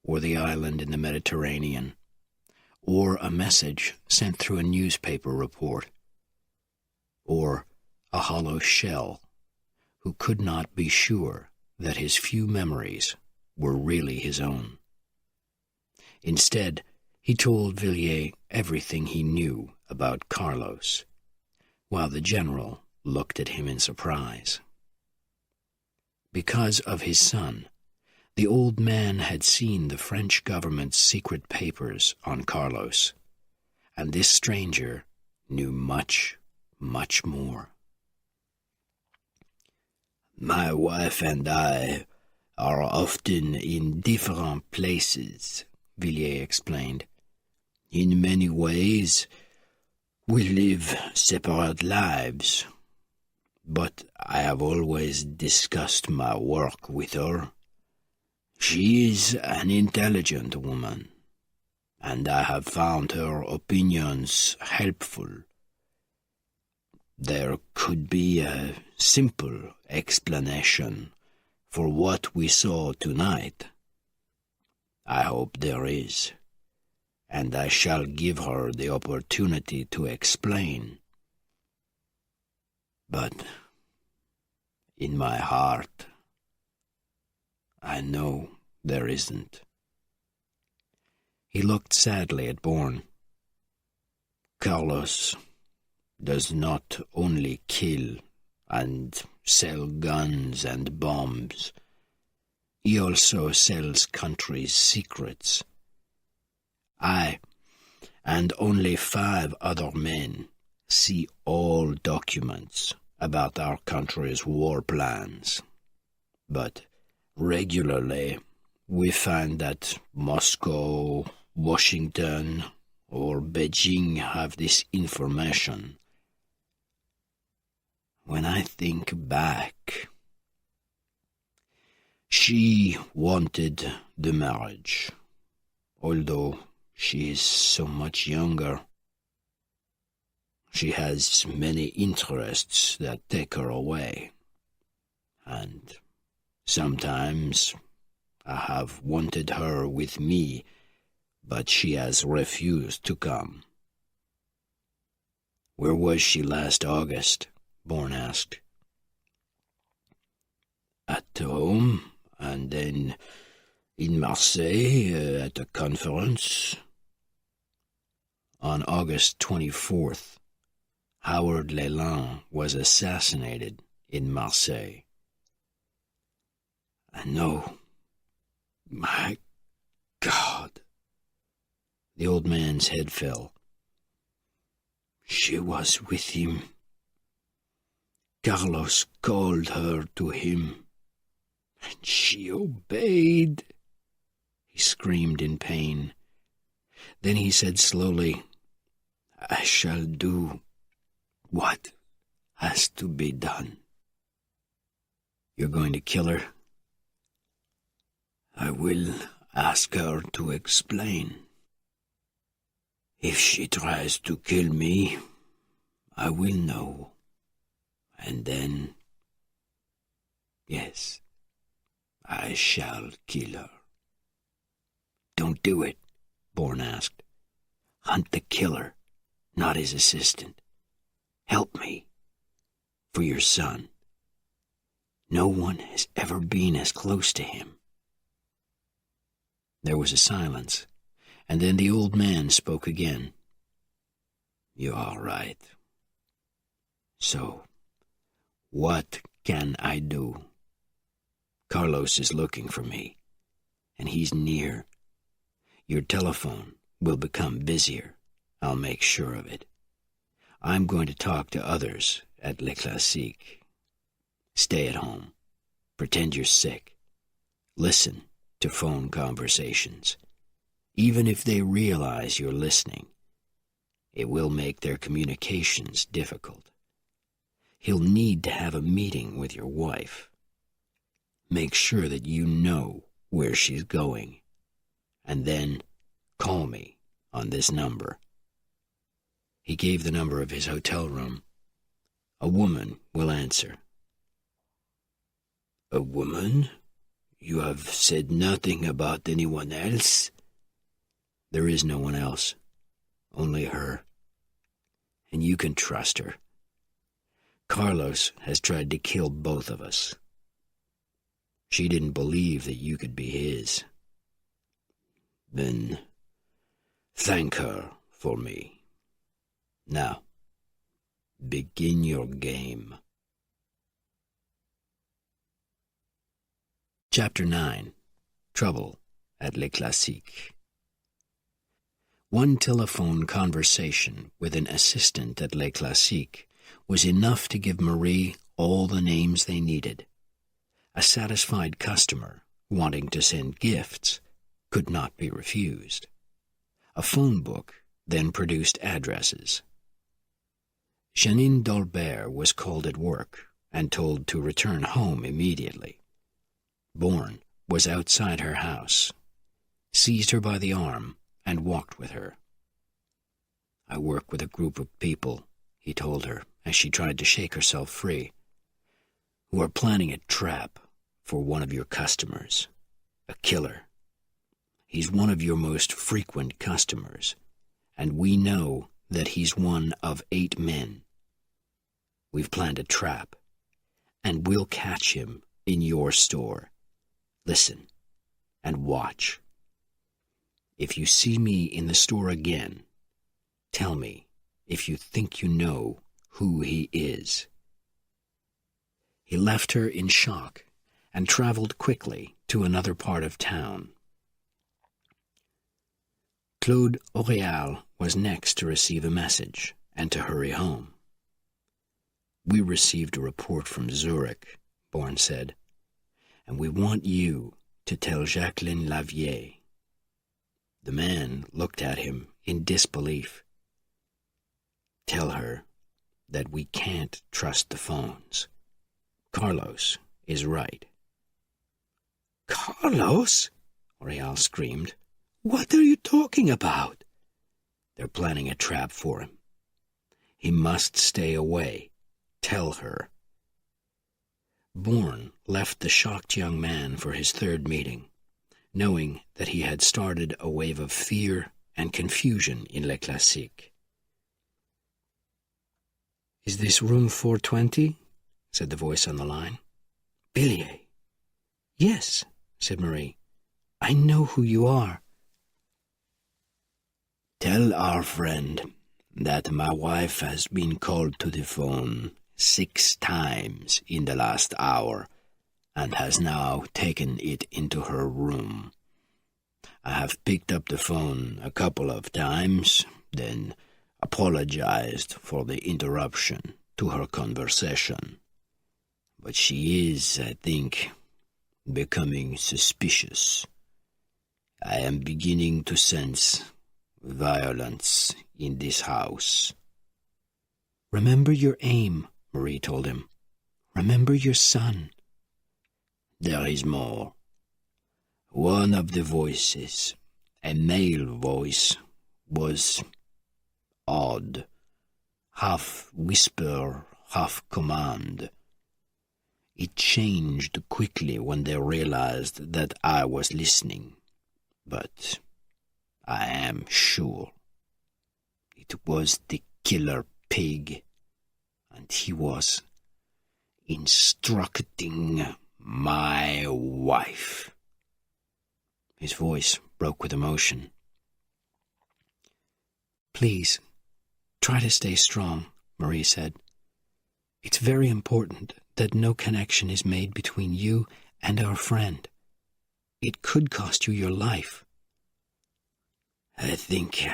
or the island in the Mediterranean, or a message sent through a newspaper report, or a hollow shell who could not be sure that his few memories were really his own. Instead, he told Villiers everything he knew about Carlos, while the general looked at him in surprise. Because of his son, the old man had seen the French government's secret papers on Carlos, and this stranger knew much, much more. "My wife and I are often in different places," Villiers explained. "In many ways, we live separate lives, but I have always discussed my work with her. She is an intelligent woman, and I have found her opinions helpful. There could be a simple explanation for what we saw tonight. I hope there is, and I shall give her the opportunity to explain. But in my heart, I know there isn't." He looked sadly at Bourne. "Carlos does not only kill and sell guns and bombs. He also sells countries' secrets. I, and only 5 other men, see all documents about our country's war plans. But regularly, we find that Moscow, Washington, or Beijing have this information. When I think back, she wanted the marriage, although she is so much younger. She has many interests that take her away, and sometimes I have wanted her with me, but she has refused to come." "Where was she last August?" Bourne asked. "At home, and then in Marseille at a conference." On August 24th, Howard Leland was assassinated in Marseille. "I know. My God." The old man's head fell. "She was with him. Carlos called her to him, and she obeyed." He screamed in pain. Then he said slowly, "I shall do what has to be done." "You're going to kill her?" "I will ask her to explain. If she tries to kill me, I will know. And then, yes, I shall kill her." "Don't do it," Bourne asked. "Hunt the killer, not his assistant. Help me, for your son. No one has ever been as close to him." There was a silence, and then the old man spoke again. "You are right. So, what can I do?" Carlos is looking for me, and he's near. Your telephone will become busier. I'll make sure of it. I'm going to talk to others at Le Classique. Stay at home. Pretend you're sick. Listen to phone conversations. Even if they realize you're listening, it will make their communications difficult. He'll need to have a meeting with your wife. Make sure that you know where she's going, and then call me on this number. He gave the number of his hotel room. A woman will answer. A woman? You have said nothing about anyone else? There is no one else. Only her. And you can trust her. Carlos has tried to kill both of us. She didn't believe that you could be his. Then thank her for me. Now, begin your game. Chapter 9. Trouble at Le Classique. One telephone conversation with an assistant at Le Classique was enough to give Marie all the names they needed. A satisfied customer, wanting to send gifts, could not be refused. A phone book then produced addresses. Janine Dolbert was called at work and told to return home immediately. Bourne was outside her house, seized her by the arm, and walked with her. I work with a group of people, he told her as she tried to shake herself free, who are planning a trap for one of your customers, a killer. He's one of your most frequent customers, and we know that he's one of 8 men. We've planned a trap, and we'll catch him in your store. Listen and watch. If you see me in the store again, tell me if you think you know who he is. He left her in shock and traveled quickly to another part of town. Claude Aureal was next to receive a message and to hurry home. We received a report from Zurich, Bourne said, and we want you to tell Jacqueline Lavier. The man looked at him in disbelief. Tell her that we can't trust the phones. Carlos is right. Carlos? Aureal screamed. What are you talking about? They're planning a trap for him. He must stay away. Tell her. Bourne left the shocked young man for his third meeting, knowing that he had started a wave of fear and confusion in Le Classique. Is this room 420? Said the voice on the line. Billier. Yes, said Marie. I know who you are. Tell our friend that my wife has been called to the phone 6 times in the last hour and has now taken it into her room. I have picked up the phone a couple of times, then apologized for the interruption to her conversation. But she is, I think, becoming suspicious. I am beginning to sense violence in this house. Remember your aim, Marie told him. Remember your son. There is more. One of the voices, a male voice, was odd, half whisper, half command. It changed quickly when they realized that I was listening, but I am sure it was the killer pig, and he was instructing my wife. His voice broke with emotion. Please, try to stay strong, Marie said. It's very important that no connection is made between you and our friend. It could cost you your life. I think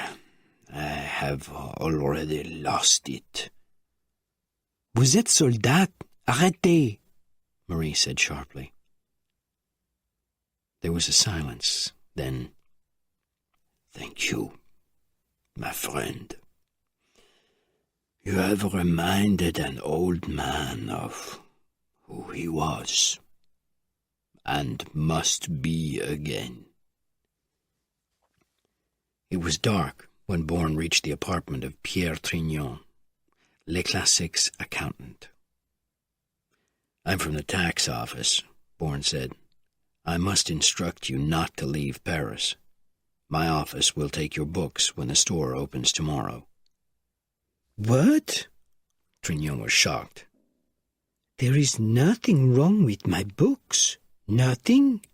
I have already lost it. Vous êtes soldat. Arrêtez, Marie said sharply. There was a silence. Then, thank you, my friend. You have reminded an old man of who he was, and must be again. It was dark when Bourne reached the apartment of Pierre Trignon, Les Classiques' accountant. I'm from the tax office, Bourne said. I must instruct you not to leave Paris. My office will take your books when the store opens tomorrow. What? Trignon was shocked. There is nothing wrong with my books. Nothing?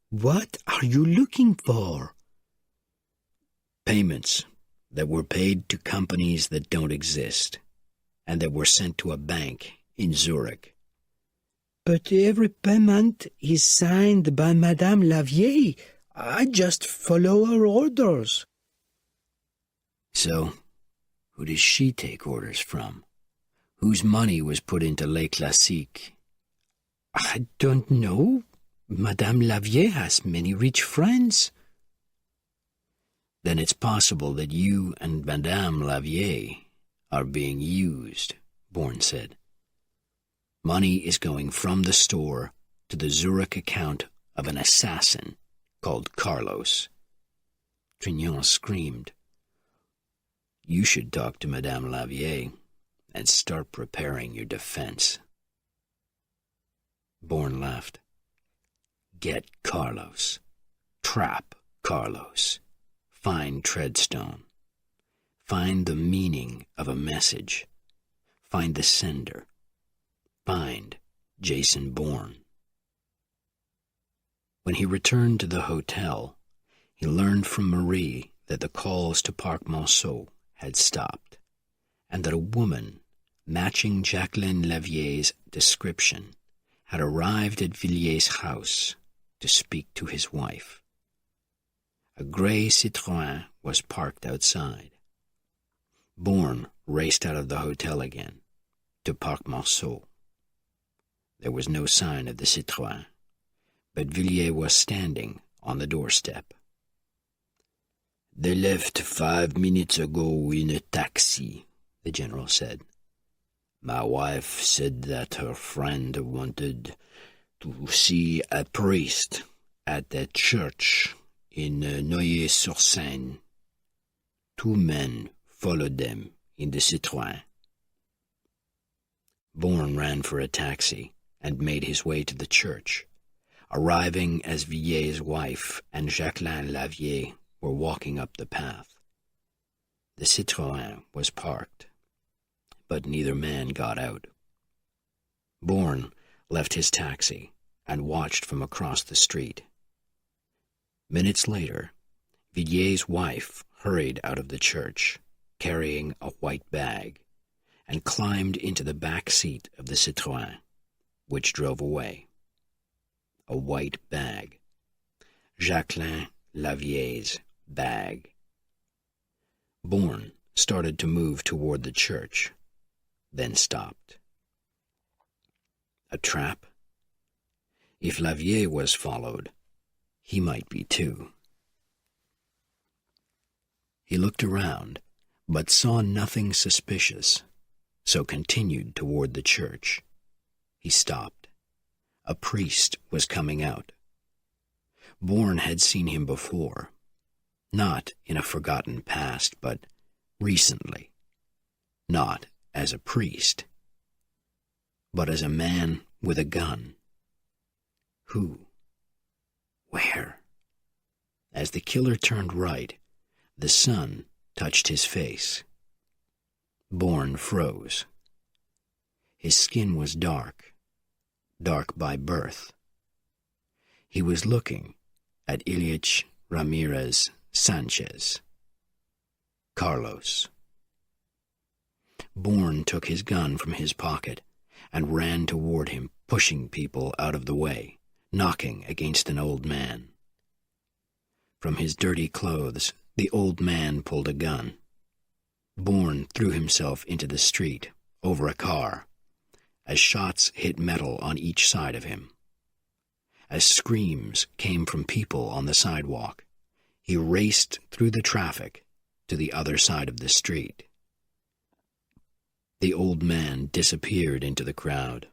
What are you looking for? Payments that were paid to companies that don't exist, and that were sent to a bank in Zurich. But every payment is signed by Madame Lavier. I just follow her orders. So, who does she take orders from? Whose money was put into Les Classiques? I don't know. Madame Lavier has many rich friends. Then it's possible that you and Madame Lavier are being used, Bourne said. Money is going from the store to the Zurich account of an assassin called Carlos. Trignon screamed. You should talk to Madame Lavier and start preparing your defense. Bourne laughed. Get Carlos. Trap Carlos. Find Treadstone. Find the meaning of a message. Find the sender. Find Jason Bourne. When he returned to the hotel, he learned from Marie that the calls to Parc Monceau had stopped, and that a woman matching Jacqueline Lavier's description had arrived at Villier's house to speak to his wife. A gray Citroën was parked outside. Bourne raced out of the hotel again, to Parc Monceau. There was no sign of the Citroën, but Villiers was standing on the doorstep. They left 5 minutes ago in a taxi, the general said. My wife said that her friend wanted to see a priest at a church in Noyer-sur-Seine. 2 men followed them in the Citroën. Bourne ran for a taxi and made his way to the church, arriving as Villier's wife and Jacqueline Lavier were walking up the path. The Citroën was parked, but neither man got out. Bourne left his taxi and watched from across the street. Minutes later, Villier's wife hurried out of the church, carrying a white bag, and climbed into the back seat of the Citroën, which drove away. A white bag. Jacqueline Lavier's bag. Bourne started to move toward the church, then stopped. A trap? If Lavier was followed, he might be too. He looked around, but saw nothing suspicious, so continued toward the church. He stopped. A priest was coming out. Bourne had seen him before, not in a forgotten past, but recently. Not as a priest, but as a man with a gun. Who? Where? As the killer turned right, the sun touched his face. Bourne froze. His skin was dark by birth. He was looking at Ilyich Ramirez Sanchez. Carlos. Bourne took his gun from his pocket and ran toward him, pushing people out of the way, knocking against an old man. From his dirty clothes, the old man pulled a gun. Bourne threw himself into the street, over a car, as shots hit metal on each side of him. As screams came from people on the sidewalk, he raced through the traffic to the other side of the street. The old man disappeared into the crowd.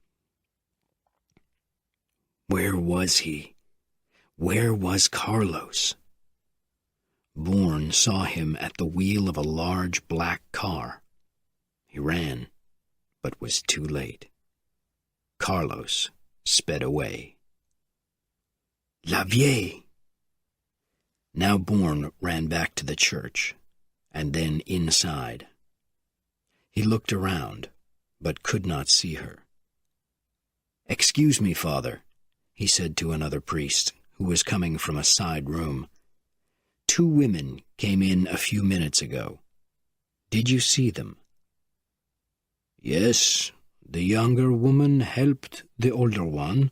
Where was he? Where was Carlos? Bourne saw him at the wheel of a large black car. He ran, but was too late. Carlos sped away. La Vieille! Now Bourne ran back to the church, and then inside. He looked around, but could not see her. "Excuse me, Father," he said to another priest who was coming from a side room. "Two women came in a few minutes ago. Did you see them?" "Yes, the younger woman helped the older one,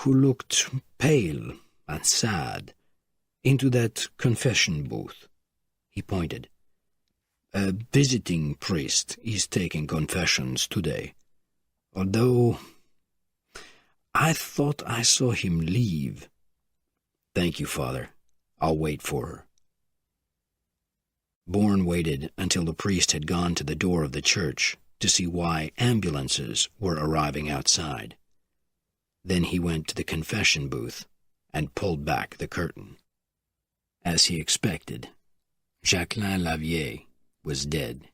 who looked pale and sad, into that confession booth." He pointed. "A visiting priest is taking confessions today, although I thought I saw him leave." "Thank you, Father. I'll wait for her." Bourne waited until the priest had gone to the door of the church to see why ambulances were arriving outside. Then he went to the confession booth and pulled back the curtain. As he expected, Jacqueline Lavieille was dead.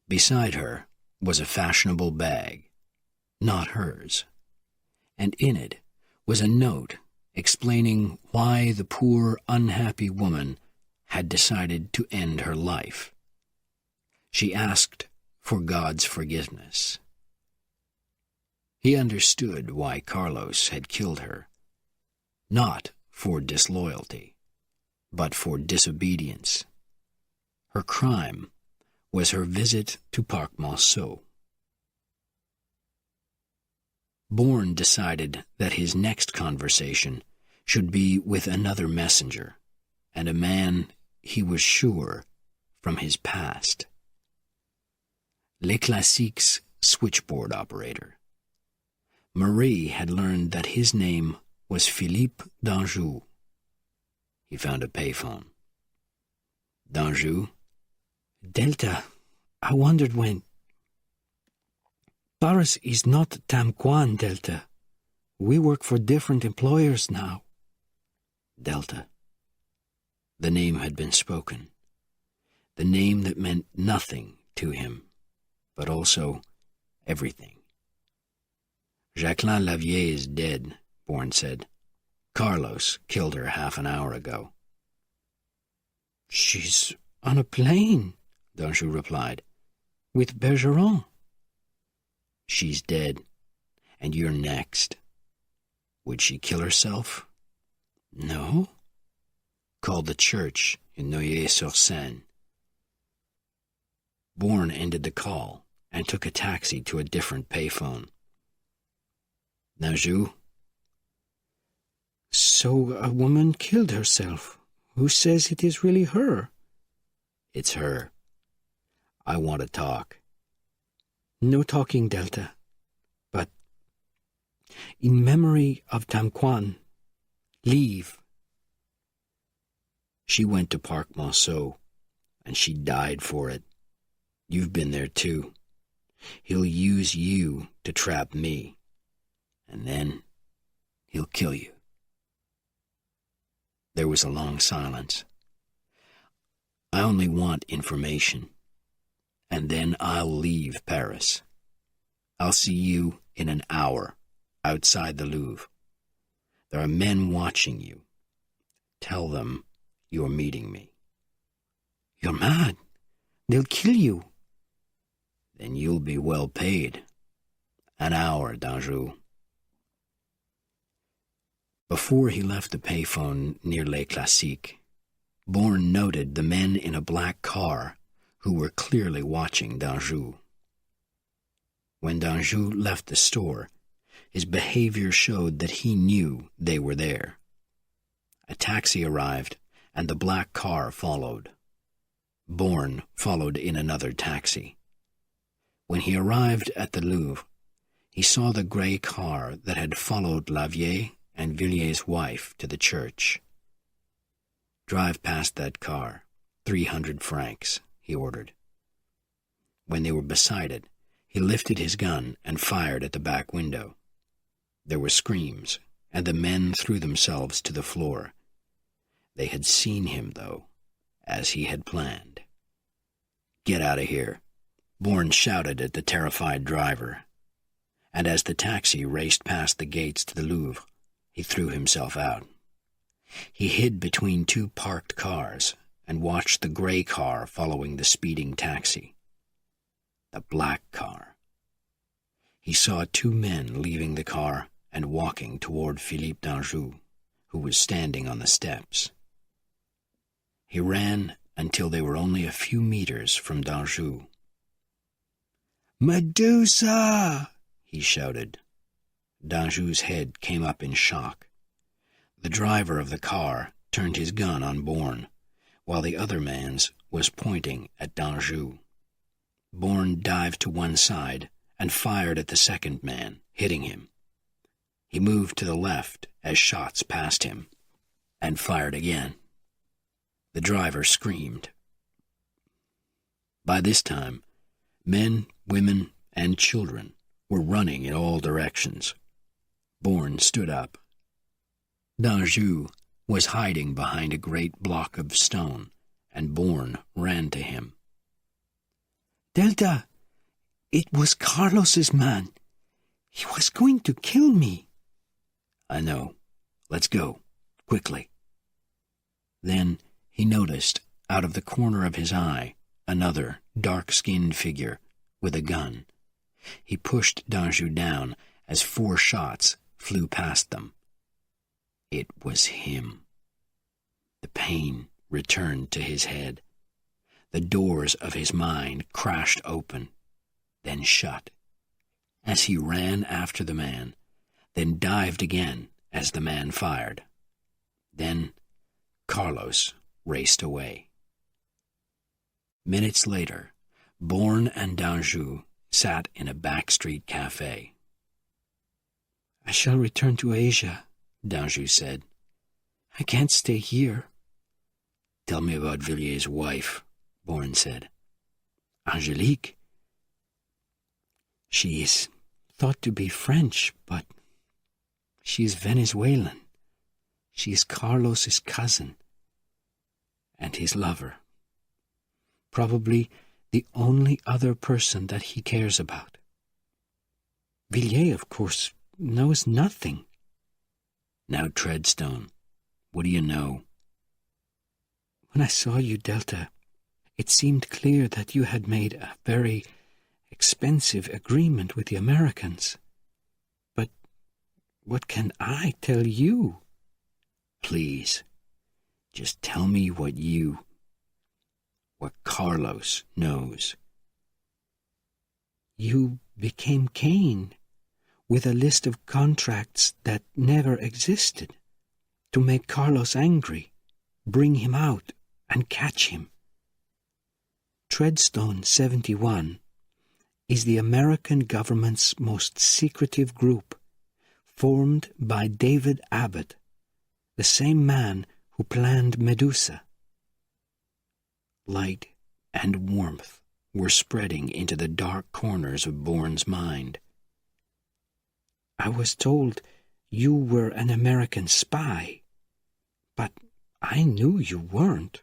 Beside her was a fashionable bag, not hers, and in it was a note explaining why the poor, unhappy woman had decided to end her life. She asked for God's forgiveness. He understood why Carlos had killed her, not for disloyalty, but for disobedience. Her crime was her visit to Parc Monceau. Bourne decided that his next conversation should be with another messenger, and a man he was sure from his past. Les Classiques' switchboard operator. Marie had learned that his name was Philippe d'Anjou. He found a payphone. "D'Anjou?" "Delta, I wondered when—" "Paris is not Tamquan, Delta. We work for different employers now." Delta. The name had been spoken. The name that meant nothing to him, but also everything. "Jacqueline Lavieille is dead," Bourne said. "Carlos killed her half an hour ago." "She's on a plane," D'Anjou replied, "with Bergeron." "She's dead, and you're next. Would she kill herself?" "No." "Call the church in Neuilly-sur-Seine." Bourne ended the call and took a taxi to a different payphone. "D'Anjou?" "So a woman killed herself. Who says it is really her?" "It's her. I want to talk." "No talking, Delta. But in memory of Tamquan, leave." "She went to Parc Monceau, and she died for it. You've been there too. He'll use you to trap me, and then he'll kill you." There was a long silence. "I only want information, and then I'll leave Paris. I'll see you in an hour outside the Louvre. There are men watching you. Tell them you're meeting me." "You're mad. They'll kill you." "Then you'll be well paid. An hour, D'Anjou." Before he left the payphone near Les Classiques, Bourne noted the men in a black car who were clearly watching D'Anjou. When D'Anjou left the store, His behavior showed that he knew they were there. A taxi arrived, and the black car followed. Bourne followed in another taxi. When he arrived at the Louvre, he saw the grey car that had followed Lavier and Villier's wife to the church. "Drive past that car. 300 francs, he ordered. When they were beside it, he lifted his gun and fired at the back window. There were screams, and the men threw themselves to the floor. They had seen him, though, as he had planned. "Get out of here," Bourne shouted at the terrified driver. And as the taxi raced past the gates to the Louvre, he threw himself out. He hid between two parked cars and watched the grey car following the speeding taxi. The black car. He saw two men leaving the car and walking toward Philippe d'Anjou, who was standing on the steps. He ran until they were only a few meters from d'Anjou. "Medusa!" he shouted. D'Anjou's head came up in shock. The driver of the car turned his gun on Bourne, while the other man's was pointing at d'Anjou. Bourne dived to one side and fired at the second man, hitting him. He moved to the left as shots passed him, and fired again. The driver screamed. By this time, men, women, and children were running in all directions. Bourne stood up. D'Anjou was hiding behind a great block of stone, and Bourne ran to him. "Delta, it was Carlos's man. He was going to kill me." "I know. Let's go, quickly." Then he noticed, out of the corner of his eye, another dark-skinned figure with a gun. He pushed d'Anjou down as 4 shots flew past them. It was him. The pain returned to his head. The doors of his mind crashed open, then shut, as he ran after the man, then dived again as the man fired. Then Carlos raced away. Minutes later, Bourne and d'Anjou sat in a backstreet cafe. "I shall return to Asia," d'Anjou said. "I can't stay here." "Tell me about Villier's wife," Bourne said. "Angelique? She is thought to be French, but she is Venezuelan. She is Carlos's cousin and his lover. Probably the only other person that he cares about. Villiers, of course, knows nothing." "Now, Treadstone, what do you know?" "When I saw you, Delta, it seemed clear that you had made a very expensive agreement with the Americans. But what can I tell you?" "Please, just tell me what Carlos knows." "You became Cain, with a list of contracts that never existed, to make Carlos angry, bring him out, and catch him. Treadstone 71 is the American government's most secretive group, formed by David Abbott, the same man who planned Medusa." Light and warmth were spreading into the dark corners of Bourne's mind. "I was told you were an American spy, but I knew you weren't,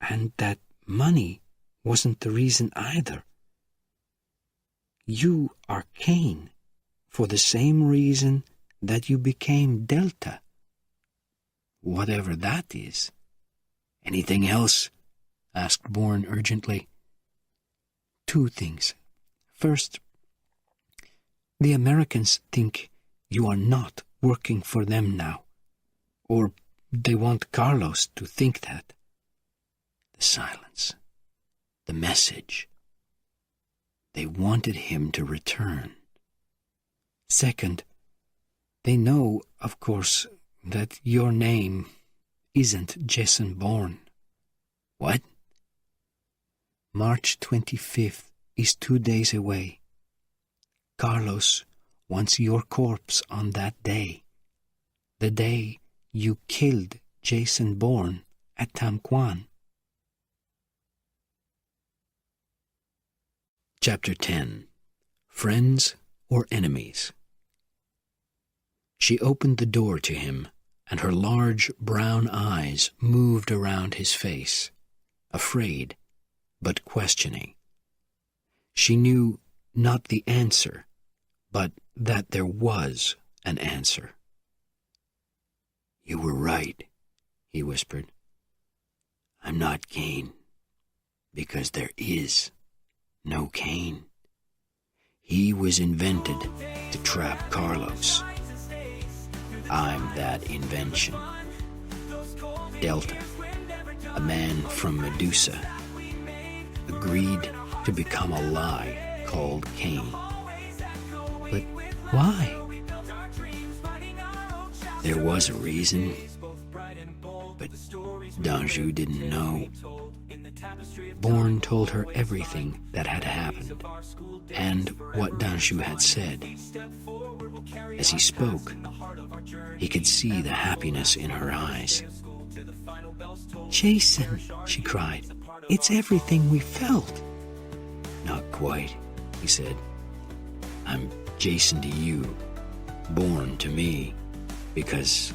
and that money wasn't the reason either. You are Cain for the same reason that you became Delta." "Whatever that is. Anything else?" asked Bourne urgently. "2 things. First, the Americans think you are not working for them now, or they want Carlos to think that." The silence. The message. They wanted him to return. "Second, They know, of course, that your name isn't Jason Bourne. What? March 25th is 2 days away. Carlos wants your corpse on that day. The day you killed Jason Bourne at Tamquan. Chapter 10. Friends or Enemies? She opened the door to him, and her large brown eyes moved around his face, afraid but questioning. She knew not the answer, but that there was an answer. "You were right," he whispered. "I'm not Cain, because there is no Cain. He was invented to trap Carlos. I'm that invention. Delta, a man from Medusa, agreed to become a lie called Cain. But why? There was a reason, but Danjou didn't know. Bourne told her everything that had happened, and what Danjou had said. As he spoke, he could see the happiness in her eyes. Jason, she cried, it's everything we felt. "Not quite," he said. "I'm Jason to you, Bourne to me, because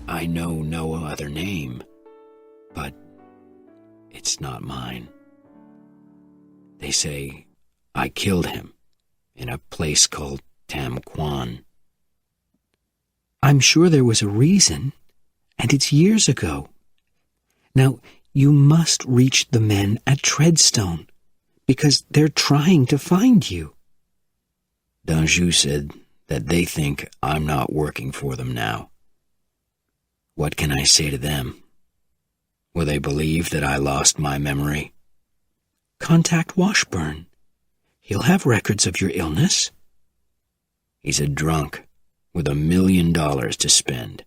I know no other name, but it's not mine. They say I killed him in a place called Tamquan." I'm sure there was a reason, and it's years ago. Now, you must reach the men at Treadstone, because they're trying to find you. Danjou said that they think I'm not working for them now. What can I say to them? Will they believe that I lost my memory? Contact Washburn. He'll have records of your illness. He's a drunk with $1 million to spend.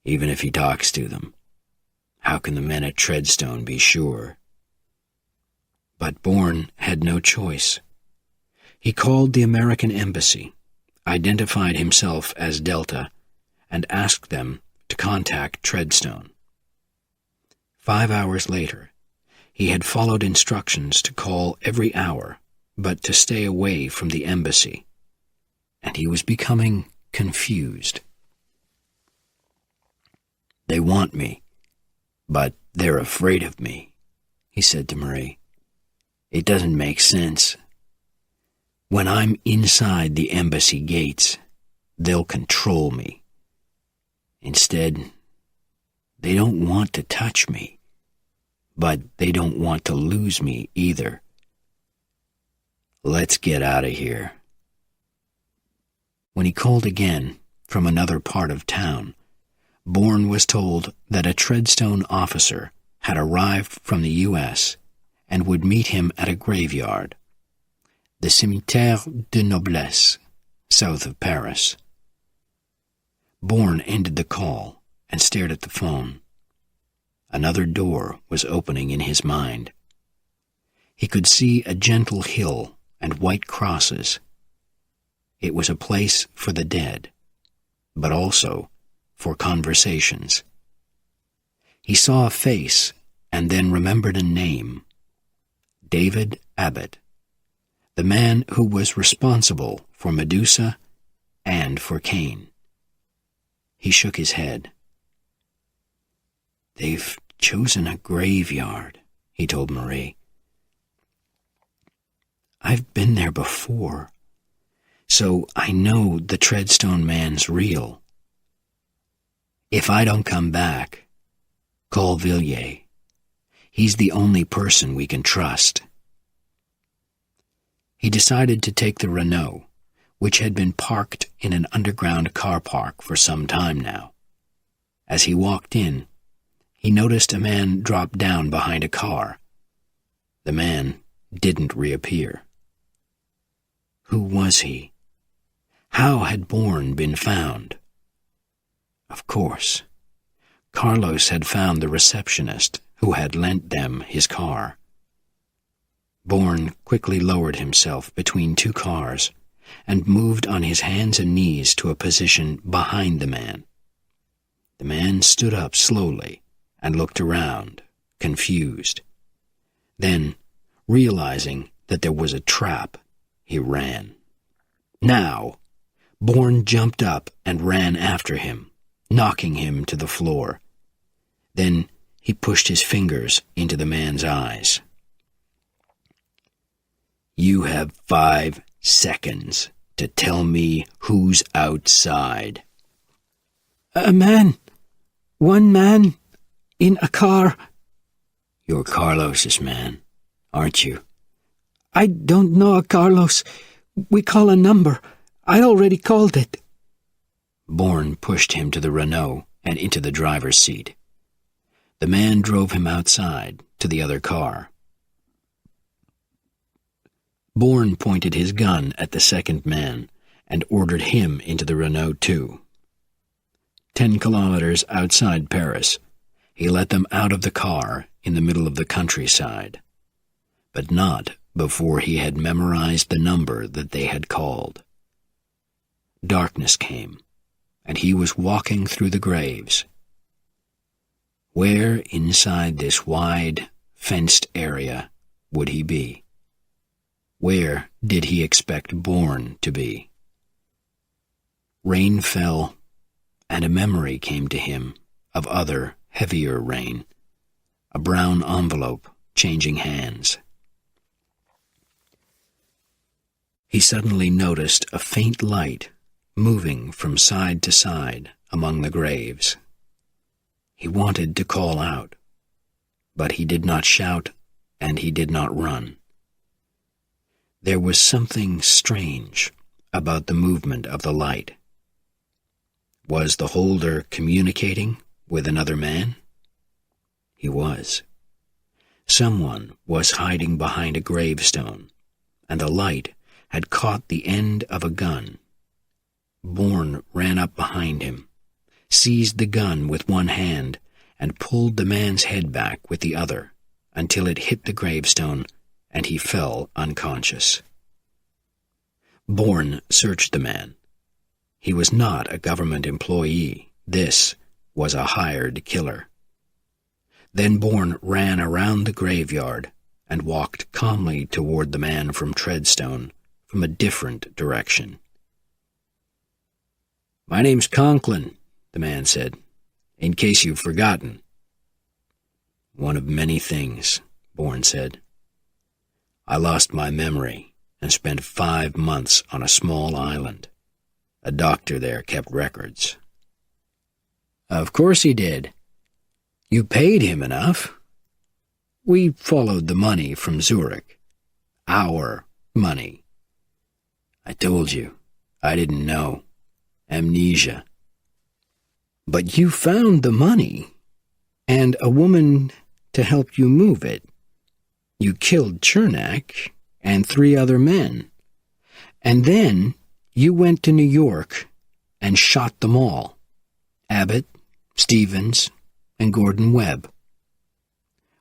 Even if he talks to them, how can the men at Treadstone be sure? But Bourne had no choice. He called the American embassy, identified himself as Delta, and asked them to contact Treadstone. 5 hours later, he had followed instructions to call every hour, but to stay away from the embassy, and he was becoming confused. "They want me, but they're afraid of me," he said to Marie. "It doesn't make sense. When I'm inside the embassy gates, they'll control me. Instead, they don't want to touch me, but they don't want to lose me either. Let's get out of here." When he called again from another part of town, Bourne was told that a Treadstone officer had arrived from the U.S. and would meet him at a graveyard, the Cimetière de Noblesse, south of Paris. Bourne ended the call and stared at the phone. Another door was opening in his mind. He could see a gentle hill and white crosses. It was a place for the dead, but also for conversations. He saw a face and then remembered a name: David Abbott, the man who was responsible for Medusa and for Cain. He shook his head. "They've chosen a graveyard," he told Marie. "I've been there before, so I know the Treadstone man's real. If I don't come back, call Villiers. He's the only person we can trust." He decided to take the Renault, which had been parked in an underground car park for some time now. As he walked in, he noticed a man drop down behind a car. The man didn't reappear. Who was he? How had Bourne been found? Of course, Carlos had found the receptionist who had lent them his car. Bourne quickly lowered himself between two cars and moved on his hands and knees to a position behind the man. The man stood up slowly and looked around, confused. Then, realizing that there was a trap, he ran. Now, Bourne jumped up and ran after him, knocking him to the floor. Then he pushed his fingers into the man's eyes. "You have 5 seconds to tell me who's outside." "A man. One man. In a car." "You're Carlos's man, aren't you?" "I don't know a Carlos. We call a number. I already called it." Bourne pushed him to the Renault and into the driver's seat. The man drove him outside to the other car. Bourne pointed his gun at the second man and ordered him into the Renault too. 10 kilometers outside Paris, he let them out of the car in the middle of the countryside, but not before he had memorized the number that they had called. Darkness came, and he was walking through the graves. Where inside this wide, fenced area would he be? Where did he expect Bourne to be? Rain fell, and a memory came to him of other, heavier rain, a brown envelope changing hands. He suddenly noticed a faint light moving from side to side among the graves. He wanted to call out, but he did not shout and he did not run. There was something strange about the movement of the light. Was the holder communicating with another man? He was. Someone was hiding behind a gravestone, and the light had caught the end of a gun. Bourne ran up behind him, seized the gun with one hand, and pulled the man's head back with the other until it hit the gravestone and he fell unconscious. Bourne searched the man. He was not a government employee. This was a hired killer. Then Bourne ran around the graveyard and walked calmly toward the man from Treadstone from a different direction. "My name's Conklin," the man said, "in case you've forgotten." "One of many things," Bourne said. "I lost my memory and spent 5 months on a small island. A doctor there kept records." "Of course he did. You paid him enough." "We followed the money from Zurich. Our money." "I told you. I didn't know. Amnesia." "But you found the money, and a woman to help you move it. You killed Chernak and 3 other men, and then you went to New York and shot them all. Abbott, Stevens, and Gordon Webb.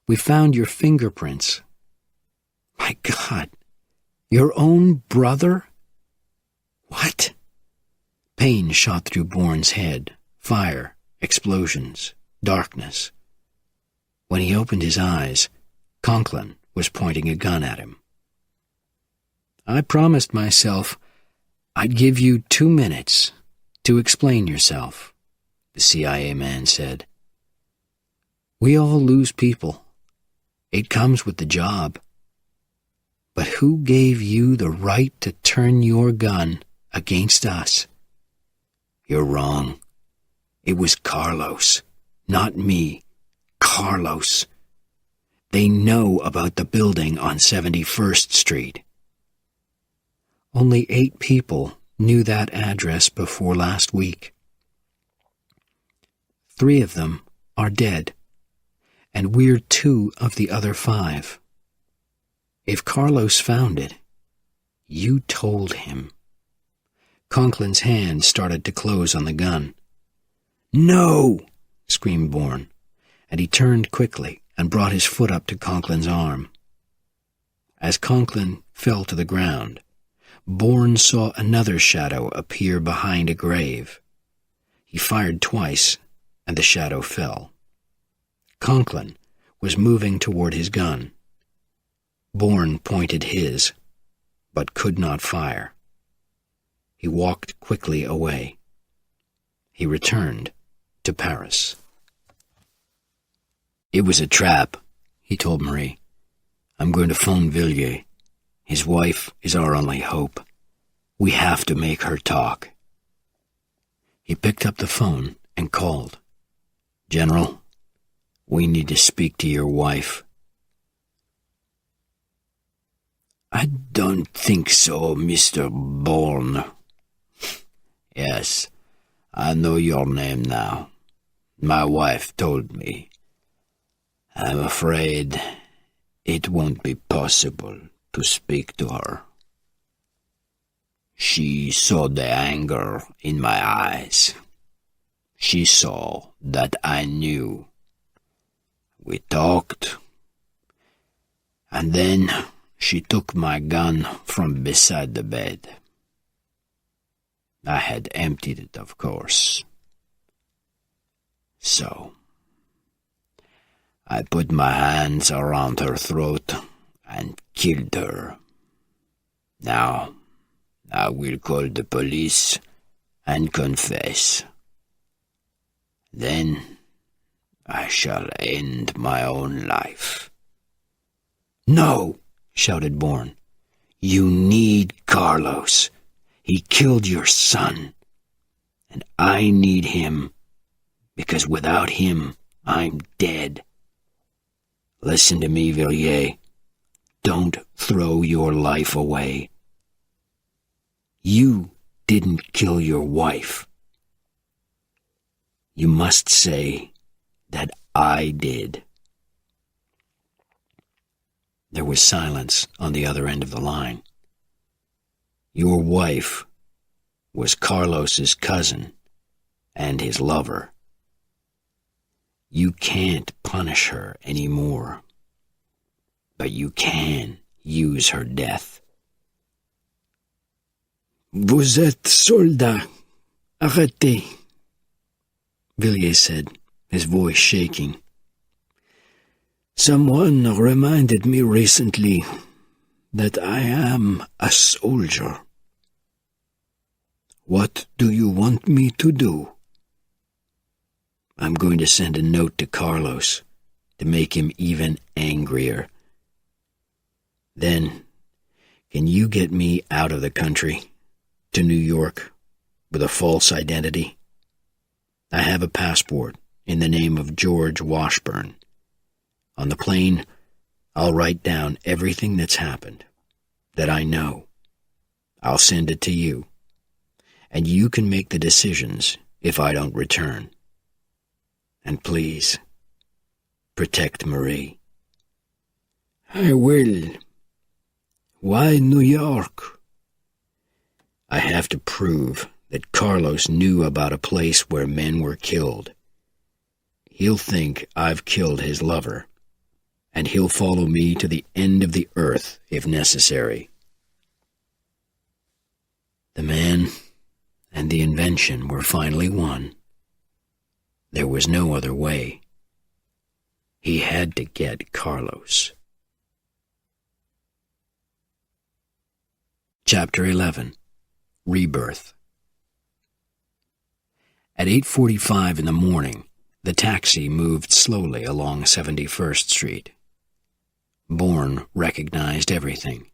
We found your fingerprints." "My God, your own brother?" "What?" Pain shot through Bourne's head. Fire, explosions, darkness. When he opened his eyes, Conklin was pointing a gun at him. "I promised myself I'd give you 2 minutes to explain yourself," the CIA man said. "We all lose people. It comes with the job. But who gave you the right to turn your gun against us?" "You're wrong. It was Carlos, not me. Carlos. They know about the building on 71st Street. Only 8 people knew that address before last week. 3 of them are dead, and we're 2 of the other 5. If Carlos found it, you told him. Conklin's hand started to close on the gun. "No!" screamed Bourne, and he turned quickly and brought his foot up to Conklin's arm. As Conklin fell to the ground, Bourne saw another shadow appear behind a grave. He fired twice, and the shadow fell. Conklin was moving toward his gun. Bourne pointed his, but could not fire. He walked quickly away. He returned to Paris. "It was a trap," he told Marie. "I'm going to phone Villiers. His wife is our only hope. We have to make her talk." He picked up the phone and called. "General, we need to speak to your wife." "I don't think so, Mr. Bourne." "Yes, I know your name now. My wife told me. I'm afraid it won't be possible to speak to her. She saw the anger in my eyes. She saw that I knew. We talked, and then she took my gun from beside the bed. I had emptied it, of course. So I put my hands around her throat and killed her. Now I will call the police and confess. Then I shall end my own life." "No!" shouted Bourne. "You need Carlos. He killed your son. And I need him, because without him, I'm dead. Listen to me, Villiers. Don't throw your life away. You didn't kill your wife. You must say that I did." There was silence on the other end of the line. "Your wife was Carlos's cousin and his lover. You can't punish her anymore, but you can use her death." "Vous êtes soldat. Arrêtez," Villiers said, his voice shaking. "Someone reminded me recently that I am a soldier. What do you want me to do?" "I'm going to send a note to Carlos to make him even angrier. Then, can you get me out of the country, to New York, with a false identity? I have a passport in the name of George Washburn. On the plane, I'll write down everything that's happened, that I know. I'll send it to you, and you can make the decisions if I don't return. And please, protect Marie." "I will. Why New York?" "I have to prove that Carlos knew about a place where men were killed. He'll think I've killed his lover, and he'll follow me to the end of the earth if necessary." The man and the invention were finally one. There was no other way. He had to get Carlos. Chapter 11. Rebirth. At 8:45 in the morning, the taxi moved slowly along 71st Street. Bourne recognized everything.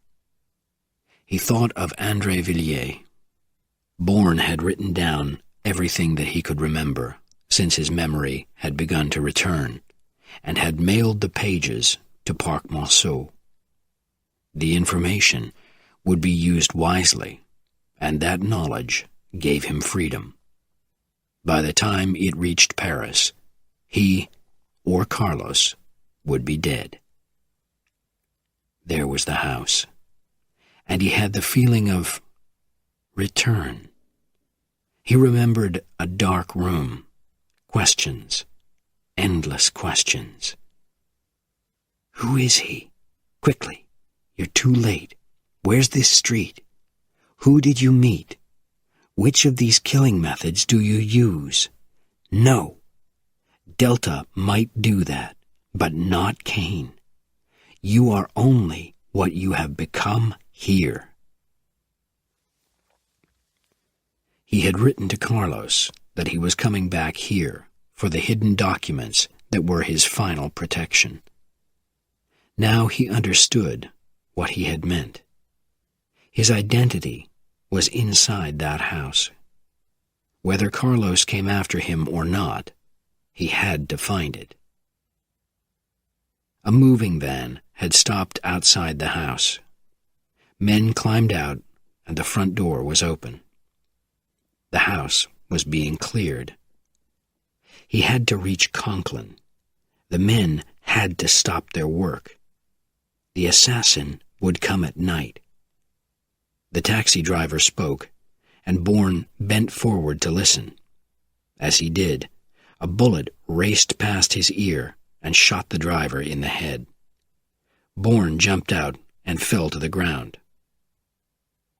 He thought of André Villiers. Bourne had written down everything that he could remember since his memory had begun to return, and had mailed the pages to Parc Monceau. The information would be used wisely, and that knowledge gave him freedom. By the time it reached Paris, he, or Carlos, would be dead. There was the house, and he had the feeling of return. He remembered a dark room, questions, endless questions. Who is he? Quickly, you're too late. Where's this street? Who did you meet? Which of these killing methods do you use? No. Delta might do that, but not Kane. You are only what you have become here. He had written to Carlos that he was coming back here for the hidden documents that were his final protection. Now he understood what he had meant. His identity was inside that house. Whether Carlos came after him or not, he had to find it. A moving van had stopped outside the house. Men climbed out, and the front door was open. The house was being cleared. He had to reach Conklin. The men had to stop their work. The assassin would come at night. The taxi driver spoke, and Bourne bent forward to listen. As he did, a bullet raced past his ear and shot the driver in the head. Bourne jumped out and fell to the ground.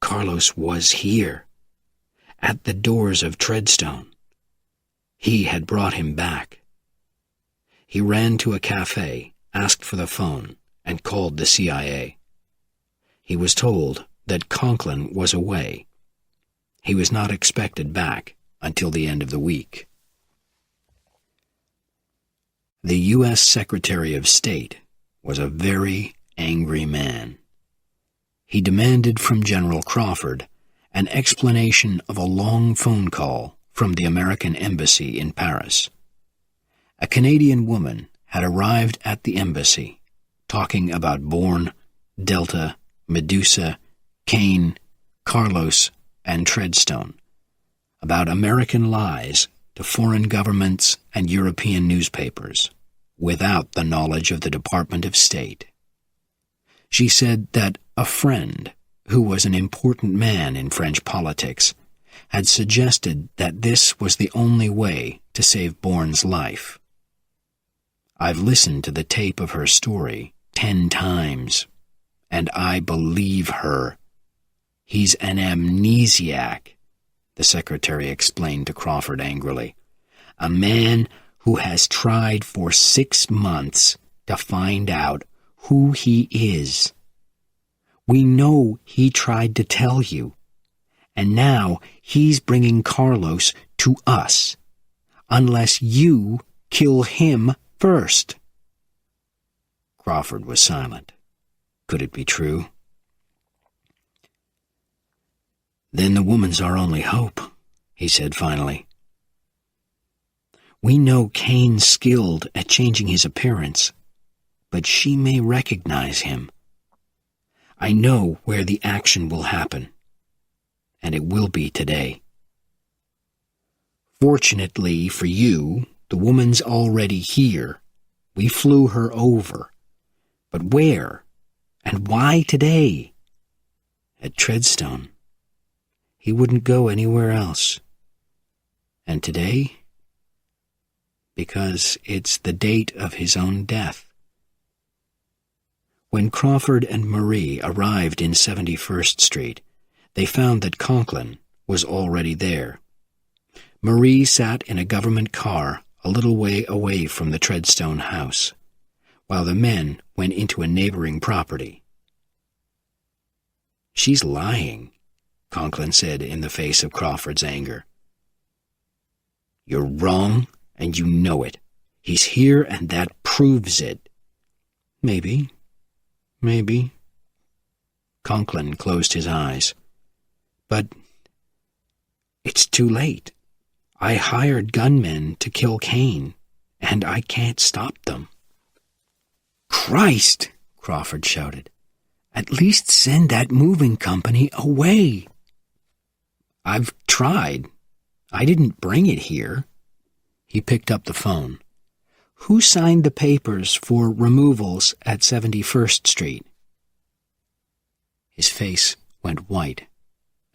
Carlos was here, at the doors of Treadstone. He had brought him back. He ran to a cafe, asked for the phone, and called the CIA. He was told that Conklin was away. He was not expected back until the end of the week. The U.S. Secretary of State was a very angry man. He demanded from General Crawford an explanation of a long phone call from the American embassy in Paris. A Canadian woman had arrived at the embassy, talking about Bourne, Delta, Medusa, Kane, Carlos, and Treadstone, about American lies to foreign governments and European newspapers, without the knowledge of the Department of State. She said that a friend, who was an important man in French politics, had suggested that this was the only way to save Bourne's life. I've listened to the tape of her story 10 times, and I believe her. He's an amnesiac, the secretary explained to Crawford angrily. A man who has tried for 6 months to find out who he is. We know he tried to tell you, and now he's bringing Carlos to us, unless you kill him first. Crawford was silent. Could it be true? Then the woman's our only hope, he said finally. We know Kane's skilled at changing his appearance, but she may recognize him. I know where the action will happen, and it will be today. Fortunately for you, the woman's already here. We flew her over. But where? And why today? At Treadstone. He wouldn't go anywhere else. And today? Because it's the date of his own death. When Crawford and Marie arrived in 71st Street, they found that Conklin was already there. Marie sat in a government car a little way away from the Treadstone house, while the men went into a neighboring property. She's lying, Conklin said in the face of Crawford's anger. You're wrong, and you know it. He's here, and that proves it. Maybe. Conklin closed his eyes. But it's too late. I hired gunmen to kill Kane, and I can't stop them. Christ! Crawford shouted. At least send that moving company away. I've tried. I didn't bring it here. He picked up the phone. Who signed the papers for removals at 71st Street? His face went white,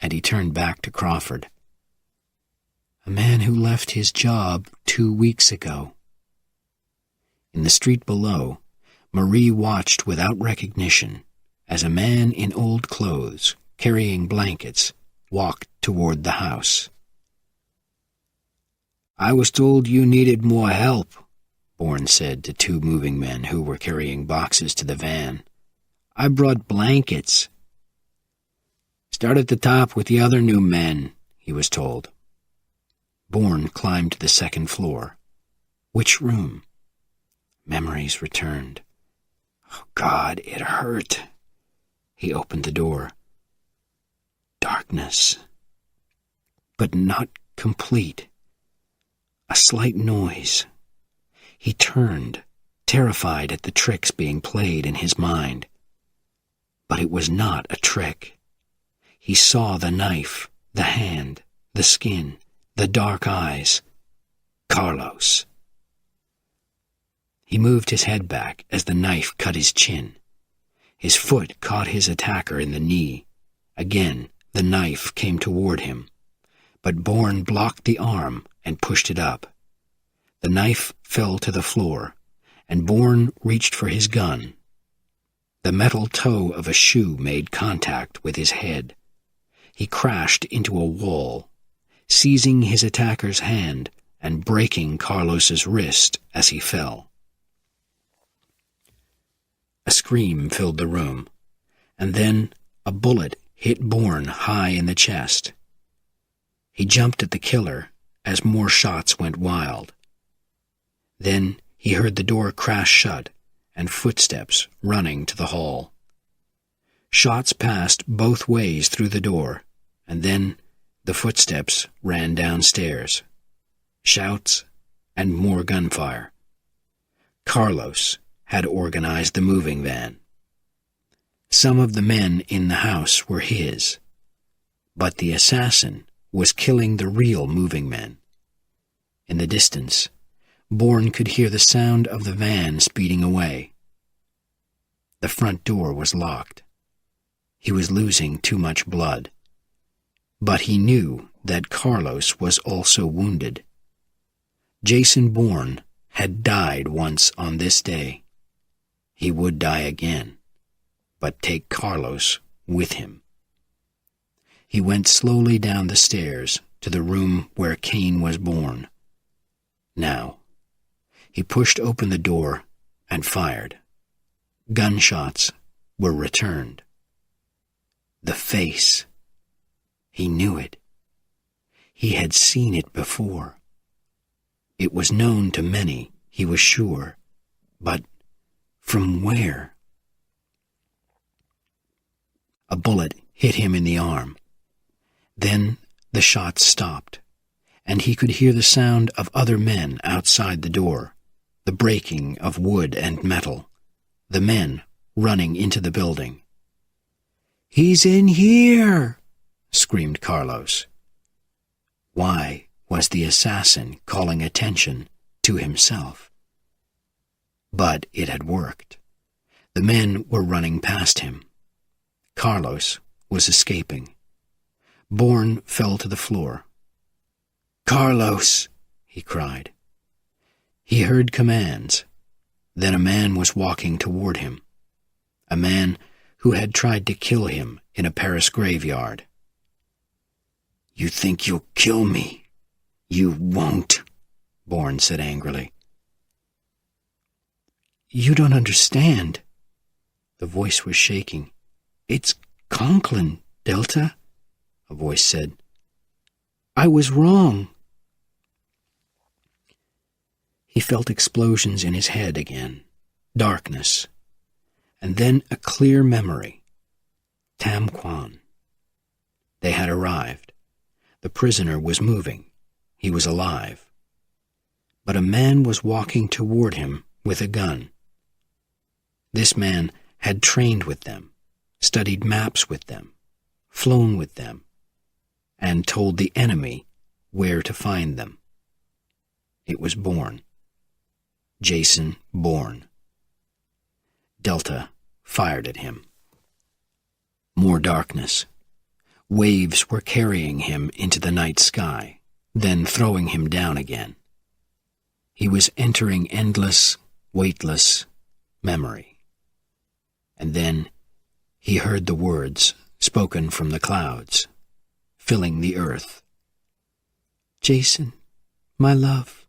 and he turned back to Crawford. A man who left his job 2 weeks ago. In the street below, Marie watched without recognition as a man in old clothes, carrying blankets, walked toward the house. "I was told you needed more help," Bourne said to 2 moving men who were carrying boxes to the van. "I brought blankets." "Start at the top with the other new men," he was told. Bourne climbed to the 2nd floor. Which room? Memories returned. Oh, God, it hurt. He opened the door. Darkness. But not complete. A slight noise. He turned, terrified at the tricks being played in his mind. But it was not a trick. He saw the knife, the hand, the skin, the dark eyes. Carlos. He moved his head back as the knife cut his chin. His foot caught his attacker in the knee. Again, the knife came toward him. But Bourne blocked the arm and pushed it up. The knife fell to the floor, and Bourne reached for his gun. The metal toe of a shoe made contact with his head. He crashed into a wall, seizing his attacker's hand and breaking Carlos's wrist as he fell. A scream filled the room, and then a bullet hit Bourne high in the chest. He jumped at the killer as more shots went wild. Then he heard the door crash shut and footsteps running to the hall. Shots passed both ways through the door, and then the footsteps ran downstairs. Shouts and more gunfire. Carlos had organized the moving van. Some of the men in the house were his, but the assassin was killing the real moving men. In the distance, Bourne could hear the sound of the van speeding away. The front door was locked. He was losing too much blood. But he knew that Carlos was also wounded. Jason Bourne had died once on this day. He would die again, but take Carlos with him. He went slowly down the stairs to the room where Cain was born. Now, he pushed open the door and fired. Gunshots were returned. The face. He knew it. He had seen it before. It was known to many, he was sure, but from where? A bullet hit him in the arm. Then the shots stopped, and he could hear the sound of other men outside the door, the breaking of wood and metal, the men running into the building. "He's in here!" screamed Carlos. Why was the assassin calling attention to himself? But it had worked. The men were running past him. Carlos was escaping. Bourne fell to the floor. "Carlos!" he cried. He heard commands. Then a man was walking toward him. A man who had tried to kill him in a Paris graveyard. "You think you'll kill me? You won't," Bourne said angrily. "You don't understand." The voice was shaking. "It's Conklin, Delta," a voice said. "I was wrong." He felt explosions in his head again, darkness, and then a clear memory. Tam Quan. They had arrived. The prisoner was moving. He was alive. But a man was walking toward him with a gun. This man had trained with them, studied maps with them, flown with them, and told the enemy where to find them. It was Bourne. Jason Bourne. Delta fired at him. More darkness. Waves were carrying him into the night sky, then throwing him down again. He was entering endless, weightless memory. And then he heard the words spoken from the clouds, filling the earth. "Jason, my love,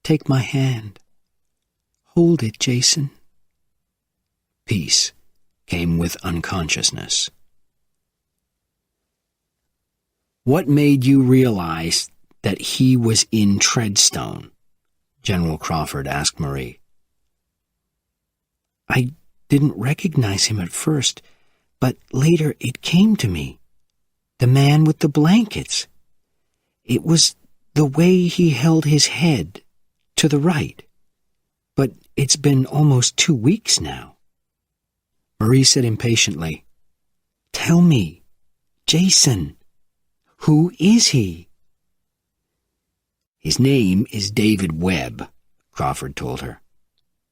take my hand. Hold it, Jason." Peace came with unconsciousness. "What made you realize that he was in Treadstone?" General Crawford asked Marie. "I didn't recognize him at first, but later it came to me. The man with the blankets. It was the way he held his head to the right. But it's been almost 2 weeks now." Marie said impatiently, "Tell me, Jason, who is he?" "His name is David Webb," Crawford told her.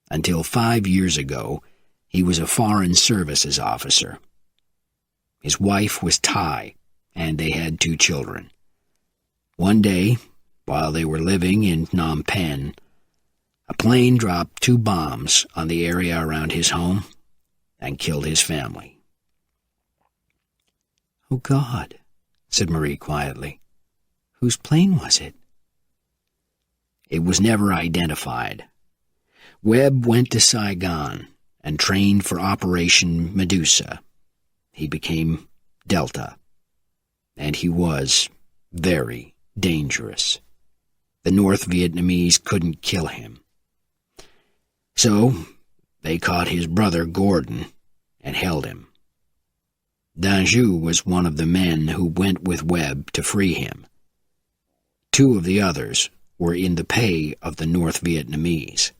"Until 5 years ago, he was a Foreign Services officer. His wife was Thai, and they had 2 children. One day, while they were living in Phnom Penh, a plane dropped 2 bombs on the area around his home and killed his family." "Oh, God," said Marie quietly. "Whose plane was it?" "It was never identified. Webb went to Saigon and trained for Operation Medusa. He became Delta, and he was very dangerous. The North Vietnamese couldn't kill him. So they caught his brother Gordon and held him. Danjou was one of the men who went with Webb to free him. 2 of the others were in the pay of the North Vietnamese.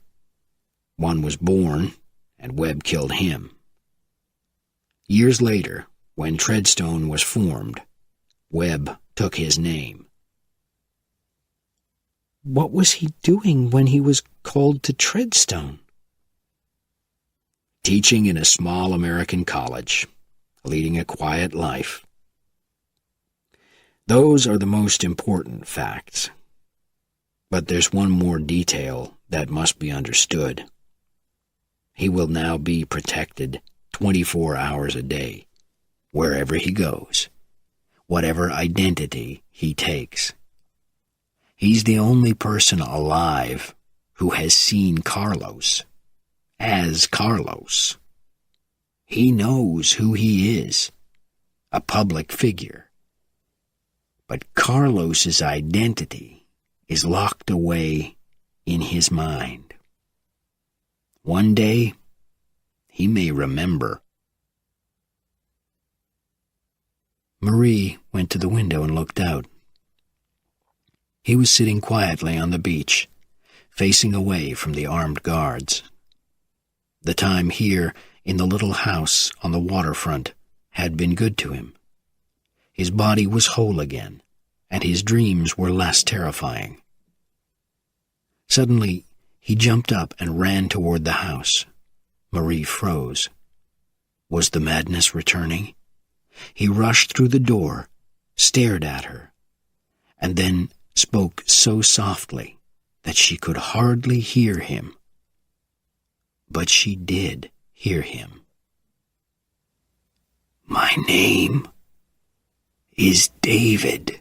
One was Bourne, and Webb killed him. Years later, when Treadstone was formed, Webb took his name." "What was he doing when he was called to Treadstone?" "Teaching in a small American college, leading a quiet life. Those are the most important facts. But there's one more detail that must be understood. He will now be protected 24 hours a day, wherever he goes, whatever identity he takes. He's the only person alive who has seen Carlos as Carlos. He knows who he is, a public figure. But Carlos's identity is locked away in his mind. One day, he may remember." Marie went to the window and looked out. He was sitting quietly on the beach, facing away from the armed guards. The time here in the little house on the waterfront had been good to him. His body was whole again, and his dreams were less terrifying. Suddenly, he jumped up and ran toward the house. Marie froze. Was the madness returning? He rushed through the door, stared at her, and then spoke so softly that she could hardly hear him. But she did hear him. "My name is David."